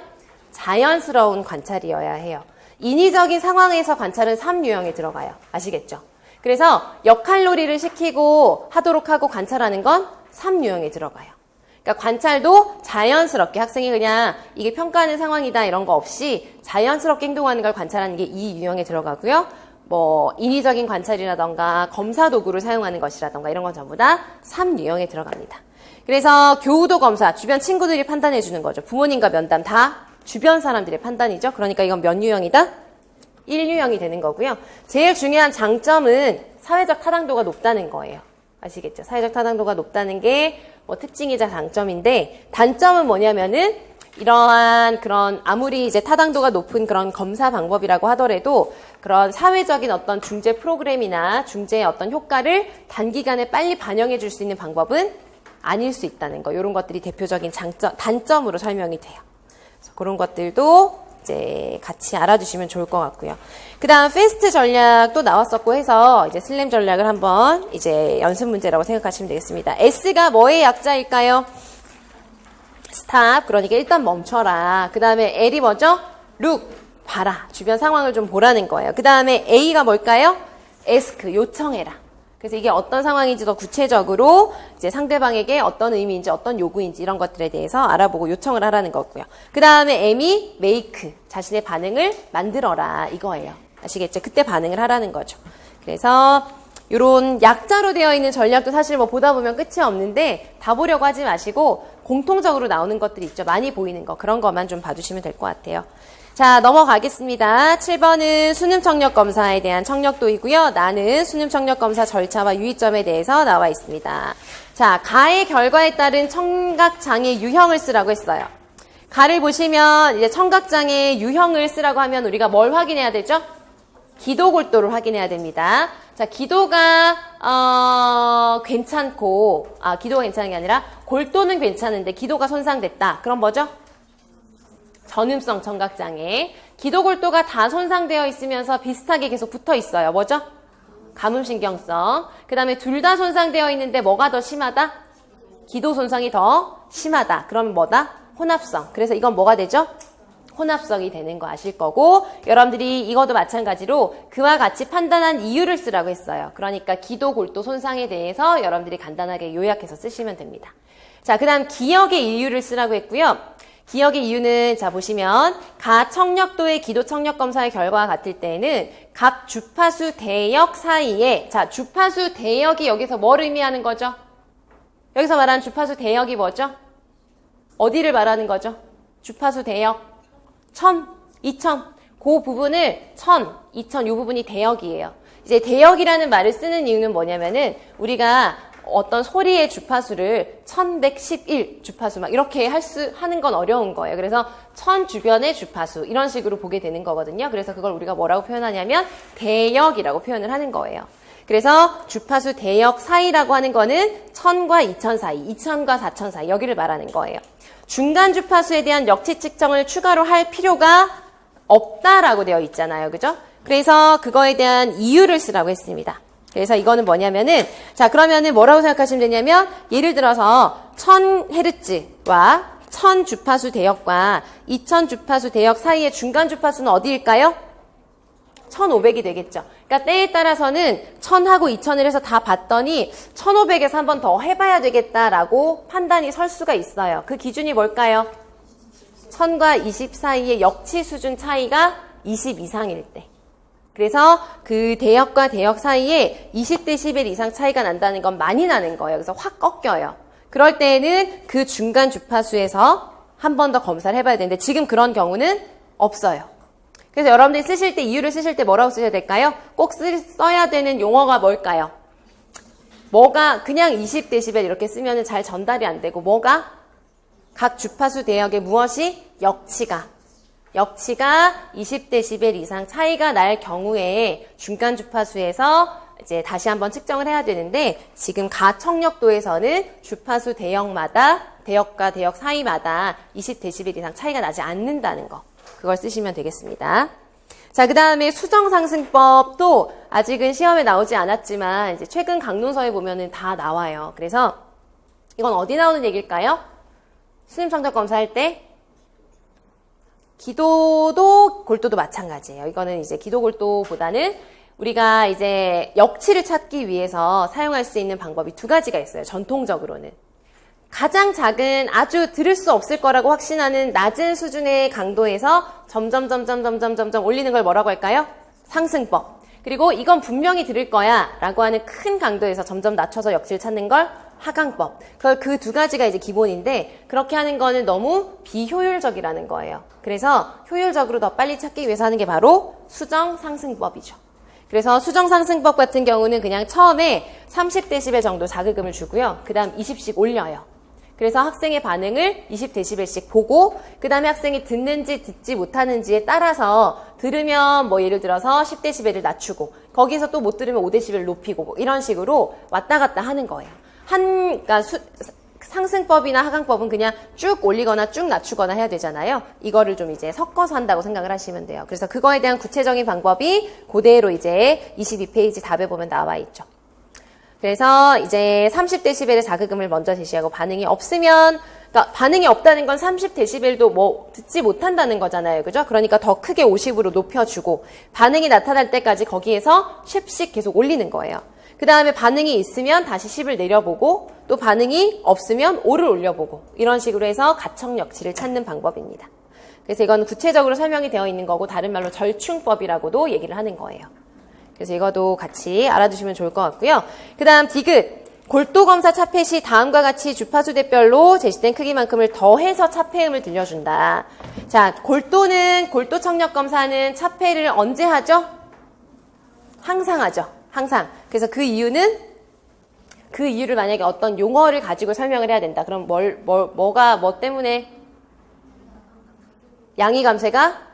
자연스러운 관찰이어야 해요. 인위적인 상황에서 관찰은 3유형에 들어가요. 아시겠죠? 그래서 역할놀이를 시키고 하도록 하고 관찰하는 건 3유형에 들어가요. 그러니까 관찰도 자연스럽게 학생이 그냥 이게 평가하는 상황이다 이런 거 없이 자연스럽게 행동하는 걸 관찰하는 게 2유형에 들어가고요. 뭐 인위적인 관찰이라던가 검사 도구를 사용하는 것이라던가 이런 건 전부 다 3유형에 들어갑니다. 그래서 교우도 검사, 주변 친구들이 판단해 주는 거죠. 부모님과 면담 다 주변 사람들의 판단이죠. 그러니까 이건 몇 유형이다? 1유형이 되는 거고요. 제일 중요한 장점은 사회적 타당도가 높다는 거예요. 아시겠죠? 사회적 타당도가 높다는 게 뭐 특징이자 장점인데 단점은 뭐냐면은 이러한 그런 아무리 이제 타당도가 높은 그런 검사 방법이라고 하더라도 그런 사회적인 어떤 중재 프로그램이나 중재의 어떤 효과를 단기간에 빨리 반영해 줄 수 있는 방법은 아닐 수 있다는 거. 이런 것들이 대표적인 단점으로 설명이 돼요. 그래서 그런 것들도 이제 같이 알아두시면 좋을 것 같고요. 그 다음 패스트 전략도 나왔었고 해서 이제 슬램 전략을 한번 이제 연습 문제라고 생각하시면 되겠습니다. S가 뭐의 약자일까요? 스탑. 그러니까 일단 멈춰라. 그 다음에 L이 뭐죠? look. 봐라. 주변 상황을 좀 보라는 거예요. 그 다음에 A가 뭘까요? ask. 요청해라. 그래서 이게 어떤 상황인지 더 구체적으로 이제 상대방에게 어떤 의미인지 어떤 요구인지 이런 것들에 대해서 알아보고 요청을 하라는 거고요. 그 다음에 M이 make, 자신의 반응을 만들어라 이거예요. 아시겠죠? 그때 반응을 하라는 거죠. 그래서 이런 약자로 되어 있는 전략도 사실 뭐 보다 보면 끝이 없는데 다 보려고 하지 마시고 공통적으로 나오는 것들이 있죠. 많이 보이는 거. 그런 것만 좀 봐주시면 될 것 같아요. 자, 넘어가겠습니다. 7번은 수능 청력 검사에 대한 청력도이고요. 나는 수능 청력 검사 절차와 유의점에 대해서 나와 있습니다. 자, 가의 결과에 따른 청각장애 유형을 쓰라고 했어요. 가를 보시면 이제 청각장애 유형을 쓰라고 하면 우리가 뭘 확인해야 되죠? 기도골도를 확인해야 됩니다. 자, 기도가 괜찮고 기도가 괜찮은 게 아니라 골도는 괜찮은데 기도가 손상됐다. 그럼 뭐죠? 전음성 청각장애. 기도골도가 다 손상되어 있으면서 비슷하게 계속 붙어 있어요. 뭐죠? 가뭄신경성. 그 다음에 둘 다 손상되어 있는데 뭐가 더 심하다? 기도 손상이 더 심하다. 그러면 뭐다? 혼합성. 그래서 이건 뭐가 되죠? 혼합성이 되는 거 아실 거고, 여러분들이 이것도 마찬가지로 그와 같이 판단한 이유를 쓰라고 했어요. 그러니까 기도골도 손상에 대해서 여러분들이 간단하게 요약해서 쓰시면 됩니다. 자, 그 다음 기억의 이유를 쓰라고 했고요. 기억의 이유는 자 보시면 가 청력도의 기도 청력 검사의 결과가 같을 때에는 각 주파수 대역 사이에 자 주파수 대역이 여기서 뭘 의미하는 거죠? 여기서 말하는 주파수 대역이 뭐죠? 어디를 말하는 거죠? 주파수 대역 1000, 2000 그 부분을 1000, 2000 이 부분이 대역이에요. 이제 대역이라는 말을 쓰는 이유는 뭐냐면은 우리가 어떤 소리의 주파수를 1111 주파수 막 이렇게 하는 건 어려운 거예요. 그래서 1000 주변의 주파수 이런 식으로 보게 되는 거거든요. 그래서 그걸 우리가 뭐라고 표현하냐면 대역이라고 표현을 하는 거예요. 그래서 주파수 대역 사이라고 하는 거는 1000과 2000 사이, 2000과 4000 사이 여기를 말하는 거예요. 중간 주파수에 대한 역치 측정을 추가로 할 필요가 없다라고 되어 있잖아요. 그죠? 그래서 그거에 대한 이유를 쓰라고 했습니다. 그래서 이거는 뭐냐면은 자 그러면은 뭐라고 생각하시면 되냐면 예를 들어서 1000Hz와 1000 주파수 대역과 2000 주파수 대역 사이의 중간 주파수는 어디일까요? 1500이 되겠죠. 그러니까 때에 따라서는 1000하고 2000을 해서 다 봤더니 1500에서 한 번 더 해봐야 되겠다라고 판단이 설 수가 있어요. 그 기준이 뭘까요? 1000과 20 사이의 역치 수준 차이가 20 이상일 때. 그래서 그 대역과 대역 사이에 20dB 이상 차이가 난다는 건 많이 나는 거예요. 그래서 확 꺾여요. 그럴 때에는 그 중간 주파수에서 한 번 더 검사를 해봐야 되는데 지금 그런 경우는 없어요. 그래서 여러분들이 쓰실 때, 이유를 쓰실 때 뭐라고 쓰셔야 될까요? 꼭 써야 되는 용어가 뭘까요? 뭐가 그냥 20dB 이렇게 쓰면 잘 전달이 안 되고 뭐가? 각 주파수 대역에 무엇이? 역치가 20dB 이상 차이가 날 경우에 중간 주파수에서 이제 다시 한번 측정을 해야 되는데 지금 가청력도에서는 주파수 대역마다 대역과 대역 사이마다 20dB 이상 차이가 나지 않는다는 거. 그걸 쓰시면 되겠습니다. 자, 그 다음에 수정상승법도 아직은 시험에 나오지 않았지만 이제 최근 강론서에 보면은 다 나와요. 그래서 이건 어디 나오는 얘기일까요? 수능 성적 검사할 때 기도도 골도도 마찬가지예요. 이거는 이제 기도 골도보다는 우리가 이제 역치를 찾기 위해서 사용할 수 있는 방법이 두 가지가 있어요. 전통적으로는. 가장 작은 아주 들을 수 없을 거라고 확신하는 낮은 수준의 강도에서 점점 올리는 걸 뭐라고 할까요? 상승법. 그리고 이건 분명히 들을 거야 라고 하는 큰 강도에서 점점 낮춰서 역치를 찾는 걸 하강법. 그 두 가지가 이제 기본인데 그렇게 하는 거는 너무 비효율적이라는 거예요. 그래서 효율적으로 더 빨리 찾기 위해서 하는 게 바로 수정상승법이죠. 그래서 수정상승법 같은 경우는 그냥 처음에 30dB 정도 자극음을 주고요. 그 다음 20씩 올려요. 그래서 학생의 반응을 20dB씩 보고 그 다음에 학생이 듣는지 듣지 못하는지에 따라서 들으면 뭐 예를 들어서 10dB를 낮추고 거기서 또 못 들으면 5dB를 높이고 뭐 이런 식으로 왔다 갔다 하는 거예요. 그러니까 상승법이나 하강법은 그냥 쭉 올리거나 쭉 낮추거나 해야 되잖아요. 이거를 좀 이제 섞어서 한다고 생각을 하시면 돼요. 그래서 그거에 대한 구체적인 방법이 그대로 이제 22페이지 답에 보면 나와 있죠. 그래서 이제 30dB의 자극음을 먼저 제시하고 반응이 없으면, 그러니까 반응이 없다는 건 30dB도 뭐 듣지 못한다는 거잖아요. 그죠? 그러니까 더 크게 50으로 높여주고 반응이 나타날 때까지 거기에서 10씩 계속 올리는 거예요. 그 다음에 반응이 있으면 다시 10을 내려보고 또 반응이 없으면 5를 올려보고 이런 식으로 해서 가청 역치를 찾는 방법입니다. 그래서 이건 구체적으로 설명이 되어 있는 거고 다른 말로 절충법이라고도 얘기를 하는 거예요. 그래서 이것도 같이 알아두시면 좋을 것 같고요. 그 다음 디귿. 골도검사 차폐 시 다음과 같이 주파수 대별로 제시된 크기만큼을 더해서 차폐음을 들려준다. 자, 골도 청력 검사는 차폐를 언제 하죠? 항상 하죠. 항상. 그래서 그 이유를 만약에 어떤 용어를 가지고 설명을 해야 된다. 그럼 뭐 때문에 양의 감쇄가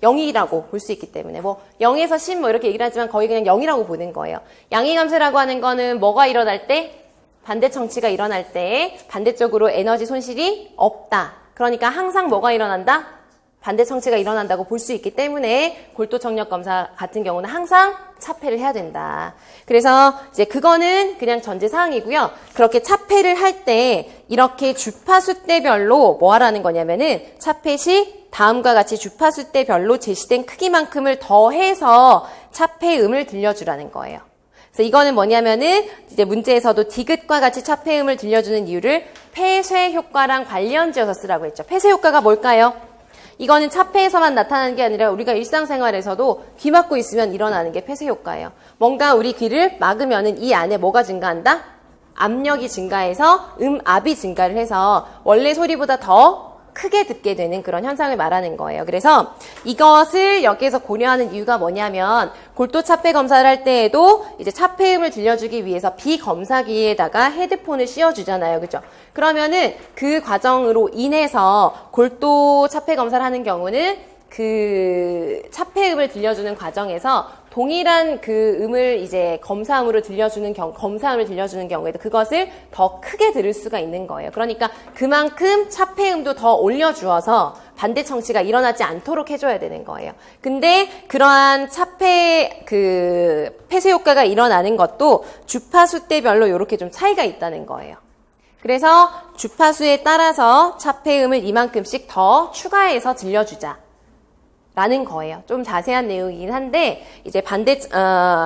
0이라고 볼 수 있기 때문에 뭐 0에서 10 뭐 이렇게 얘기를 하지만 거의 그냥 0이라고 보는 거예요. 양의 감쇄라고 하는 거는 뭐가 일어날 때? 반대 청취가 일어날 때 반대쪽으로 에너지 손실이 없다. 그러니까 항상 뭐가 일어난다? 반대 청취가 일어난다고 볼 수 있기 때문에 골도 청력 검사 같은 경우는 항상 차폐를 해야 된다. 그래서 이제 그거는 그냥 전제 사항이고요. 그렇게 차폐를 할 때 이렇게 주파수 대별로 뭐 하라는 거냐면은 차폐 시 다음과 같이 주파수 대별로 제시된 크기만큼을 더해서 차폐음을 들려주라는 거예요. 그래서 이거는 뭐냐면은 이제 문제에서도 디귿과 같이 차폐음을 들려주는 이유를 폐쇄 효과랑 관련지어서 쓰라고 했죠. 폐쇄 효과가 뭘까요? 이거는 차폐에서만 나타나는 게 아니라 우리가 일상생활에서도 귀 막고 있으면 일어나는 게 폐쇄 효과예요. 뭔가 우리 귀를 막으면은 이 안에 뭐가 증가한다? 압력이 증가해서 압이 증가를 해서 원래 소리보다 더 크게 듣게 되는 그런 현상을 말하는 거예요. 그래서 이것을 여기에서 고려하는 이유가 뭐냐면 골도 차폐 검사를 할 때에도 이제 차폐음을 들려주기 위해서 비검사기에다가 헤드폰을 씌워주잖아요. 그죠? 그러면은 그 과정으로 인해서 골도 차폐 검사를 하는 경우는 그 차폐음을 들려주는 과정에서 동일한 그 음을 이제 검사음을 들려주는 경우에도 그것을 더 크게 들을 수가 있는 거예요. 그러니까 그만큼 차폐음도 더 올려주어서 반대 청취가 일어나지 않도록 해줘야 되는 거예요. 근데 그러한 폐쇄 효과가 일어나는 것도 주파수 대별로 이렇게 좀 차이가 있다는 거예요. 그래서 주파수에 따라서 차폐음을 이만큼씩 더 추가해서 들려주자. 라는 거예요. 좀 자세한 내용이긴 한데 이제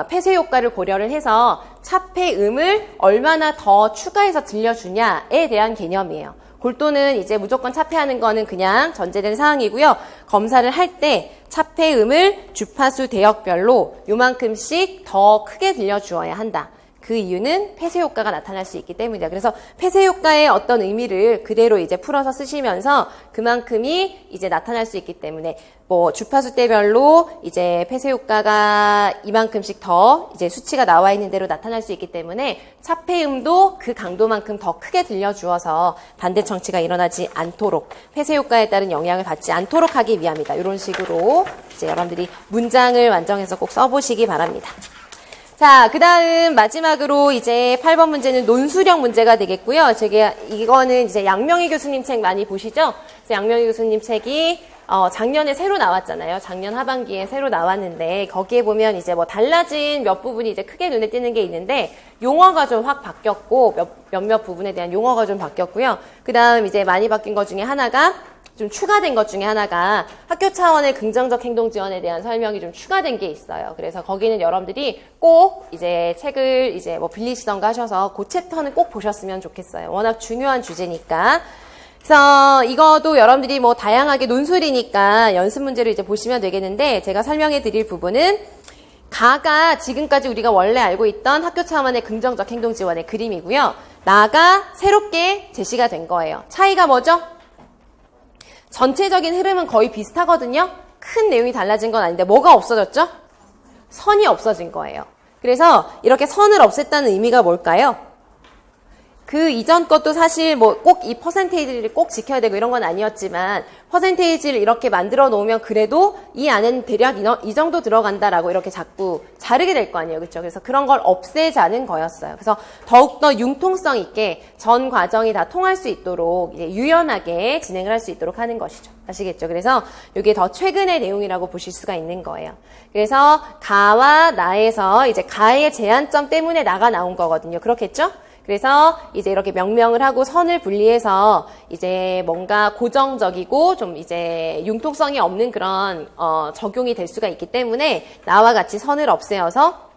폐쇄 효과를 고려를 해서 차폐음을 얼마나 더 추가해서 들려주냐에 대한 개념이에요. 골도는 이제 무조건 차폐하는 거는 그냥 전제된 사항이고요. 검사를 할 때 차폐음을 주파수 대역별로 요만큼씩 더 크게 들려주어야 한다. 그 이유는 폐쇄 효과가 나타날 수 있기 때문이다. 그래서 폐쇄 효과의 어떤 의미를 그대로 이제 풀어서 쓰시면서 그만큼이 이제 나타날 수 있기 때문에 뭐 주파수 대별로 이제 폐쇄 효과가 이만큼씩 더 이제 수치가 나와 있는 대로 나타날 수 있기 때문에 차폐음도 그 강도만큼 더 크게 들려주어서 반대 청취가 일어나지 않도록 폐쇄 효과에 따른 영향을 받지 않도록 하기 위함이다. 이런 식으로 이제 여러분들이 문장을 완성해서 꼭 써보시기 바랍니다. 자, 그 다음 마지막으로 이제 8번 문제는 논술형 문제가 되겠고요. 이거는 이제 양명희 교수님 책 많이 보시죠? 그래서 양명희 교수님 책이 작년에 새로 나왔잖아요. 작년 하반기에 새로 나왔는데 거기에 보면 이제 뭐 달라진 몇 부분이 이제 크게 눈에 띄는 게 있는데 용어가 좀 확 바뀌었고 몇몇 부분에 대한 용어가 좀 바뀌었고요. 그 다음 이제 많이 바뀐 것 중에 하나가 좀 추가된 것 중에 하나가 학교 차원의 긍정적 행동 지원에 대한 설명이 좀 추가된 게 있어요. 그래서 거기는 여러분들이 꼭 이제 책을 이제 뭐 빌리시던가 하셔서 그 챕터는 꼭 보셨으면 좋겠어요. 워낙 중요한 주제니까. 그래서 이것도 여러분들이 뭐 다양하게 논술이니까 연습 문제를 이제 보시면 되겠는데 제가 설명해 드릴 부분은 가가 지금까지 우리가 원래 알고 있던 학교 차원의 긍정적 행동 지원의 그림이고요. 나가 새롭게 제시가 된 거예요. 차이가 뭐죠? 전체적인 흐름은 거의 비슷하거든요. 큰 내용이 달라진 건 아닌데 뭐가 없어졌죠? 선이 없어진 거예요. 그래서 이렇게 선을 없앴다는 의미가 뭘까요? 그 이전 것도 사실 뭐 꼭 이 퍼센테이지를 꼭 지켜야 되고 이런 건 아니었지만 퍼센테이지를 이렇게 만들어 놓으면 그래도 이 안에는 대략 이 정도 들어간다라고 이렇게 자꾸 자르게 될 거 아니에요. 그렇죠? 그래서 그런 걸 없애자는 거였어요. 그래서 더욱더 융통성 있게 전 과정이 다 통할 수 있도록 이제 유연하게 진행을 할 수 있도록 하는 것이죠. 아시겠죠? 그래서 이게 더 최근의 내용이라고 보실 수가 있는 거예요. 그래서 가와 나에서 이제 가의 제한점 때문에 나가 나온 거거든요. 그렇겠죠? 그래서 이제 이렇게 명명을 하고 선을 분리해서 이제 뭔가 고정적이고 좀 이제 융통성이 없는 그런 적용이 될 수가 있기 때문에 나와 같이 선을 없애어서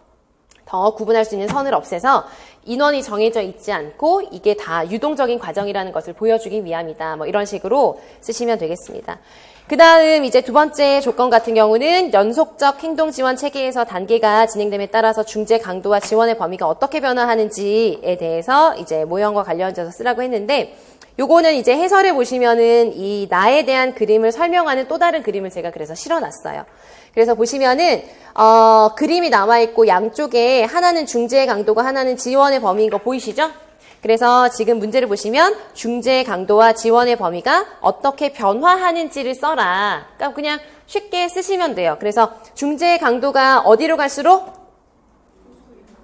더 구분할 수 있는 선을 없애서 인원이 정해져 있지 않고 이게 다 유동적인 과정이라는 것을 보여주기 위함이다. 뭐 이런 식으로 쓰시면 되겠습니다. 그 다음 이제 두 번째 조건 같은 경우는 연속적 행동 지원 체계에서 단계가 진행됨에 따라서 중재 강도와 지원의 범위가 어떻게 변화하는지에 대해서 이제 모형과 관련해서 쓰라고 했는데 요거는 이제 해설해 보시면은 이 나에 대한 그림을 설명하는 또 다른 그림을 제가 그래서 실어놨어요. 그래서 보시면은 그림이 나와 있고 양쪽에 하나는 중재의 강도가 하나는 지원의 범위인 거 보이시죠? 그래서 지금 문제를 보시면 중재의 강도와 지원의 범위가 어떻게 변화하는지를 써라. 그러니까 그냥 쉽게 쓰시면 돼요. 그래서 중재의 강도가 어디로 갈수록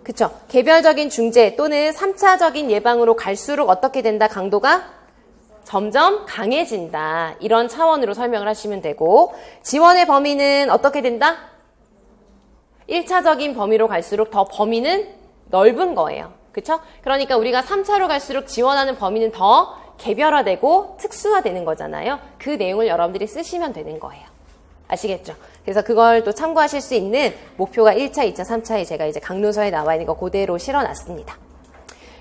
그쵸? 개별적인 중재 또는 3차적인 예방으로 갈수록 어떻게 된다? 강도가 점점 강해진다. 이런 차원으로 설명을 하시면 되고 지원의 범위는 어떻게 된다? 1차적인 범위로 갈수록 더 범위는 넓은 거예요. 그쵸? 그러니까 우리가 3차로 갈수록 지원하는 범위는 더 개별화되고 특수화되는 거잖아요. 그 내용을 여러분들이 쓰시면 되는 거예요. 아시겠죠? 그래서 그걸 또 참고하실 수 있는 목표가 1차, 2차, 3차에 제가 이제 강론서에 나와 있는 거 그대로 실어놨습니다.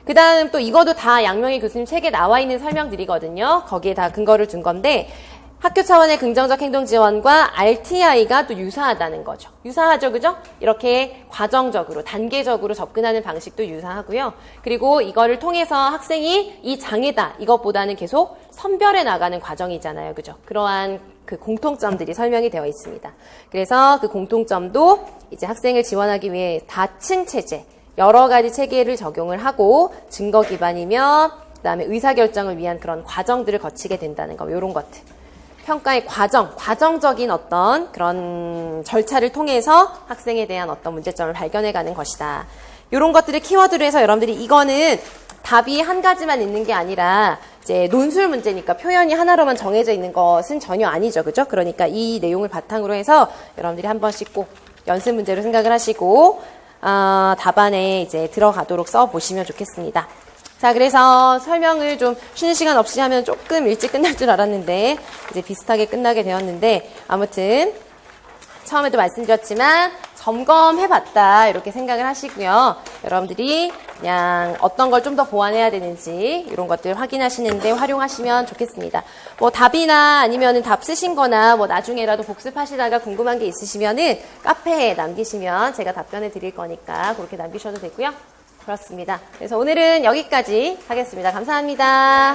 그 다음 또 이것도 다 양명희 교수님 책에 나와 있는 설명들이거든요. 거기에 다 근거를 둔 건데 학교 차원의 긍정적 행동 지원과 RTI가 또 유사하다는 거죠. 유사하죠, 그죠? 이렇게 과정적으로, 단계적으로 접근하는 방식도 유사하고요. 그리고 이거를 통해서 학생이 이 장애다, 이것보다는 계속 선별해 나가는 과정이잖아요, 그죠? 그러한 그 공통점들이 설명이 되어 있습니다. 그래서 그 공통점도 이제 학생을 지원하기 위해 다층 체제, 여러 가지 체계를 적용을 하고 증거 기반이며 그다음에 의사결정을 위한 그런 과정들을 거치게 된다는 거, 이런 것들. 평가의 과정적인 어떤 그런 절차를 통해서 학생에 대한 어떤 문제점을 발견해가는 것이다. 이런 것들을 키워드로 해서 여러분들이 이거는 답이 한 가지만 있는 게 아니라 이제 논술 문제니까 표현이 하나로만 정해져 있는 것은 전혀 아니죠. 그죠? 그러니까 이 내용을 바탕으로 해서 여러분들이 한 번씩 꼭 연습 문제로 생각을 하시고 답안에 이제 들어가도록 써보시면 좋겠습니다. 자, 그래서 설명을 좀 쉬는 시간 없이 하면 조금 일찍 끝날 줄 알았는데 이제 비슷하게 끝나게 되었는데 아무튼 처음에도 말씀드렸지만 점검해봤다 이렇게 생각을 하시고요. 여러분들이 그냥 어떤 걸 좀 더 보완해야 되는지 이런 것들 확인하시는데 활용하시면 좋겠습니다. 뭐 답이나 아니면은 답 쓰신 거나 뭐 나중에라도 복습하시다가 궁금한 게 있으시면은 카페에 남기시면 제가 답변해 드릴 거니까 그렇게 남기셔도 되고요. 그렇습니다. 그래서 오늘은 여기까지 하겠습니다. 감사합니다.